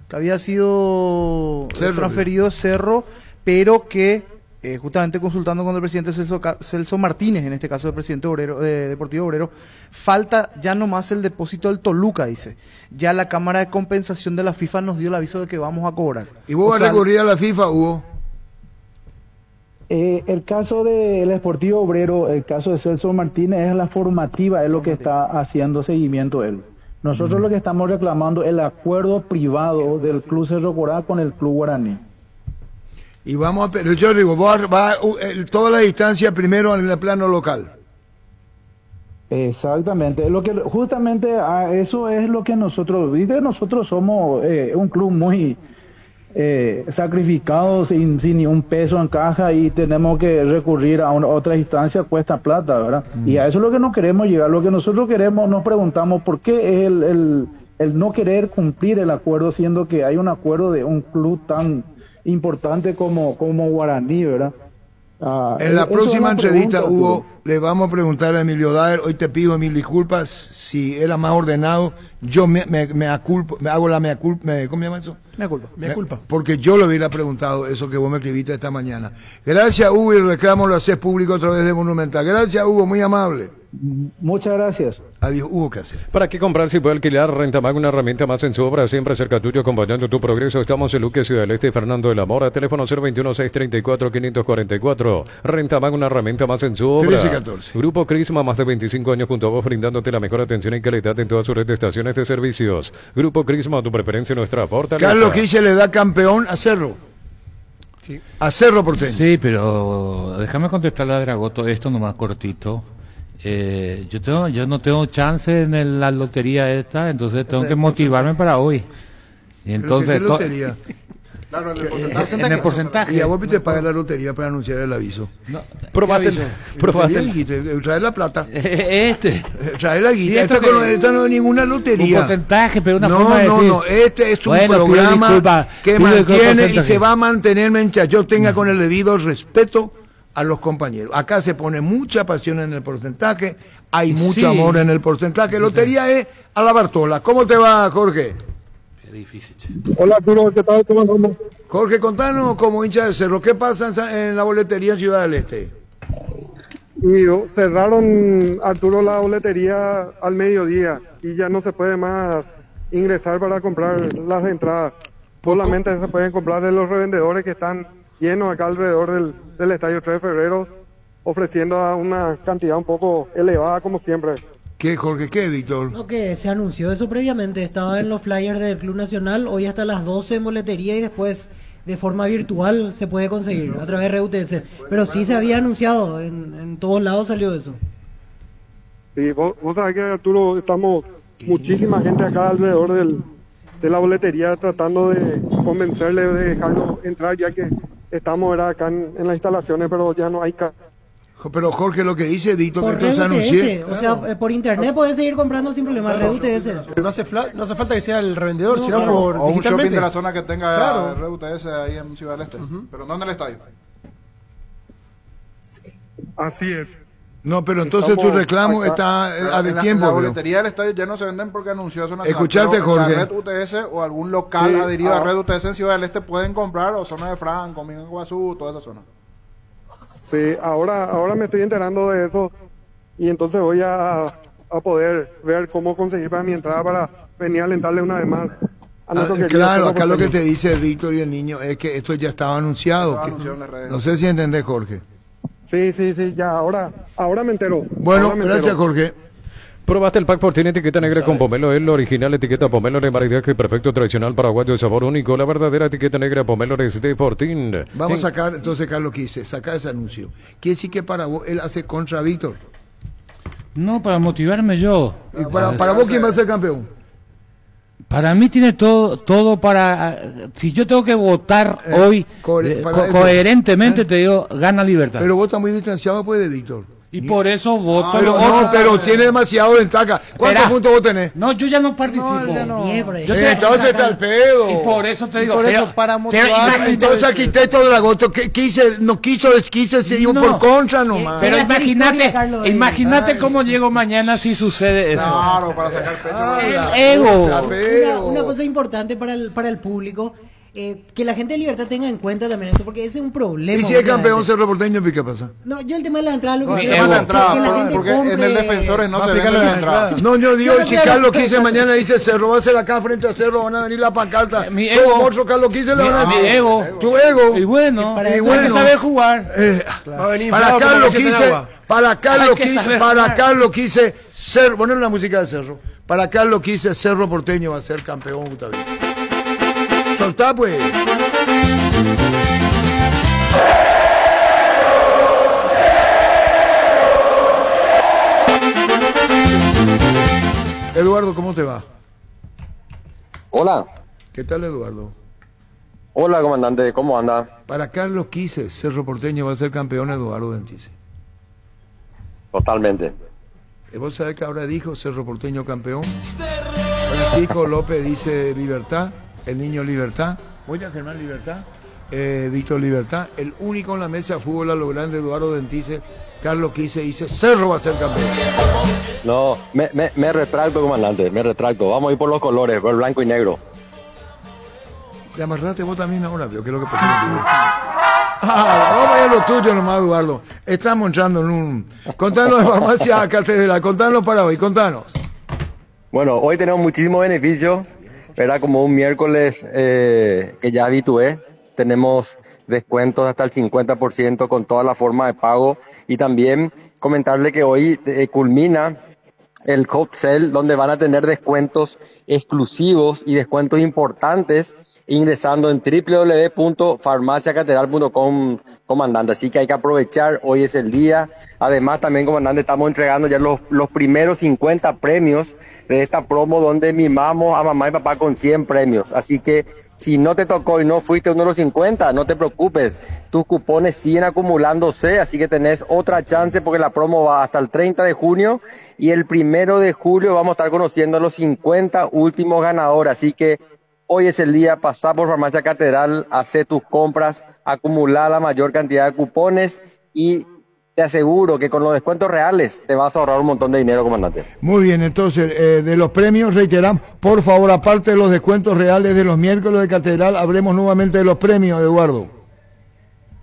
que había sido transferido a Cerro, pero que justamente consultando con el presidente Celso Martínez, en este caso el presidente Deportivo Obrero, falta ya nomás el depósito del Toluca, dice. Ya la Cámara de Compensación de la FIFA nos dio el aviso de que vamos a cobrar. ¿Y vos vas a recurrir a la FIFA, Hugo? El caso del Deportivo Obrero, el caso de Celso Martínez es la formativa, es lo que está haciendo seguimiento él. Nosotros lo que estamos reclamando es el acuerdo privado del Club Cerro Corá con el Club Guaraní. Y vamos a, yo digo, va toda la distancia primero en el plano local. Exactamente, justamente eso es lo que nosotros, ¿viste? Nosotros somos un club muy sacrificado, sin ni un peso en caja, y tenemos que recurrir a otra instancia, cuesta plata, ¿verdad? Y a eso es lo que no queremos llegar. Lo que nosotros queremos, nos preguntamos por qué es el no querer cumplir el acuerdo, siendo que hay un acuerdo de un club tan importante como Guaraní, ¿verdad? En la próxima entrevista, Hugo, le vamos a preguntar a Emilio Daer. Hoy te pido mil disculpas, si era más ordenado, yo me hago la mea culpa, ¿cómo se llama eso? Mea culpa. Porque yo le hubiera preguntado eso que vos me escribiste esta mañana. Gracias, Hugo, y el reclamo lo haces público a través de Monumental. Gracias, Hugo, muy amable. Muchas gracias. Adiós, Hugo Cáceres. ¿Para qué comprar si puede alquilar? Rentamag, una herramienta más en su obra, siempre cerca tuyo, acompañando tu progreso. Estamos en Luque, Ciudad del Este, Fernando de la Mora, teléfono 021-634-544. Rentamag, una herramienta más en su obra. 13 y 14. Grupo Crisma, más de 25 años junto a vos, brindándote la mejor atención y calidad en toda su red de estaciones de servicios. Grupo Crisma, tu preferencia, nuestra fortaleza. Carlos Quise le da campeón a Cerro. Sí. A Cerro Porteño. Sí, pero déjame contestarle a Dragoto esto nomás cortito. Yo no tengo chance en la lotería esta, entonces tengo que motivarme para hoy. Y entonces ¿Qué lotería? Claro, en el porcentaje. Y a vos te pagas la lotería para anunciar el aviso. No, Probate. Trae la plata. Trae la guita. Esta no es ninguna lotería. Un porcentaje, pero una forma de decir. No, este es un programa que mantiene y se va a mantener mientras yo tenga con el debido respeto a los compañeros. Acá se pone mucha pasión en el porcentaje, hay mucho amor en el porcentaje. Lotería es a la Bartola. ¿Cómo te va, Jorge? Qué difícil. Hola, Arturo, ¿qué tal? ¿Cómo andamos? Jorge, contanos como hincha de Cerro, ¿qué pasa en la boletería en Ciudad del Este? Y cerraron, Arturo, la boletería al mediodía y ya no se puede más ingresar para comprar las entradas. Solamente se pueden comprar de los revendedores que están llenos acá alrededor del Estadio 3 de Febrero, ofreciendo a una cantidad un poco elevada como siempre. ¿Qué, Jorge? ¿Qué, Víctor? No, que se anunció eso previamente, estaba en los flyers del Club Nacional, hoy hasta las 12 en boletería y después de forma virtual se puede conseguir a través de RUTS, pero sí se había anunciado, en todos lados salió eso. Sí, vos sabés que, Arturo, estamos muchísima gente acá alrededor de la boletería tratando de convencerle de dejarnos entrar, ya que estamos acá en las instalaciones, pero ya no hay Pero Jorge, lo que dice Víctor, por que esto se anuncie. O sea, por internet podés seguir comprando sin problema, RUTS. Pero no hace falta que sea el revendedor, sino claro, por o un digitalmente. shopping de la zona que tenga Claro. RUTS ahí en Ciudad del Este, pero no en el estadio. Así es. No, pero entonces tu reclamo está a de tiempo. En la boletería del estadio ya no se venden porque anunció Zona Nacional. Escuchate, Jorge. La red UTS o algún local adherido a red UTS en Ciudad del Este pueden comprar, o zona de Franco, Mingo Guazú, toda esa zona. Sí, ahora me estoy enterando de eso y entonces voy a poder ver cómo conseguir para mi entrada para venir a alentarle una vez más a nuestro querido. Claro, acá lo que te dice Víctor y el niño es que esto ya estaba anunciado. No sé si entendés, Jorge. Sí, ya, ahora me entero. Bueno, gracias, Jorge. Probaste el pack por tiene etiqueta negra con pomelo, el original etiqueta pomelo de maridaje perfecto tradicional paraguayo de sabor único, la verdadera etiqueta negra pomelo de Fortín. Vamos a sacar, entonces Carlos Quise, saca ese anuncio. Quiere decir que para vos él hace contra Víctor. No, para motivarme yo. ¿Y para vos quién va a ser campeón? Para mí tiene todo para... Si yo tengo que votar hoy coherentemente, te digo, gana Libertad. Pero vos estás muy distanciado pues de Víctor. Y por eso voto. Pero tiene demasiado ventaja. ¿Cuántos puntos vos tenés? No, yo ya no participo. Entonces está el pedo. Y por eso te digo. Por eso, para motivar. Entonces arquitecto Dragoto, no quiso, se dio por contra nomás. Pero imagínate cómo llego mañana si sucede eso. Claro, para sacar pecho. El ego. Una cosa importante para el público, que la gente de Libertad tenga en cuenta también esto, porque ese es un problema. ¿Y si es campeón Cerro Porteño, qué pasa? No, yo el tema de la entrada lo que porque en el Defensores no se ven las entradas. No, yo digo, si Carlos Quise mañana dice Cerro, va a ser acá frente a Cerro, van a venir la pancarta. Somos otro Carlos Quise, le van a decir. Mi ego. Tu ego. Y bueno, hay que saber jugar. Para Carlos Quise, Cerro, poner la música de Cerro. Para Carlos Quise, Cerro Porteño va a ser campeón otra vez. Soltá pues. Eduardo, ¿cómo te va? Hola. ¿Qué tal, Eduardo? Hola, comandante, ¿cómo anda? Para Carlos Quise, Cerro Porteño va a ser campeón Eduardo Dentice. Totalmente. ¿Vos sabés que ahora dijo Cerro Porteño campeón? Francisco López dice Libertad, el niño Libertad, Boya Germán Libertad, Víctor Libertad, el único en la mesa de fútbol a lo grande, Eduardo Dentice, Carlos Quise dice Cerro va a ser campeón. No, me retracto, comandante, me retracto. Vamos a ir por los colores, por el blanco y negro. Le amarraste vos también ahora, veo que es lo que pasa. Vamos a ir a lo tuyo nomás, Eduardo. Estamos entrando en un... Contanos de Farmacia Catedral, contanos para hoy, contanos. Bueno, hoy tenemos muchísimos beneficios. Era como un miércoles que ya habitué. Tenemos descuentos hasta el 50% con toda la forma de pago. Y también comentarle que hoy culmina el Hot Sale, donde van a tener descuentos exclusivos y descuentos importantes ingresando en www.farmaciacatedral.com, comandante. Así que hay que aprovechar, hoy es el día. Además, también, comandante, estamos entregando ya los primeros 50 premios de esta promo, donde mimamos a mamá y papá con 100 premios. Así que si no te tocó y no fuiste uno de los 50, no te preocupes. Tus cupones siguen acumulándose, así que tenés otra chance porque la promo va hasta el 30 de junio y el 1 de julio vamos a estar conociendo a los 50 últimos ganadores. Así que hoy es el día, pasá por Farmacia Catedral, hacé tus compras, acumulá la mayor cantidad de cupones y te aseguro que con los descuentos reales te vas a ahorrar un montón de dinero, comandante. Muy bien, entonces, de los premios, reiteramos, por favor, aparte de los descuentos reales de los miércoles de Catedral, hablemos nuevamente de los premios, Eduardo.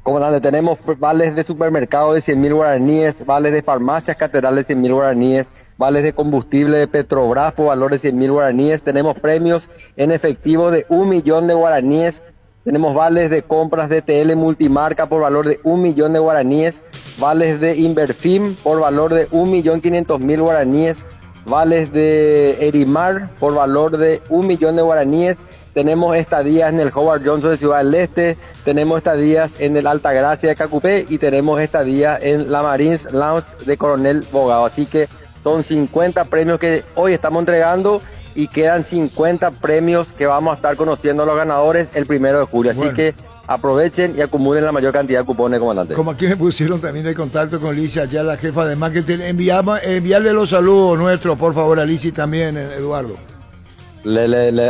Comandante, tenemos vales de supermercado de 100.000 guaraníes, vales de farmacias Catedral de 100.000 guaraníes, vales de combustible de Petrobras por valor de 100.000 guaraníes, tenemos premios en efectivo de 1.000.000 de guaraníes, tenemos vales de compras de TL multimarca por valor de 1.000.000 de guaraníes, vales de Inverfim por valor de 1.500.000 guaraníes, vales de Erimar por valor de 1.000.000 de guaraníes, tenemos estadías en el Howard Johnson de Ciudad del Este, tenemos estadías en el Altagracia de Cacupé y tenemos estadías en la Marines Lounge de Coronel Bogado. Así que son 50 premios que hoy estamos entregando y quedan 50 premios que vamos a estar conociendo a los ganadores el 1 de julio. Así que aprovechen y acumulen la mayor cantidad de cupones, comandante. Como aquí me pusieron también el contacto con Alicia, ya la jefa de marketing, enviarle los saludos nuestros, por favor, a Alicia también, Eduardo.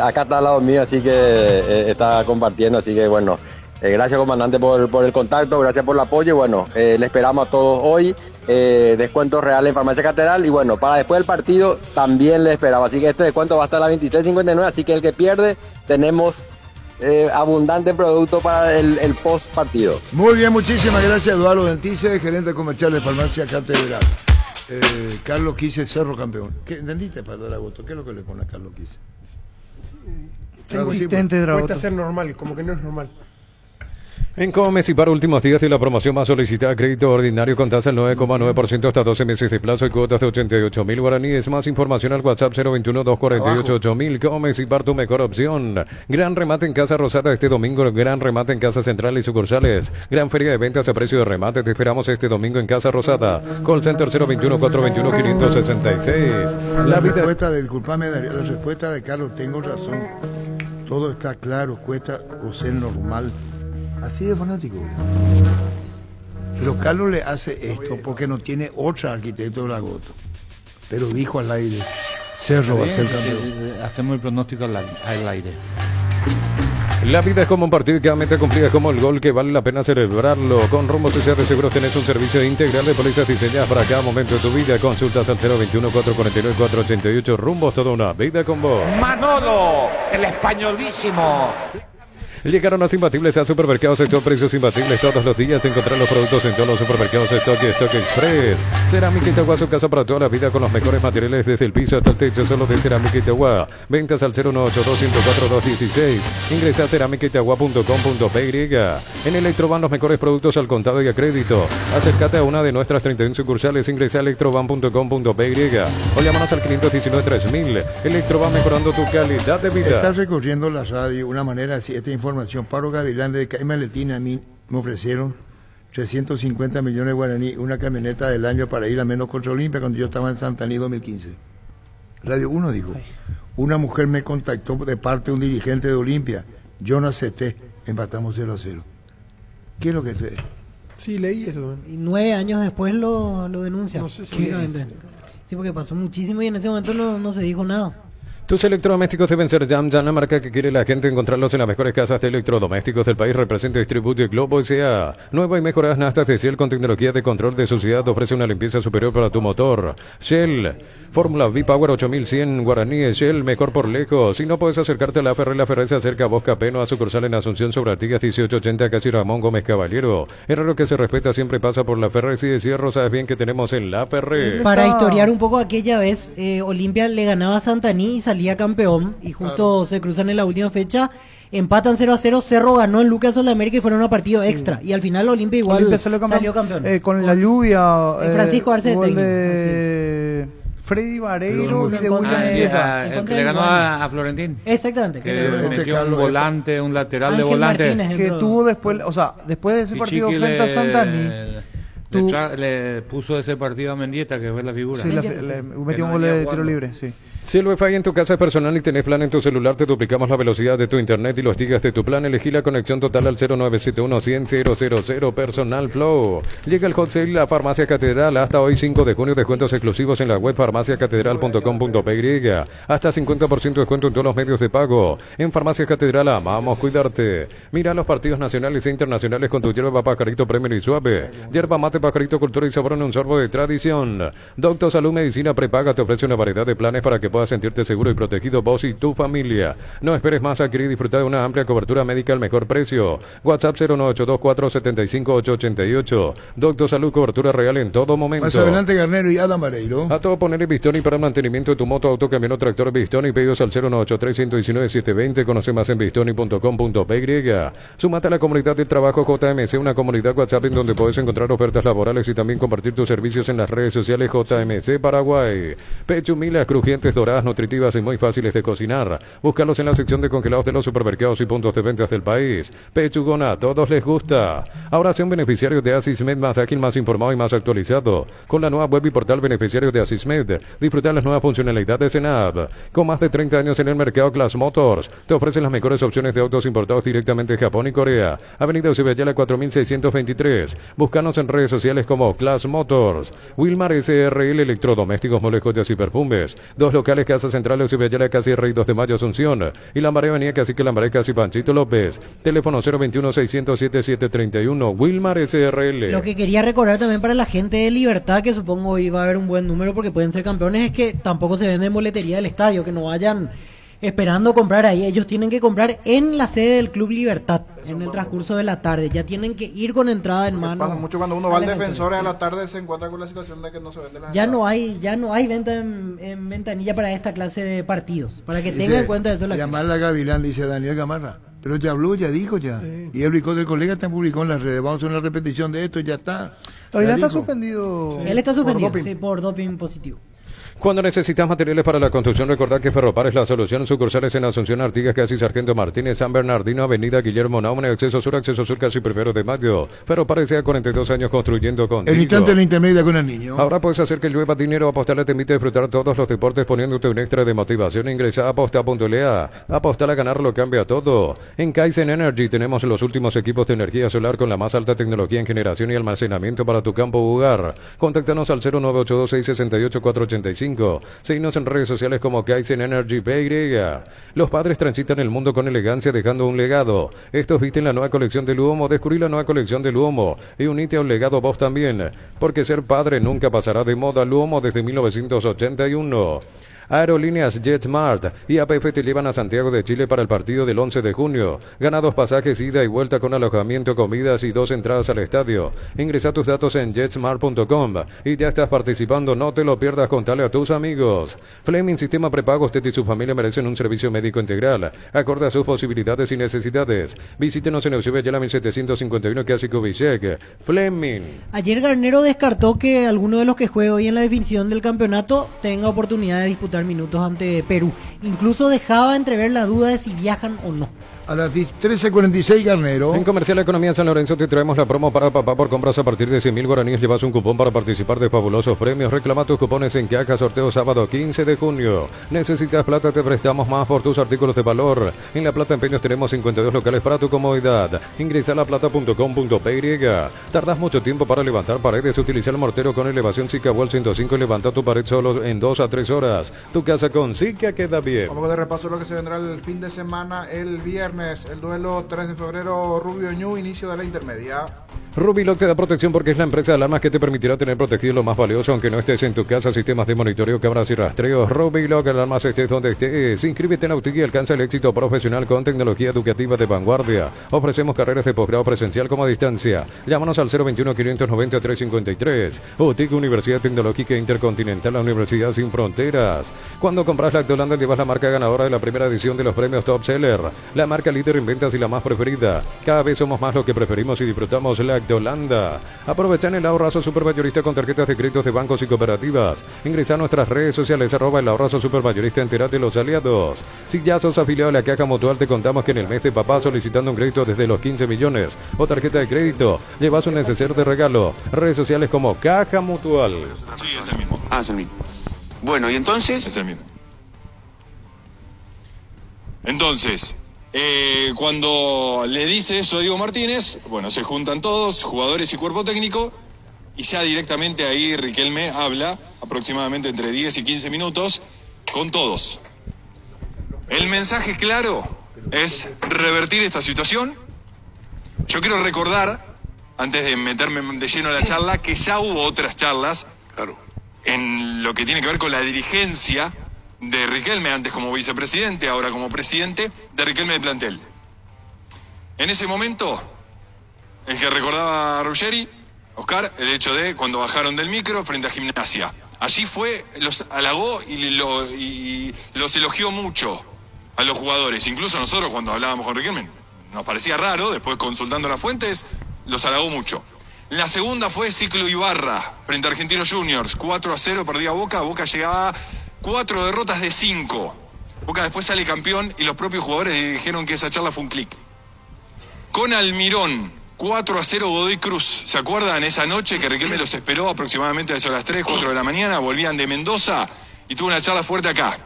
Acá está al lado mío, así que está compartiendo, así que bueno, gracias, comandante, por el contacto, gracias por el apoyo, y bueno, le esperamos a todos hoy, descuentos reales en Farmacia Catedral, y bueno, para después del partido también le esperamos, así que este descuento va hasta la 23.59, así que el que pierde, tenemos abundante producto para el post partido. Muy bien, muchísimas gracias, Eduardo Dentice, gerente comercial de Farmacia Catedral. Carlos Quise, Cerro Campeón. ¿Qué entendiste, Pastor Agosto? ¿Qué es lo que le pone a Carlos Quise? Consistente, Dragoto. Cuesta ser normal, como que no es normal. En Comes y para últimos días y la promoción más solicitada, crédito ordinario con tasa del 9,9% hasta 12 meses de plazo y cuotas de 88.000 guaraníes. Más información al WhatsApp 021-248-8000. Comes y para tu mejor opción. Gran remate en Casa Rosada este domingo. Gran remate en Casa Central y sucursales. Gran feria de ventas a precio de remate. Te esperamos este domingo en Casa Rosada. Call Center 021-421-566. La respuesta de, disculpame, la respuesta de Carlos, tengo razón. Todo está claro, cuesta coser normal. Así de fanático. Pero Carlos le hace esto porque no tiene otro arquitecto de la Goto. Pero dijo al aire, Cerro va a ser campeón. Hacemos el pronóstico al aire. La vida es como un partido y cada meta cumplida es como el gol que vale la pena celebrarlo. Con Rumbo Social de Seguros tenés un servicio integral de pólizas diseñadas para cada momento de tu vida. Consultas al 021-449-488. Rumbo, toda una vida con vos. Manolo, el españolísimo. Llegaron los imbatibles a Supermercados Stock, precios imbatibles todos los días. Encontrar los productos en todos los supermercados Stock y Stock Express. Cerámica Itagua, su casa para toda la vida con los mejores materiales desde el piso hasta el techo, solo de Cerámica Itagua. Ventas al 098-204-216. Ingresa a ceramicaitagua.com.py. En Electroban los mejores productos al contado y a crédito. Acércate a una de nuestras 31 sucursales. Ingresa a electroban.com.py o llámanos al 519-3000. Electroban, mejorando tu calidad de vida. Estás recorriendo la radio, una manera así, esta información. Paro Gavilán de Caima Letina, a mí me ofrecieron 350 millones de guaraní, una camioneta del año para ir a menos contra Olimpia cuando yo estaba en Santaní 2015. Radio 1 dijo, una mujer me contactó de parte de un dirigente de Olimpia, yo no acepté, empatamos 0-0. ¿Qué es lo que te...? Sí, leí eso. Y 9 años después lo denuncia. No sé si sí, porque pasó muchísimo y en ese momento no se dijo nada. Tus electrodomésticos deben ser Jam Jam, la marca que quiere la gente encontrarlos en las mejores casas de electrodomésticos del país. Representa y distribuye Globo S.A. Nueva y mejoradas naftas de Shell con tecnología de control de suciedad. Ofrece una limpieza superior para tu motor. Shell, Fórmula V-Power 8100 guaraníes. Shell, mejor por lejos. Si no puedes acercarte a la Ferre se acerca a Bosca Peno, a sucursal en Asunción sobre Artigas 1880, casi Ramón Gómez Caballero. El raro que se respeta siempre pasa por la Ferre. Si de Cierro, sabes bien que tenemos en la Ferre. Para historiar un poco, aquella vez Olimpia le ganaba a Santaní y salía campeón, y justo se cruzan en la última fecha, empatan 0-0, Cerro ganó en Lucas Sudamérica y fueron a partido extra, y al final Olimpia igual salió campeón. Con la lluvia, Francisco Arce de Freddy Vareiro y de William que le ganó a Florentín. Exactamente. Que metió un volante, un lateral de volante. Que tuvo después, después de ese partido frente a Santaní. Le puso ese partido a Mendieta, que fue la figura. Sí, le metió un gol de tiro libre, sí. Si el Wi-Fi en tu casa es personal y tenés plan en tu celular, te duplicamos la velocidad de tu internet y los gigas de tu plan. Elegí la conexión total al 0971-100-000 Personal Flow. Llega el hot sale La Farmacia Catedral. Hasta hoy 5 de junio, descuentos exclusivos en la web farmaciacatedral.com.py. Hasta 50% de descuento en todos los medios de pago. En Farmacia Catedral amamos cuidarte. Mira los partidos nacionales e internacionales con tu hierba Pajarito Premier y Suave. Hierba mate Pajarito, cultura y sabor en un sorbo de tradición. Doctor Salud Medicina Prepaga te ofrece una variedad de planes para que puedas sentirte seguro y protegido vos y tu familia. No esperes más a querer disfrutar de una amplia cobertura médica al mejor precio. WhatsApp 09824758888. Doctor Salud, cobertura real en todo momento. Más adelante Garnero y Adam Vareiro. A todo poner en Bistoni para el mantenimiento de tu moto, auto, camión o tractor. Bistoni, pedidos al 093-119-720. Conoce más en bistoni.com.py. Sumate a la comunidad del trabajo JMC, una comunidad WhatsApp en donde puedes encontrar ofertas laborales y también compartir tus servicios en las redes sociales. JMC Paraguay. Pechumilas crujientes, doradas, nutritivas y muy fáciles de cocinar. Búscalos en la sección de congelados de los supermercados y puntos de ventas del país. Pechugona, a todos les gusta. Ahora sean beneficiarios de Asismed, más ágil, más informado y más actualizado. Con la nueva web y portal beneficiarios de Asismed, disfrutar las nuevas funcionalidades en app. Con más de 30 años en el mercado, Class Motors te ofrecen las mejores opciones de autos importados directamente de Japón y Corea. Avenida Eusebio 4623. Búscanos en redes sociales como Class Motors. Wilmar SRL, electrodomésticos, muebles, joyas y perfumes. Dos locales, Casa Central, Eusebio casi Rey 2 de Mayo, Asunción. Y Lambaré, Avenida Cacique Lambaré, casi Panchito López. Teléfono 021-607-731. Wilmar SRL. Lo que quería recordar también para la gente de Libertad, que supongo iba a haber un buen número porque pueden ser campeones, es que tampoco se vende en boletería del estadio, que no vayan esperando comprar ahí. Ellos tienen que comprar en la sede del Club Libertad en el transcurso de la tarde. Ya tienen que ir con entrada en mano. Pasa mucho cuando uno va al Defensores a la tarde, se encuentra con la situación de que no se vende la ya entrada. No hay venta en ventanilla para esta clase de partidos, para que tengan en cuenta eso. Llamar a Gavilán, dice Daniel Gamarra, pero ya habló, ya dijo ya, sí. Y el brico del colega está publicado en las redes. Vamos a hacer una repetición de esto, ya está. Gavilán está suspendido. Sí. Él está suspendido por doping positivo. Cuando necesitas materiales para la construcción, recordad que Ferropar es la solución. Sucursales en Asunción, Artigas, casi Sargento Martínez, San Bernardino, Avenida Guillermo Naumne, Acceso Sur casi 1 de Mayo. Ferropar desea 42 años construyendo contigo. El instante de la intermedia con el niño. Ahora puedes hacer que llueva dinero. Apostar te permite disfrutar todos los deportes poniéndote un extra de motivación. Ingresa a aposta.lea. Apostar a ganar lo cambia todo. En Kaizen Energy tenemos los últimos equipos de energía solar con la más alta tecnología en generación y almacenamiento para tu campo o hogar. Contáctanos al 09826684485. Síguenos en redes sociales como Kaizen Energy PY. Los padres transitan el mundo con elegancia dejando un legado. Estos visten la nueva colección de Luomo. Descubrí la nueva colección de Luomo y unite a un legado vos también, porque ser padre nunca pasará de moda. Luomo desde 1981. Aerolíneas JetSmart y APF te llevan a Santiago de Chile para el partido del 11 de junio. Gana 2 pasajes ida y vuelta con alojamiento, comidas y 2 entradas al estadio. Ingresa tus datos en jetsmart.com y ya estás participando. No te lo pierdas, contale a tus amigos. Fleming Sistema Prepago. Usted y su familia merecen un servicio médico integral acorde a sus posibilidades y necesidades. Visítenos en Eusebio Ayala 1751, casi Kubitschek. Fleming. Ayer Garnero descartó que alguno de los que juegue hoy en la definición del campeonato tenga oportunidad de disputar minutos ante Perú. Incluso dejaba entrever la duda de si viajan o no. A las 13:46, Garnero. En Comercial Economía San Lorenzo te traemos la promo para papá por compras a partir de 100.000 guaraníes. Llevas un cupón para participar de fabulosos premios. Reclama tus cupones en Caja. Sorteo sábado 15 de junio. ¿Necesitas plata? Te prestamos más por tus artículos de valor. En La Plata Empeños tenemos 52 locales para tu comodidad. Ingresa a laplata.com.py. ¿Tardas mucho tiempo para levantar paredes? Utiliza el mortero con elevación Sika Wall 105 y levanta tu pared solo en 2 a 3 horas. Tu casa con Sika queda bien. Vamos de repaso lo que se vendrá el fin de semana. El viernes, el duelo 3 de febrero, Rubio Ñu, inicio de la intermedia. Rubiloc te da protección porque es la empresa de alarmas que te permitirá tener protegido lo más valioso aunque no estés en tu casa. Sistemas de monitoreo, cámaras y rastreos. Rubiloc, alarmas estés donde estés. Inscríbete en Autigui y alcanza el éxito profesional con tecnología educativa de vanguardia. Ofrecemos carreras de posgrado presencial como a distancia. Llámanos al 021-590-353. Autigui, Universidad Tecnológica Intercontinental, la Universidad Sin Fronteras. Cuando compras Lactolanda llevas la marca ganadora de la primera edición de los premios Top Seller. La marca líder en ventas y la más preferida. Cada vez somos más lo que preferimos y disfrutamos Lactolanda. Aprovechan el ahorrazo supermayorista con tarjetas de créditos de bancos y cooperativas. Ingresa a nuestras redes sociales @el ahorrazo supermayorista, entérate de los aliados. Si ya sos afiliado a la Caja Mutual, te contamos que en el mes de papá, solicitando un crédito desde los 15 millones o tarjeta de crédito, llevas un neceser de regalo. Redes sociales como Caja Mutual. Sí, es el mismo. Es el mismo. Bueno, ¿y entonces? Es el mismo. Entonces, cuando le dice eso a Diego Martínez, bueno, se juntan todos, jugadores y cuerpo técnico, y ya directamente ahí Riquelme habla, aproximadamente entre 10 y 15 minutos, con todos. El mensaje claro es revertir esta situación. Yo quiero recordar, antes de meterme de lleno en la charla, que ya hubo otras charlas, en lo que tiene que ver con la dirigencia de Riquelme, antes como vicepresidente, ahora como presidente de Riquelme de plantel. En ese momento, el que recordaba a Ruggeri, Oscar, el hecho de cuando bajaron del micro frente a Gimnasia. Allí fue, los halagó y los elogió mucho a los jugadores. Incluso nosotros cuando hablábamos con Riquelme, nos parecía raro, después consultando las fuentes, los halagó mucho. La segunda fue Ciclo Ibarra, frente a Argentinos Juniors, 4-0, perdía Boca, Boca llegaba 4 derrotas de 5. Boca después sale campeón y los propios jugadores dijeron que esa charla fue un clic. Con Almirón, 4-0 Godoy Cruz. ¿Se acuerdan esa noche que Riquelme los esperó aproximadamente a eso a las 3, 4 de la mañana? Volvían de Mendoza y tuvo una charla fuerte acá.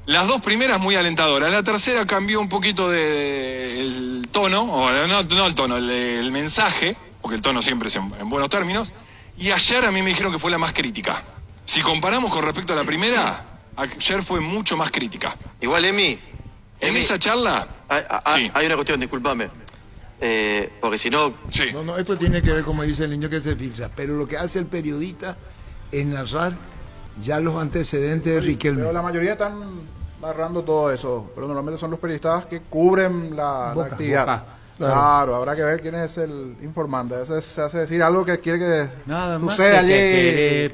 Las dos primeras muy alentadoras. La tercera cambió un poquito el tono, o no el tono, el mensaje, porque el tono siempre es en buenos términos. Y ayer a mí me dijeron que fue la más crítica. Si comparamos con respecto a la primera, ayer fue mucho más crítica. Igual, en esa charla... Hay una cuestión, discúlpame. Porque si no... Sí. No, esto tiene que ver, como dice el niño, que se filtra. Pero lo que hace el periodista es narrar ya los antecedentes de Riquelme. Pero la mayoría están narrando todo eso. Pero normalmente son los periodistas que cubren la actividad. Boca. Claro, habrá que ver quién es el informante. A veces se hace decir algo que quiere que suceda allí.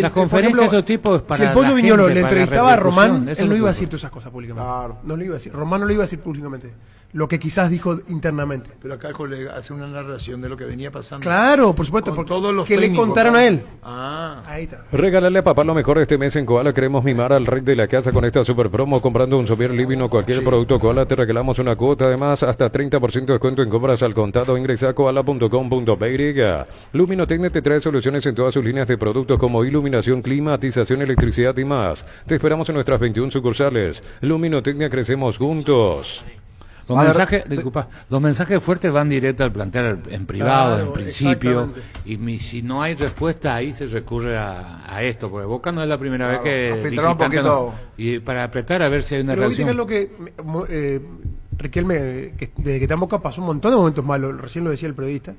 Las conferencias de otro tipo es para si el Pollo Viñolo le entrevistaba a Román, él no iba a decir todas esas cosas públicamente. Claro. No lo iba a decir. Román no lo iba a decir públicamente. Lo que quizás dijo internamente. Pero acá el colega hace una narración de lo que venía pasando. Claro, por supuesto, porque todos los que le contaron a él. Ahí está. Regálale a papá lo mejor este mes en Koala. Queremos mimar al rey de la casa con esta super promo. Comprando un Sovier Living o cualquier producto Koala, te regalamos una cuota. Además, hasta 30% de descuento en compras al contado. Ingresa a koala.com.py. Luminotecnia te trae soluciones en todas sus líneas de productos como iluminación, climatización, electricidad y más. Te esperamos en nuestras 21 sucursales. Luminotecnia, crecemos juntos. Los mensajes fuertes van directo al plantear en privado, en principio, y si no hay respuesta ahí se recurre a esto, porque Boca no es la primera vez que y para apretar a ver si hay una reacción. Pero lo que Riquelme, desde que está en Boca pasó un montón de momentos malos, recién lo decía el periodista,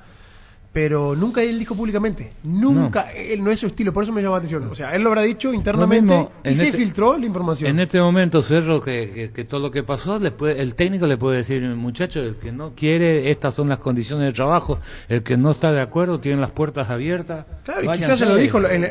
pero nunca él dijo públicamente, él no es su estilo, por eso me llama la atención. O sea, él lo habrá dicho internamente y se filtró la información. En este momento, Cerro, que todo lo que pasó, el técnico le puede decir, muchacho, el que no quiere, estas son las condiciones de trabajo, el que no está de acuerdo, tiene las puertas abiertas. Claro, y quizás se lo dijo en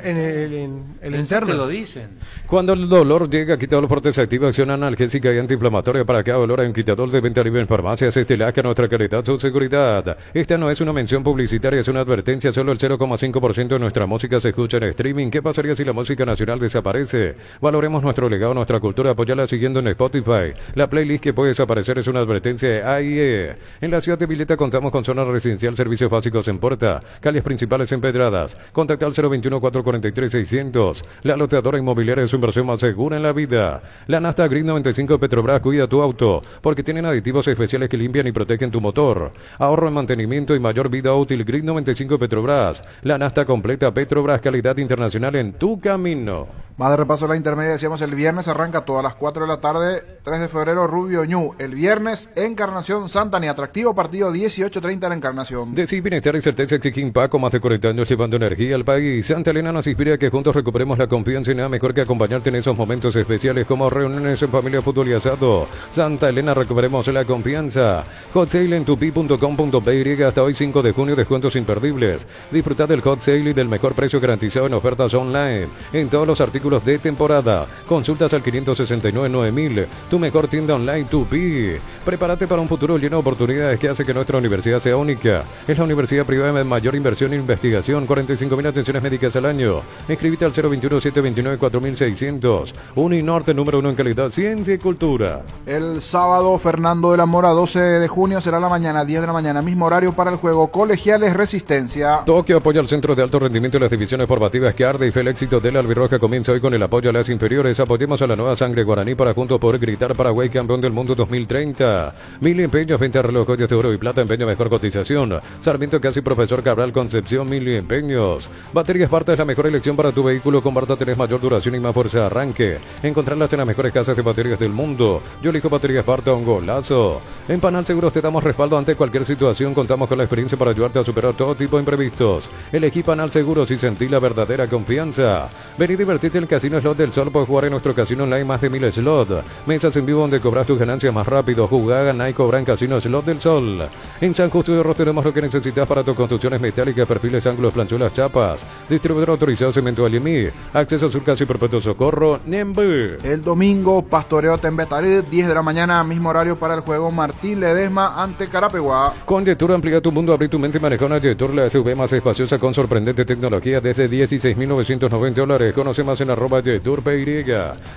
el interno. Que lo dicen. Cuando el dolor llega, Quitador Forte se activa acción analgésica y antiinflamatoria para cada dolor. Hay un quitador de venta libre en farmacias. Estelaje, nuestra calidad, su seguridad. Esta no es una mención publicitaria. publicitaria es una advertencia. Solo el 0,5% de nuestra música se escucha en streaming. ¿Qué pasaría si la música nacional desaparece? Valoremos nuestro legado, nuestra cultura. Apoyala siguiendo en Spotify. La playlist que puede desaparecer es una advertencia de AIE. En la ciudad de Vileta contamos con zona residencial, servicios básicos en puerta, calles principales empedradas. Contacta al 021-443-600. La loteadora inmobiliaria es su inversión más segura en la vida. La Nasta Green 95 Petrobras cuida tu auto, porque tienen aditivos especiales que limpian y protegen tu motor. Ahorro en mantenimiento y mayor vida útil. Green 95 Petrobras. La Nasta completa Petrobras, calidad internacional en tu camino. Más de repaso la intermedia, decíamos el viernes arranca todas las 4 de la tarde, 3 de febrero Rubio Ñu. El viernes Encarnación Santa, ni atractivo partido 18:30 en Encarnación. Decir bienestar y certeza exigen Paco, más de 40 años llevando energía al país. Santa Elena nos inspira a que juntos recuperemos la confianza y nada mejor que acompañarte en esos momentos especiales como reuniones en familia, fútbol y asado. Santa Elena, recuperemos la confianza. Hot Sale en tupi.com.py hasta hoy 5 de junio, descuentos imperdibles. Disfruta del Hot Sale y del mejor precio garantizado en ofertas online en todos los artículos de temporada. Consultas al 569-9000. Tu mejor tienda online, Tupi. Prepárate para un futuro lleno de oportunidades que hace que nuestra universidad sea única. Es la universidad privada de mayor inversión en investigación. 45.000 atenciones médicas al año. Inscríbete al 021-729-4600. Uninorte, número 1 en calidad, ciencia y cultura. El sábado, Fernando de la Mora, 12 de junio, será la mañana, 10 de la mañana, mismo horario para el juego Colegiales Resistencia. Tokio apoya al Centro de Alto Rendimiento de las Divisiones Formativas que arde y fe el éxito de la albirroja comienza hoy con el apoyo a las inferiores. Apoyemos a la nueva sangre guaraní para juntos poder gritar Paraguay campeón del mundo 2030. Mil empeños, venta de reloj, joyas de oro y plata, empeño mejor cotización. Sarmiento Casi Profesor Cabral Concepción, Mil empeños. Baterías Barta es la mejor elección para tu vehículo. Con Barta tenés mayor duración y más fuerza de arranque. Encontrarlas en las mejores casas de baterías del mundo. Yo elijo Baterías Barta, un golazo. En Panal Seguros te damos respaldo ante cualquier situación. Contamos con la experiencia para ayudarte a superar todo tipo de imprevistos. Elegí Panal Seguros y sentí la verdadera confianza. Ven y divertite en el Casino Slot del Sol. Puedes jugar en nuestro casino online más de 1000 slots. Mesas en vivo donde cobras tus ganancias más rápido. Jugá, ganá y cobra en Casino Slot del Sol. En San Justo de Ros tenemos lo que necesitas para tus construcciones metálicas, perfiles, ángulos, planchuelas, chapas. Distribuidor autorizado Cemento Alimí. Acceso Sur Casi Perpetuo Socorro, Nembe. El domingo, Pastoreo Tembetarí, 10 de la mañana, mismo horario para el juego Martín Ledesma ante Carapeguá. Con Yetur amplía tu mundo, abrí tu mente y maneja una Yetur, la SUV más espaciosa con sorprendente tecnología desde $16,990. Conoce más en @YeturPY.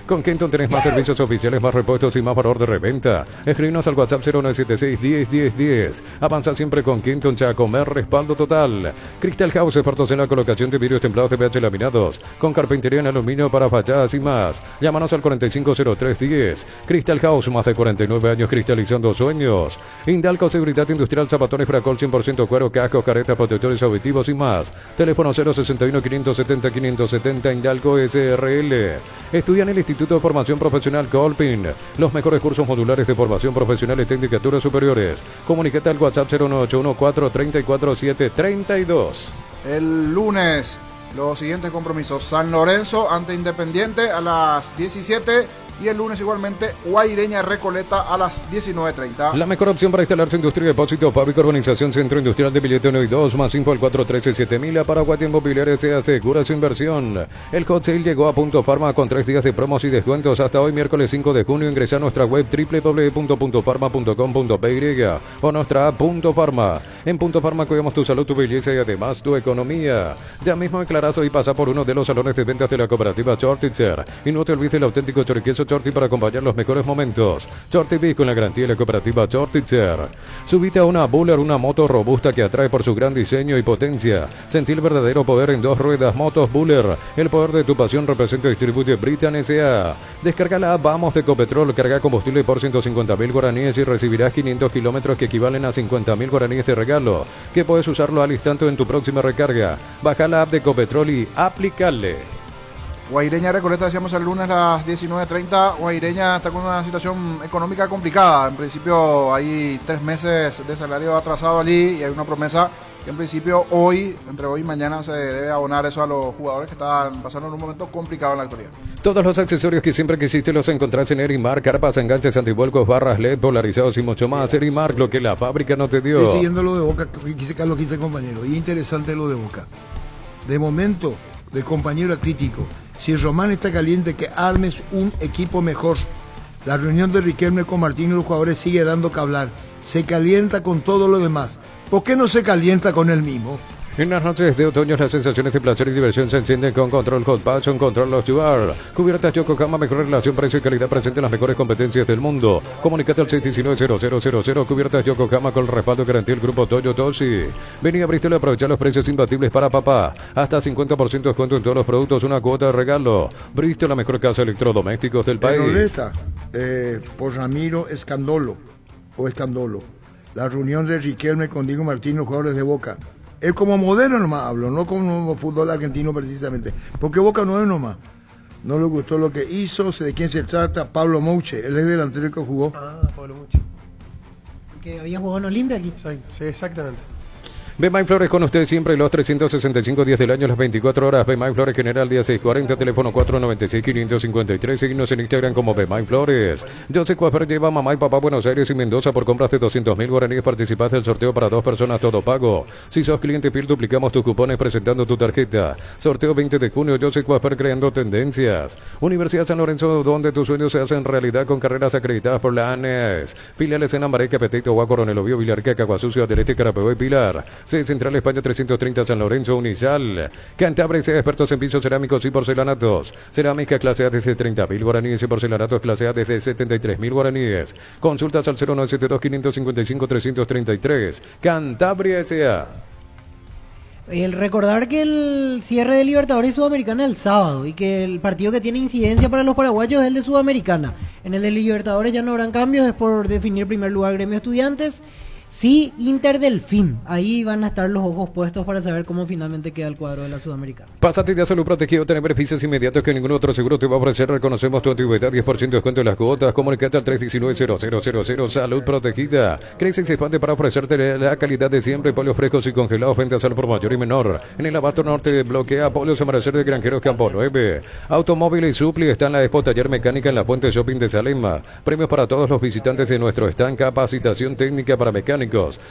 Con Kenton tenés más servicios oficiales, más repuestos y más valor de reventa. Escribinos al WhatsApp 0976 101010. Avanza siempre con Kenton Chacomer, respaldo total. Crystal House, expertos en la colocación de vidrios templados de PH laminados, con carpintería en aluminio para fachadas y más. Llámanos al 450310. Crystal House, más de 49 años cristalizando sueños. Indalco Seguridad Industrial, zapatones Fracol 100% cuero, cascos, caretas, protectores auditivos y más. Teléfono 061 570 570 Indalco SRL. Estudia en el Instituto de Formación Profesional Colpin. Los mejores cursos modulares de formación profesional y tecnicaturas superiores. Comunícate al WhatsApp 0981 434 732. El lunes, los siguientes compromisos: San Lorenzo ante Independiente a las 17 y el lunes igualmente Guaireña Recoleta a las 19:30. La mejor opción para instalarse industria, depósito, fábrica, urbanización, centro industrial de Billete 1 y 2, más info al 413-7000. Paraguay Inmobiliaria se asegura su inversión. El hot sale llegó a Punto Farma con 3 días de promos y descuentos hasta hoy miércoles 5 de junio. Ingresa a nuestra web www.puntofarma.com.py o nuestra app Punto Farma. En Punto Farma cuidamos tu salud, tu belleza y además tu economía. Ya mismo declarazo y pasa por uno de los salones de ventas de la cooperativa Chortitzer. Y no te olvides el auténtico choriqueso Chorti para acompañar los mejores momentos. Chorti Beef con la garantía de la cooperativa Chortitzer. Subite a una Buller, una moto robusta que atrae por su gran diseño y potencia. Sentí el verdadero poder en 2 ruedas. Motos Buller, el poder de tu pasión. Representa y distribuye Britan S.A. Descarga la app Vamos de Ecopetrol, carga combustible por 150.000 guaraníes y recibirás 500 kilómetros que equivalen a 50.000 guaraníes de regalo, que puedes usarlo al instante en tu próxima recarga. Baja la app de Ecopetrol y aplicarle. Guaireña Recoleta, decíamos el lunes a las 19:30. Guaireña está con una situación económica complicada. En principio hay 3 meses de salario atrasado allí y hay una promesa que en principio hoy, entre hoy y mañana, se debe abonar eso a los jugadores que están pasando en un momento complicado en la actualidad. Todos los accesorios que siempre quisiste los encontrás en Erimark: carpas, enganches, antivuelcos, barras LED, polarizados y mucho más. Erimark, lo que la fábrica no te dio. Estoy siguiendo lo de Boca, Carlos, quise compañero, y interesante lo de Boca. De momento, de compañero a crítico, si Román está caliente, que armes un equipo mejor. La reunión de Riquelme con Martín y los jugadores sigue dando que hablar. Se calienta con todo lo demás. ¿Por qué no se calienta con él mismo? En las noches de otoño las sensaciones de placer y diversión se encienden con Control Hot Passion, Control Los Yuar. Cubiertas Yokohama, mejor relación precio y calidad presente en las mejores competencias del mundo. Comunicate al 619-0000. Cubiertas Yokohama con el respaldo y garantía del grupo Toyo Toshi. Vení a Bristol y aprovechar los precios imbatibles para papá. Hasta 50% de descuento en todos los productos, una cuota de regalo. Bristol, la mejor casa de electrodomésticos del país. Por Ramiro Escandolo. La reunión de Riquelme con Diego Martín, los jugadores de Boca. Es como modelo nomás hablo, no como fútbol argentino precisamente. Porque Boca no es nomás. No le gustó lo que hizo, sé de quién se trata. Pablo Mouche, él es delantero que jugó. Pablo Mouche. Que había jugado en Olimpia aquí. Sí, exactamente. Bemay Flores con usted siempre los 365 días del año, las 24 horas. Bemay Flores General día 640, teléfono 496-553. Seguimos en Instagram como Bemay Flores. José Cuafer lleva a mamá y papá a Buenos Aires y Mendoza por compras de 200.000 guaraníes. Participas del sorteo para 2 personas, todo pago. Si sos cliente PIL, duplicamos tus cupones presentando tu tarjeta. Sorteo 20 de junio, José Cuafer creando tendencias. Universidad San Lorenzo, donde tus sueños se hacen realidad con carreras acreditadas por la ANES. Filiales en Ambaré, Capeteito, Agua, Coronel Oviedo, Villarquea, Caguasucio, Adelete, Carapehué y Pilar. Central España 330 San Lorenzo, Unisal. Cantabria, expertos en pisos cerámicos y porcelanatos. Cerámica clase A desde 30.000 guaraníes y porcelanatos clase A desde 73.000 guaraníes. Consultas al 0972-555-333. Cantabria S.A. El recordar que el cierre de Libertadores y Sudamericana es el sábado y que el partido que tiene incidencia para los paraguayos es el de Sudamericana. En el de Libertadores ya no habrán cambios, es por definir primer lugar Gremio Estudiantes. Sí, Inter Delfín. Ahí van a estar los ojos puestos para saber cómo finalmente queda el cuadro de la Sudamericana. Pásate de Salud Protegido, tener beneficios inmediatos que ningún otro seguro te va a ofrecer. Reconocemos tu antigüedad, 10% de descuento en las cuotas. Comunicate al 319-0000. Salud Protegida. Crece y se expande para ofrecerte la calidad de siempre. Polios frescos y congelados, ventas al por mayor y menor. En el Abasto Norte bloquea Polios Amanecer de Granjeros Campo 9. Automóvil y Supli está en la Expo Taller Mecánica en la Puente Shopping de Salema. Premios para todos los visitantes de nuestro stand. Capacitación técnica para mecánicos.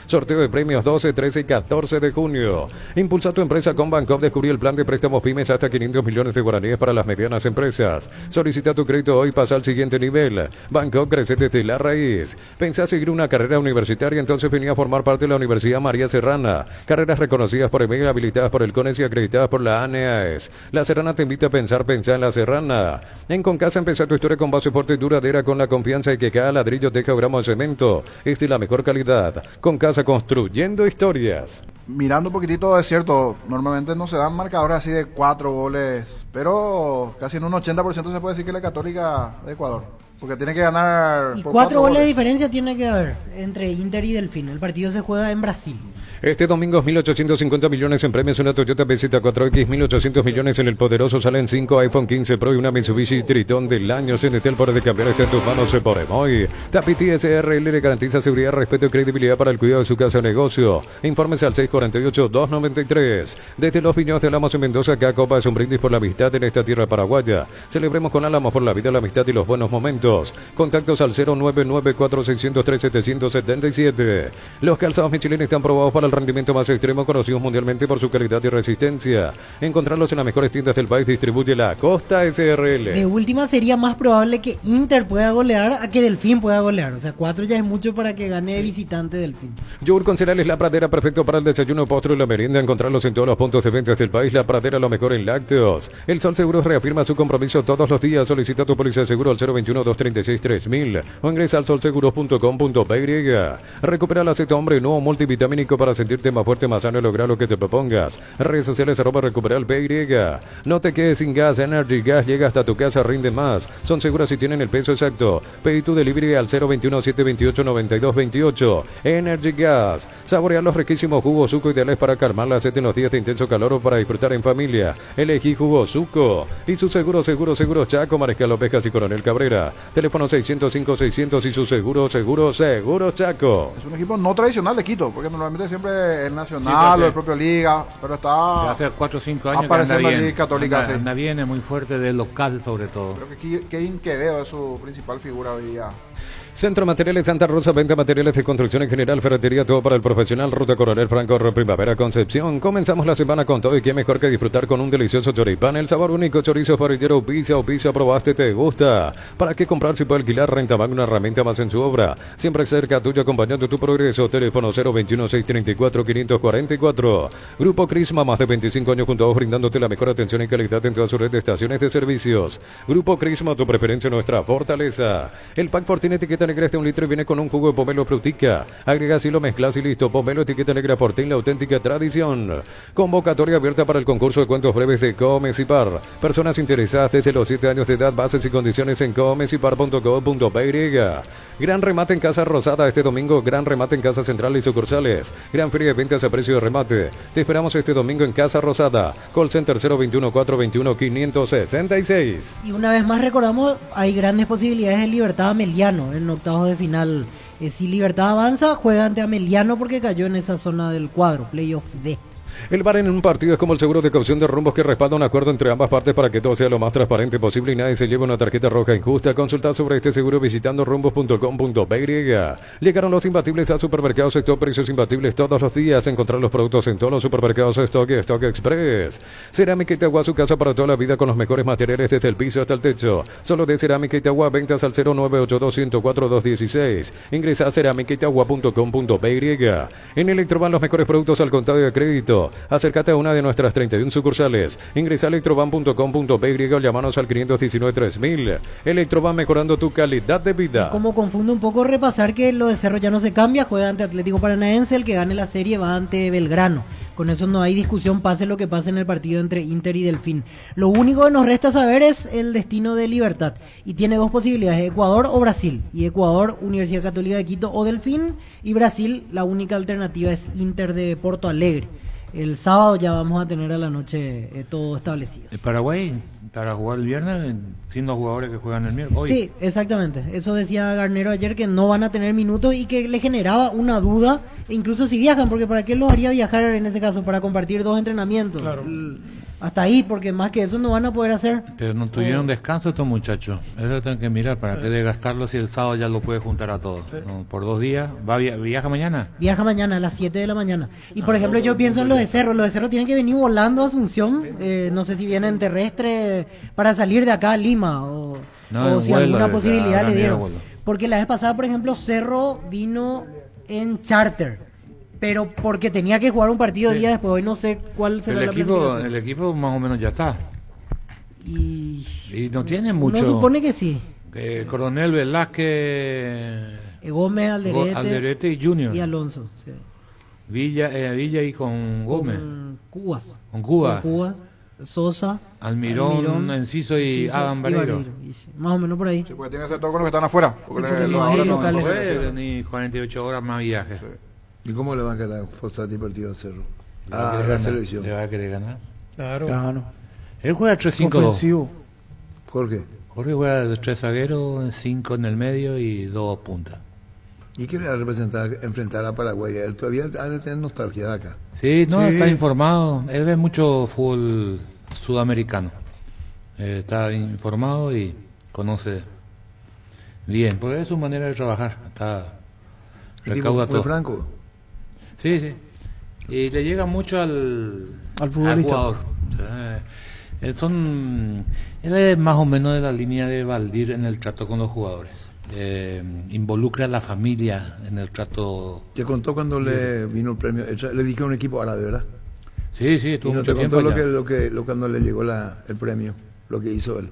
Sorteo de premios 12, 13 y 14 de junio. Impulsa tu empresa con Bancopp. Descubrí el plan de préstamos pymes hasta 500 millones de guaraníes para las medianas empresas. Solicita tu crédito hoy, pasa al siguiente nivel. Bancopp crece desde la raíz. ¿Pensás seguir una carrera universitaria? Entonces venía a formar parte de la Universidad María Serrana. Carreras reconocidas por EMEG, habilitadas por el CONES y acreditadas por la ANEAES. La Serrana te invita a pensar en la Serrana. En Concasa empezá tu historia con base fuerte y duradera, con la confianza de que cada ladrillo deja un gramo de cemento. Es de la mejor calidad. Concasa, construyendo historias. Mirando un poquitito, es cierto, normalmente no se dan marcadores así de 4 goles, pero casi en un 80% se puede decir que la Católica de Ecuador, porque tiene que ganar y por 4 goles de diferencia tiene que haber entre Inter y Delfín. El partido se juega en Brasil. Este domingo 1.850 millones en premios, una Toyota BZ4X, 1.800 millones en el poderoso, salen 5 iPhone 15 Pro y una Mitsubishi Tritón del año. CNT, el poder de cambiar está en tus manos, por Emoy. Tapiti SRL le garantiza seguridad, respeto y credibilidad para el cuidado de su casa o negocio. Infórmese al 648-293. Desde Los Viños de Álamos en Mendoza, cada copa es un brindis por la amistad en esta tierra paraguaya. Celebremos con Álamos por la vida, la amistad y los buenos momentos. Contactos al 099-4603-777. Los calzados Michelin están probados para el rendimiento más extremo, conocidos mundialmente por su calidad y resistencia. Encontrarlos en las mejores tiendas del país. Distribuye la Costa SRL. De última, sería más probable que Inter pueda golear a que Delfín pueda golear. O sea, 4 ya es mucho para que gane de visitante Delfín. Yogur con cereales La Pradera, perfecto para el desayuno, postre y la merienda. Encontrarlos en todos los puntos de venta del país. La Pradera, lo mejor en lácteos. El Sol Seguros reafirma su compromiso todos los días. Solicita tu póliza de seguro al 021-236-3000 o ingresa al solseguros.com.py. Recupera el aceto hombre nuevo multivitamínico para sentirte más fuerte, más sano y lograr lo que te propongas. Redes sociales @recuperar PY. No te quedes sin gas. Energy Gas llega hasta tu casa, rinde más. Son seguras si tienen el peso exacto. Pedí tu delivery al 021-728-9228. Energy Gas. Saborea los riquísimos jugos Suco, ideales para calmar la sed en los días de intenso calor o para disfrutar en familia. Elegí jugo Suco. Y su seguros Chaco, Mariscal Ovejas y Coronel Cabrera. Teléfono 605-600 y su seguros Chaco. Es un equipo no tradicional de Quito, porque normalmente siempre el Nacional o el propio Liga, pero está hace 4 o 5 años apareciendo allí Católica. Anda bien, es muy fuerte del local sobre todo. Creo que Kevin Quevedo es su principal figura hoy día. Centro Materiales Santa Rosa, venta materiales de construcción en general, ferretería, todo para el profesional, Ruta Coronel Franco, Primavera, Concepción. Comenzamos la semana con todo y qué mejor que disfrutar con un delicioso choripán, el sabor único, chorizo parrillero, pizza o pizza, probaste, te gusta. ¿Para qué comprar si puede alquilar? Rentamag, una herramienta más en su obra. Siempre cerca tuyo, acompañando tu progreso. Teléfono 021-634-544. Grupo Crisma, más de 25 años junto a vos, brindándote la mejor atención y calidad en toda su red de estaciones de servicios. Grupo Crisma, tu preferencia, nuestra fortaleza. El pack por tiene etiqueta negra de 1 litro y viene con un jugo de pomelo frutica. Agregas y lo mezclas y listo. Pomelo etiqueta negra Fortín, la auténtica tradición. Convocatoria abierta para el concurso de cuentos breves de Comecipar. Personas interesadas desde los 7 años de edad. Bases y condiciones en comecipar.co.py. Gran remate en Casa Rosada este domingo. Gran remate en Casa Central y sucursales. Gran feria de ventas a precio de remate. Te esperamos este domingo en Casa Rosada. Call Center 021-421-566. Y una vez más recordamos, hay grandes posibilidades de Libertad Ameliano en octavos de final. Si Libertad avanza, juega ante Ameliano porque cayó en esa zona del cuadro, playoff D. El VAR en un partido es como el seguro de caución de rumbos que respalda un acuerdo entre ambas partes para que todo sea lo más transparente posible y nadie se lleve una tarjeta roja injusta. Consulta sobre este seguro visitando rumbos.com.py. Llegaron los imbatibles al supermercado Stock, precios imbatibles todos los días. Encontrar los productos en todos los supermercados Stock y Stock Express. Cerámica Itagua, su casa para toda la vida con los mejores materiales desde el piso hasta el techo. Solo de Cerámica Itagua, ventas al 0982-104-216. Ingresa a cerámicaitagua.com.py. En Electroban, los mejores productos al contado y a crédito. Acércate a una de nuestras 31 sucursales. Ingresa a electroban.com.py o llamanos al 519-3000. Electroban, mejorando tu calidad de vida. Como confunde un poco repasar que lo de Cerro ya no se cambia, juega ante Atlético Paranaense, el que gane la serie va ante Belgrano. Con eso no hay discusión, pase lo que pase en el partido entre Inter y Delfín. Lo único que nos resta saber es el destino de Libertad. Y tiene dos posibilidades, Ecuador o Brasil. Y Ecuador, Universidad Católica de Quito o Delfín. Y Brasil, la única alternativa es Inter de Porto Alegre. El sábado ya vamos a tener a la noche todo establecido. ¿El Paraguay para jugar el viernes sin los jugadores que juegan el miércoles? Hoy. Sí, exactamente. Eso decía Garnero ayer, que no van a tener minutos y que le generaba una duda, incluso si viajan, porque ¿para qué los haría viajar en ese caso? Para compartir dos entrenamientos. Claro. Hasta ahí, porque más que eso no van a poder hacer. Pero no tuvieron descanso estos muchachos. Eso lo tienen que mirar, para qué desgastarlo si el sábado ya lo puede juntar a todos. Sí. No, por 2 días. ¿Viaja mañana? Viaja mañana a las 7 de la mañana. Y por ejemplo, yo pienso en los de Cerro. Los de Cerro tienen que venir volando a Asunción. No sé si vienen terrestre para salir de acá a Lima o si alguna posibilidad le dieron. Porque la vez pasada, por ejemplo, Cerro vino en charter. Pero porque tenía que jugar un partido día después. Hoy no sé cuál será la planificación. El equipo más o menos ya está. Y no tiene mucho. No supone que sí. Coronel Velázquez, Gómez, Alderete y Junior. Y Alonso. Sí. Villa y con Gómez. Con Cubas. Sosa. Almirón, Enciso y Adam Barreiro. Más o menos por ahí. Sí, porque tiene que ser todo con los que están afuera. Porque no puede ni 48 horas más viaje. Sí. ¿Y cómo le van a ganar Fossati partido a Cerro? La selección. ¿Le va a querer ganar? Claro. Él juega 3-5-2. Jorge juega de 3 zagueros, 5 en el medio y 2 puntas. ¿Y qué le va a representar enfrentar a Paraguay? Él todavía ha de tener nostalgia de acá. Sí, está informado. Él ve mucho fútbol sudamericano. Está informado y conoce bien. Porque es su manera de trabajar. Recauda todo. Franco. Sí. Y le llega mucho al jugador. Él es más o menos de la línea de Valdir en el trato con los jugadores. Involucra a la familia en el trato. ¿Te contó cuando le vino el premio? Le dedicó a un equipo árabe, ¿verdad? Sí, estuvo mucho tiempo. ¿Y no te contó cuando le llegó el premio? Lo que hizo él.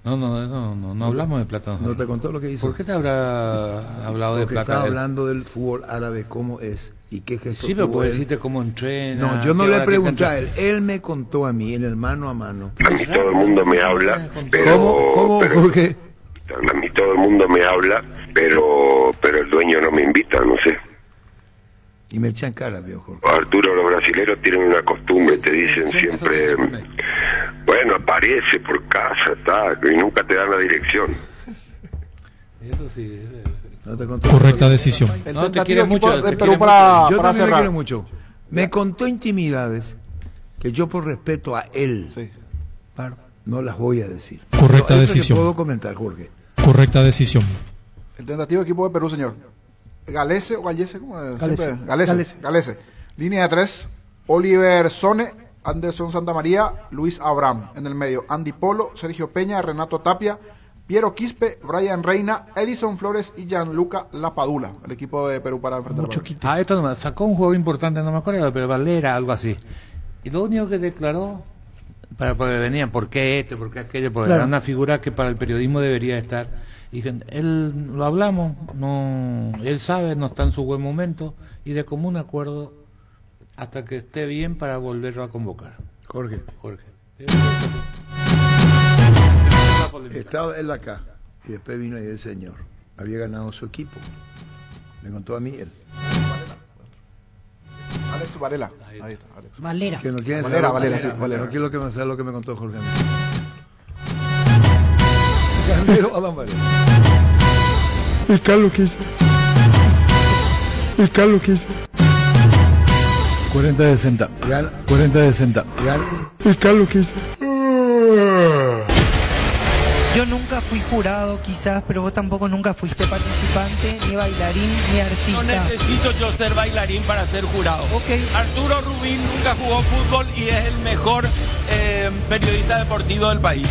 No hablamos de plata. ¿No te contó lo que hizo? ¿Por qué te habrá hablado de plata? Está hablando del fútbol árabe, cómo es y qué gesto. Sí, pero puede decirte cómo entrena. No, yo no le pregunté a él. Él me contó a mí en el mano a mano. A mí todo el mundo me habla, ¿Cómo? ¿Por qué? A mí todo el mundo me habla, pero el dueño no me invita, no sé. Y me echan cara, viejo. Arturo, los brasileros tienen una costumbre, te dicen siempre, bueno, aparece por casa, y nunca te dan la dirección. Eso sí. Correcta decisión. No, te quiere mucho. Yo también le quiero mucho. Me contó intimidades que yo por respeto a él, no las voy a decir. Correcta decisión. Puedo comentar, Jorge. Correcta decisión. El tentativo equipo de Perú, señor. Galese o Gallese, ¿cómo es? Galese. Galese. Línea de 3, Oliver Sone, Anderson Santamaría, Luis Abraham. En el medio, Andy Polo, Sergio Peña, Renato Tapia, Piero Quispe, Brian Reina, Edison Flores y Gianluca Lapadula, el equipo de Perú para enfrentar a esto nomás, sacó un juego importante, no me acuerdo, pero Valera, algo así. Y lo único que declaró, porque venían, ¿por qué aquello? Porque era una figura que para el periodismo debería estar. Y él, lo hablamos, no, él sabe, no está en su buen momento, y de común acuerdo, hasta que esté bien para volverlo a convocar. Jorge. Estaba él acá y después vino ahí el señor. Había ganado su equipo. Me contó a mí él. Alex Varela. Ahí está, Alex. Valera. Que no quiere Valera, sí, Valera. No quiero que me sea lo que me contó Jorge. Pero Adam Varela. El Carlos que hizo. 40 de Senta. 40 de Senta. El Carlos que hizo. Yo nunca fui jurado, quizás, pero vos tampoco nunca fuiste participante, ni bailarín, ni artista. No necesito yo ser bailarín para ser jurado. Arturo Rubín nunca jugó fútbol y es el mejor periodista deportivo del país.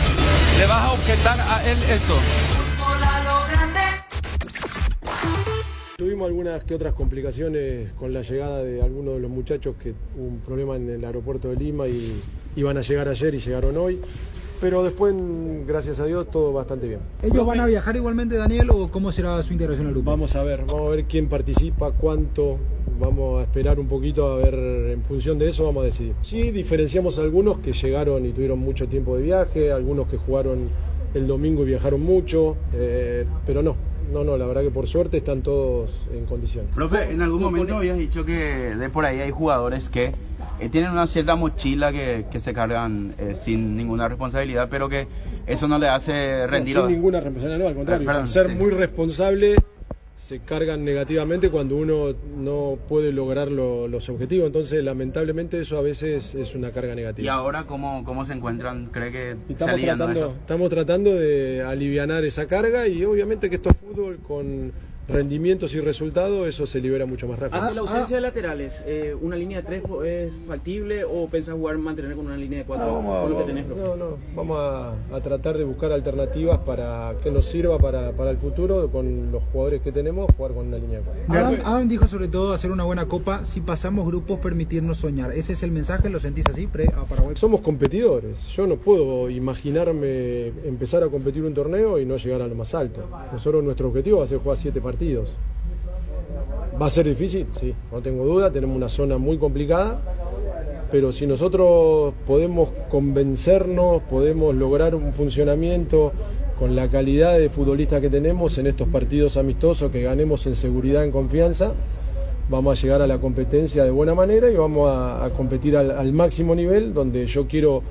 ¿Le vas a objetar a él eso? Tuvimos algunas que otras complicaciones con la llegada de algunos de los muchachos, que hubo un problema en el aeropuerto de Lima y iban a llegar ayer y llegaron hoy. Pero después, gracias a Dios, todo bastante bien. ¿Ellos van a viajar igualmente, Daniel, o cómo será su integración al grupo? Vamos a ver quién participa, cuánto. Vamos a esperar un poquito a ver, en función de eso vamos a decidir. Sí, diferenciamos algunos que llegaron y tuvieron mucho tiempo de viaje, algunos que jugaron el domingo y viajaron mucho, pero no, la verdad que por suerte están todos en condiciones. Profe, en algún momento habías dicho que de por ahí hay jugadores que tienen una cierta mochila que se cargan sin ninguna responsabilidad, pero que eso no le hace rendir. Sin ninguna responsabilidad, no, al contrario. Ser muy responsable se cargan negativamente cuando uno no puede lograr los objetivos. Entonces, lamentablemente, eso a veces es una carga negativa. ¿Y ahora cómo se encuentran? ¿Cree que estamos tratando de alivianar esa carga? Y obviamente que esto es fútbol, con rendimientos y resultados, eso se libera mucho más rápido. Ante la ausencia de laterales, ¿una línea de 3 es factible o pensás mantener con una línea de 4 con lo que tenés? No, vamos a tratar de buscar alternativas para que nos sirva para el futuro, con los jugadores que tenemos, jugar con una línea de 4. Adam dijo sobre todo hacer una buena copa, si pasamos grupos permitirnos soñar. ¿Ese es el mensaje? ¿Lo sentís así a Paraguay? Somos competidores, yo no puedo imaginarme empezar a competir un torneo y no llegar a lo más alto. Nosotros, nuestro objetivo va a ser jugar 7 partidos. ¿Va a ser difícil? Sí, no tengo duda, tenemos una zona muy complicada, pero si nosotros podemos convencernos, podemos lograr un funcionamiento con la calidad de futbolistas que tenemos en estos partidos amistosos, que ganemos en seguridad, en confianza, vamos a llegar a la competencia de buena manera y vamos a competir al máximo nivel, donde yo quiero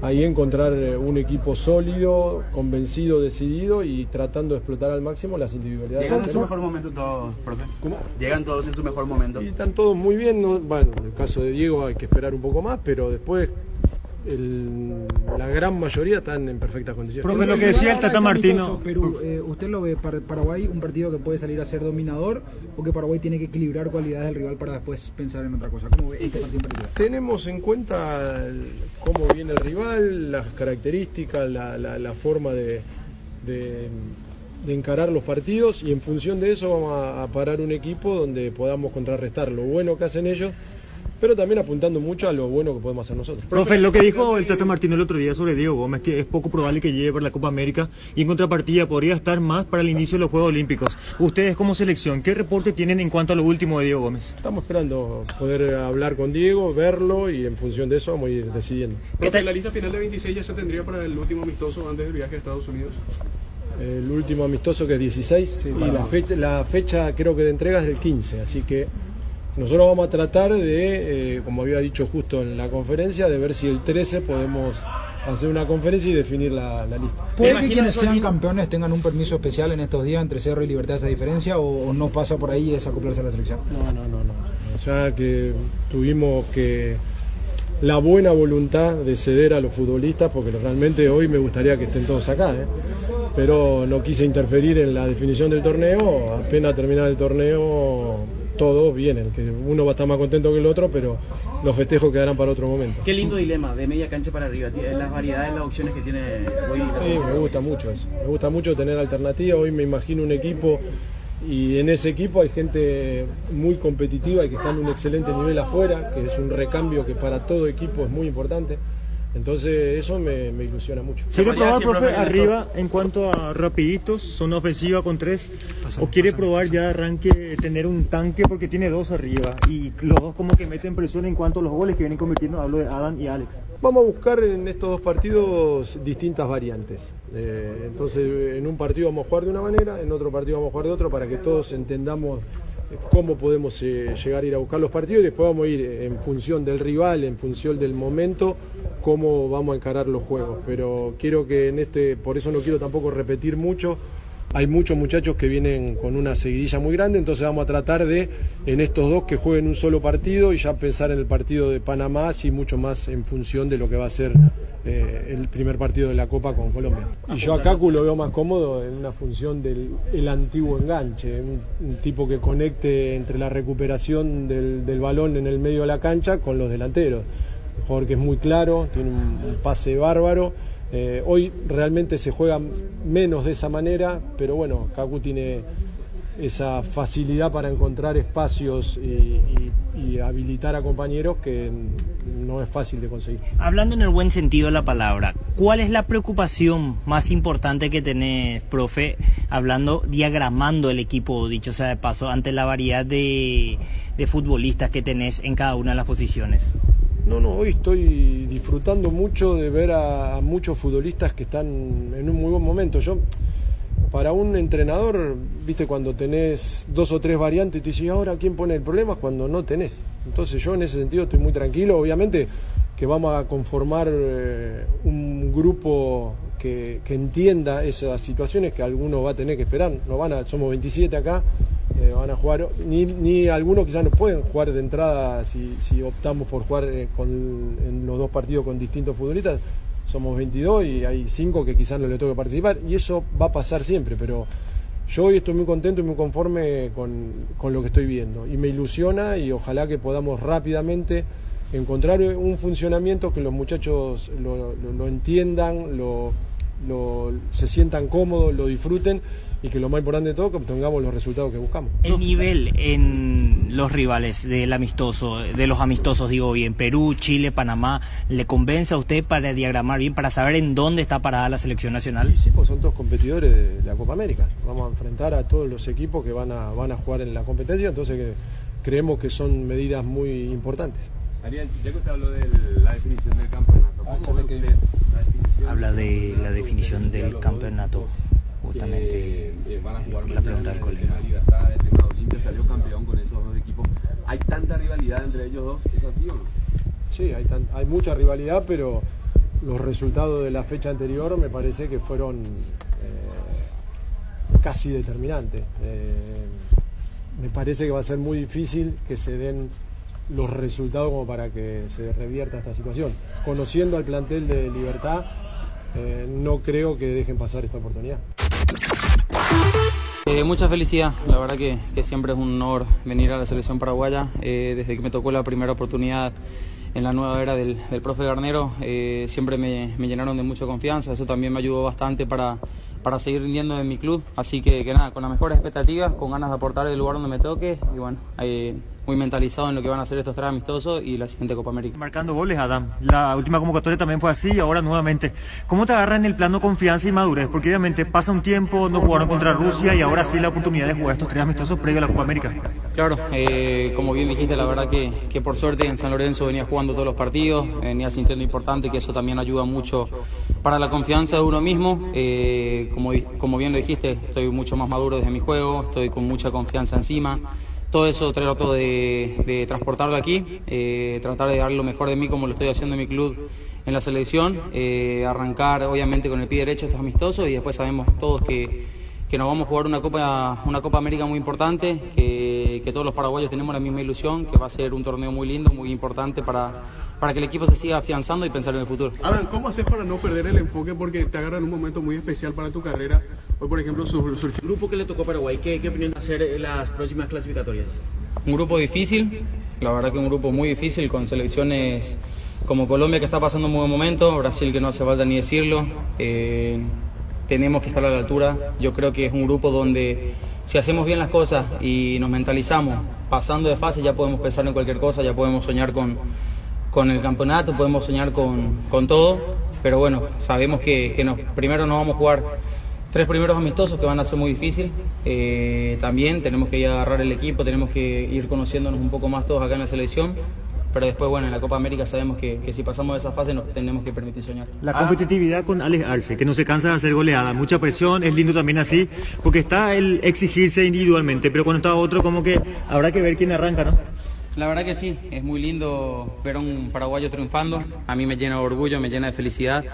ahí encontrar un equipo sólido, convencido, decidido y tratando de explotar al máximo las individualidades. ¿Llegan en su mejor momento todos, profe? ¿Cómo? ¿Llegan todos en su mejor momento? Y están todos muy bien, ¿no? Bueno, en el caso de Diego hay que esperar un poco más, pero después la gran mayoría están en perfectas condiciones. Profe, lo que decía el Tata Martino. Perú, ¿usted lo ve para Paraguay un partido que puede salir a ser dominador o que Paraguay tiene que equilibrar cualidades del rival para después pensar en otra cosa? ¿Cómo ve este partido en particular? Tenemos en cuenta cómo viene el rival, las características, la forma de encarar los partidos, y en función de eso vamos a parar un equipo donde podamos contrarrestar lo bueno que hacen ellos, pero también apuntando mucho a lo bueno que podemos hacer nosotros. Profe, lo que dijo el Tata Martino el otro día sobre Diego Gómez, que es poco probable que llegue para la Copa América, y en contrapartida podría estar más para el inicio de los Juegos Olímpicos. Ustedes como selección, ¿qué reporte tienen en cuanto a lo último de Diego Gómez? Estamos esperando poder hablar con Diego, verlo, y en función de eso vamos a ir decidiendo. Profe, ¿la lista final de 26 ya se tendría para el último amistoso antes del viaje a Estados Unidos? El último amistoso, que es 16, sí, y la fecha creo que de entrega es del 15, así que nosotros vamos a tratar de, como había dicho justo en la conferencia, de ver si el 13 podemos hacer una conferencia y definir la lista. ¿Puede que quienes sean campeones tengan un permiso especial en estos días entre Cerro y Libertad, esa diferencia, o no pasa por ahí y es acoplarse a la selección? No. O sea que tuvimos la buena voluntad de ceder a los futbolistas, porque realmente hoy me gustaría que estén todos acá, pero no quise interferir en la definición del torneo. Apenas terminar el torneo, todos vienen, que uno va a estar más contento que el otro, pero los festejos quedarán para otro momento. Qué lindo dilema, de media cancha para arriba, las variedades, las opciones que tiene hoy. Sí, me gusta mucho eso, me gusta mucho tener alternativa. Hoy me imagino un equipo, y en ese equipo hay gente muy competitiva y que está en un excelente nivel afuera, que es un recambio que para todo equipo es muy importante. Entonces eso me ilusiona mucho. ¿Quiere probar, profe, arriba en cuanto a rapiditos, zona ofensiva con 3? ¿O quiere probar ya de arranque tener un tanque porque tiene 2 arriba? Y los dos como que meten presión en cuanto a los goles que vienen convirtiendo, hablo de Adam y Alex. Vamos a buscar en estos 2 partidos distintas variantes. Entonces en un partido vamos a jugar de una manera, en otro partido vamos a jugar de otro, para que todos entendamos cómo podemos llegar a ir a buscar los partidos, y después vamos a ir en función del rival, en función del momento, cómo vamos a encarar los juegos. Pero quiero que por eso no quiero tampoco repetir mucho. Hay muchos muchachos que vienen con una seguidilla muy grande, entonces vamos a tratar de, en estos 2, que jueguen un solo partido y ya pensar en el partido de Panamá, sí, mucho más en función de lo que va a ser el primer partido de la Copa con Colombia. Y yo a Kaku lo veo más cómodo en una función del antiguo enganche, un tipo que conecte entre la recuperación del balón en el medio de la cancha con los delanteros. Un jugador que es muy claro, tiene un pase bárbaro. Hoy realmente se juega menos de esa manera, pero bueno, Kaku tiene esa facilidad para encontrar espacios y habilitar a compañeros que no es fácil de conseguir. Hablando en el buen sentido de la palabra, ¿cuál es la preocupación más importante que tenés, profe, diagramando el equipo, dicho sea de paso, ante la variedad de futbolistas que tenés en cada una de las posiciones? No, hoy estoy disfrutando mucho de ver a muchos futbolistas que están en un muy buen momento. Para un entrenador, viste, cuando tenés 2 o 3 variantes, te dices, ahora ¿quién pone el problema? Cuando no tenés. Entonces yo en ese sentido estoy muy tranquilo. Obviamente que vamos a conformar un grupo que entienda esas situaciones, que alguno va a tener que esperar. Somos 27 acá, van a jugar, ni algunos quizás no pueden jugar de entrada si optamos por jugar en los 2 partidos con distintos futbolistas. Somos 22 y hay 5 que quizás no le toque participar, y eso va a pasar siempre, pero yo hoy estoy muy contento y muy conforme con lo que estoy viendo, y me ilusiona, y ojalá que podamos rápidamente encontrar un funcionamiento que los muchachos lo entiendan, se sientan cómodos, lo disfruten, y que lo más importante de todo, que obtengamos los resultados que buscamos. El nivel en los rivales de los amistosos, digo bien, Perú, Chile, Panamá, ¿le convence a usted para diagramar bien, para saber en dónde está parada la selección nacional? Sí, pues son todos competidores de la Copa América. Vamos a enfrentar a todos los equipos que van a jugar en la competencia, entonces creemos que son medidas muy importantes. Ariel, ya que usted habló de la definición del campeonato, ¿cómo ve usted la definición? Habla de la definición del campeonato. Justamente van a jugar la pregunta del colega. Libertad, el tema Olimpia salió campeón con esos 2 equipos. ¿Hay tanta rivalidad entre ellos 2? ¿Es así o no? Sí, hay mucha rivalidad, pero los resultados de la fecha anterior me parece que fueron casi determinantes. Me parece que va a ser muy difícil que se den los resultados como para que se revierta esta situación. Conociendo al plantel de Libertad, no creo que dejen pasar esta oportunidad. Mucha felicidad, la verdad que siempre es un honor venir a la selección paraguaya. Desde que me tocó la primera oportunidad en la nueva era del profe Garnero, siempre me llenaron de mucha confianza. Eso también me ayudó bastante para seguir rindiendo en mi club. Así que nada, con las mejores expectativas, con ganas de aportar el lugar donde me toque, y bueno, muy mentalizado en lo que van a hacer estos 3 amistosos y la siguiente Copa América. Marcando goles, Adam. La última convocatoria también fue así, y ahora nuevamente. ¿Cómo te agarra en el plano confianza y madurez? Porque obviamente pasa un tiempo, no jugaron contra Rusia, y ahora sí la oportunidad de jugar estos 3 amistosos previo a la Copa América. Claro, como bien dijiste, la verdad que por suerte en San Lorenzo venía jugando todos los partidos, venía sintiendo importante, que eso también ayuda mucho para la confianza de uno mismo. Como bien lo dijiste, estoy mucho más maduro desde mi juego, estoy con mucha confianza encima. Todo eso trato de transportarlo aquí, tratar de dar lo mejor de mí como lo estoy haciendo en mi club, en la selección, arrancar obviamente con el pie derecho estos amistosos, y después sabemos todos que nos vamos a jugar una Copa América muy importante, que todos los paraguayos tenemos la misma ilusión, que va a ser un torneo muy lindo, muy importante para que el equipo se siga afianzando y pensar en el futuro. Alan, ¿cómo haces para no perder el enfoque? Porque te agarra en un momento muy especial para tu carrera. Hoy, por ejemplo, surgió el grupo que le tocó a Paraguay. ¿Qué opinión hacer en las próximas clasificatorias? Un grupo difícil, la verdad que un grupo muy difícil, con selecciones como Colombia, que está pasando un buen momento, Brasil, que no hace falta ni decirlo. Tenemos que estar a la altura. Yo creo que es un grupo donde si hacemos bien las cosas y nos mentalizamos pasando de fase, ya podemos pensar en cualquier cosa, ya podemos soñar con el campeonato, podemos soñar con todo, pero bueno, sabemos que primero nos vamos a jugar 3 primeros amistosos que van a ser muy difíciles. También tenemos que ir a agarrar el equipo, tenemos que ir conociéndonos un poco más todos acá en la selección. Pero después, bueno, en la Copa América sabemos que si pasamos de esa fase nos tenemos que permitir soñar. La competitividad con Alex Arce, que no se cansa de hacer goleada, mucha presión, es lindo también así, porque está el exigirse individualmente, pero cuando está otro como que habrá que ver quién arranca, ¿no? La verdad que sí, es muy lindo ver a un paraguayo triunfando, a mí me llena de orgullo, me llena de felicidad.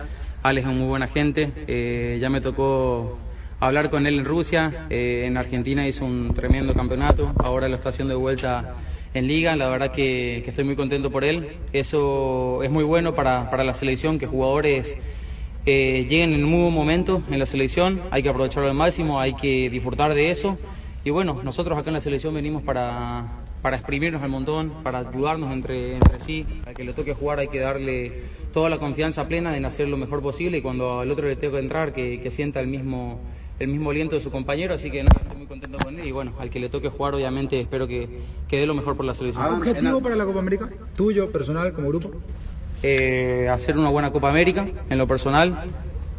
Alex es muy buena gente, ya me tocó hablar con él en Rusia, en Argentina hizo un tremendo campeonato, ahora lo está haciendo de vuelta en Liga. La verdad que estoy muy contento por él. Eso es muy bueno para la selección, que jugadores lleguen en un muy buen momento en la selección. Hay que aprovecharlo al máximo, hay que disfrutar de eso. Y bueno, nosotros acá en la selección venimos para exprimirnos al montón, para ayudarnos entre sí. Al que le toque jugar hay que darle toda la confianza plena en hacer lo mejor posible, y cuando al otro le tenga que entrar, que sienta el mismo aliento de su compañero. Así que nada, estoy muy contento con él, y bueno, al que le toque jugar obviamente espero que dé lo mejor por la selección. ¿Objetivo para la Copa América? ¿Tuyo, personal, como grupo? Hacer una buena Copa América, en lo personal,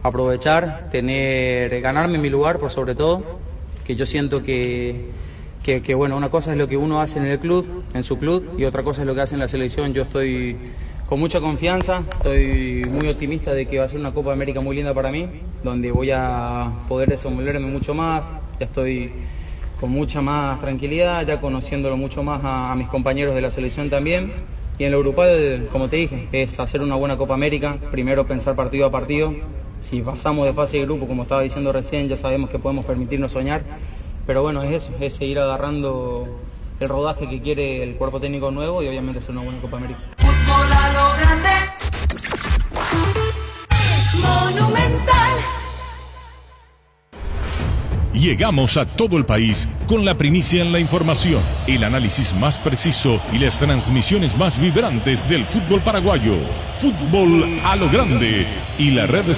aprovechar, ganarme mi lugar por sobre todo, que yo siento que bueno, una cosa es lo que uno hace en el club, en su club, y otra cosa es lo que hace en la selección. Yo estoy con mucha confianza, estoy muy optimista de que va a ser una Copa América muy linda para mí, donde voy a poder desenvolverme mucho más, ya estoy con mucha más tranquilidad, ya conociéndolo mucho más a mis compañeros de la selección también. Y en lo grupal, como te dije, es hacer una buena Copa América, primero pensar partido a partido. Si pasamos de fase de grupo, como estaba diciendo recién, ya sabemos que podemos permitirnos soñar, pero bueno, es eso, es seguir agarrando el rodaje que quiere el cuerpo técnico nuevo y obviamente hacer una buena Copa América. Fútbol a lo grande. Monumental. Llegamos a todo el país con la primicia en la información, el análisis más preciso y las transmisiones más vibrantes del fútbol paraguayo. Fútbol a lo grande y la red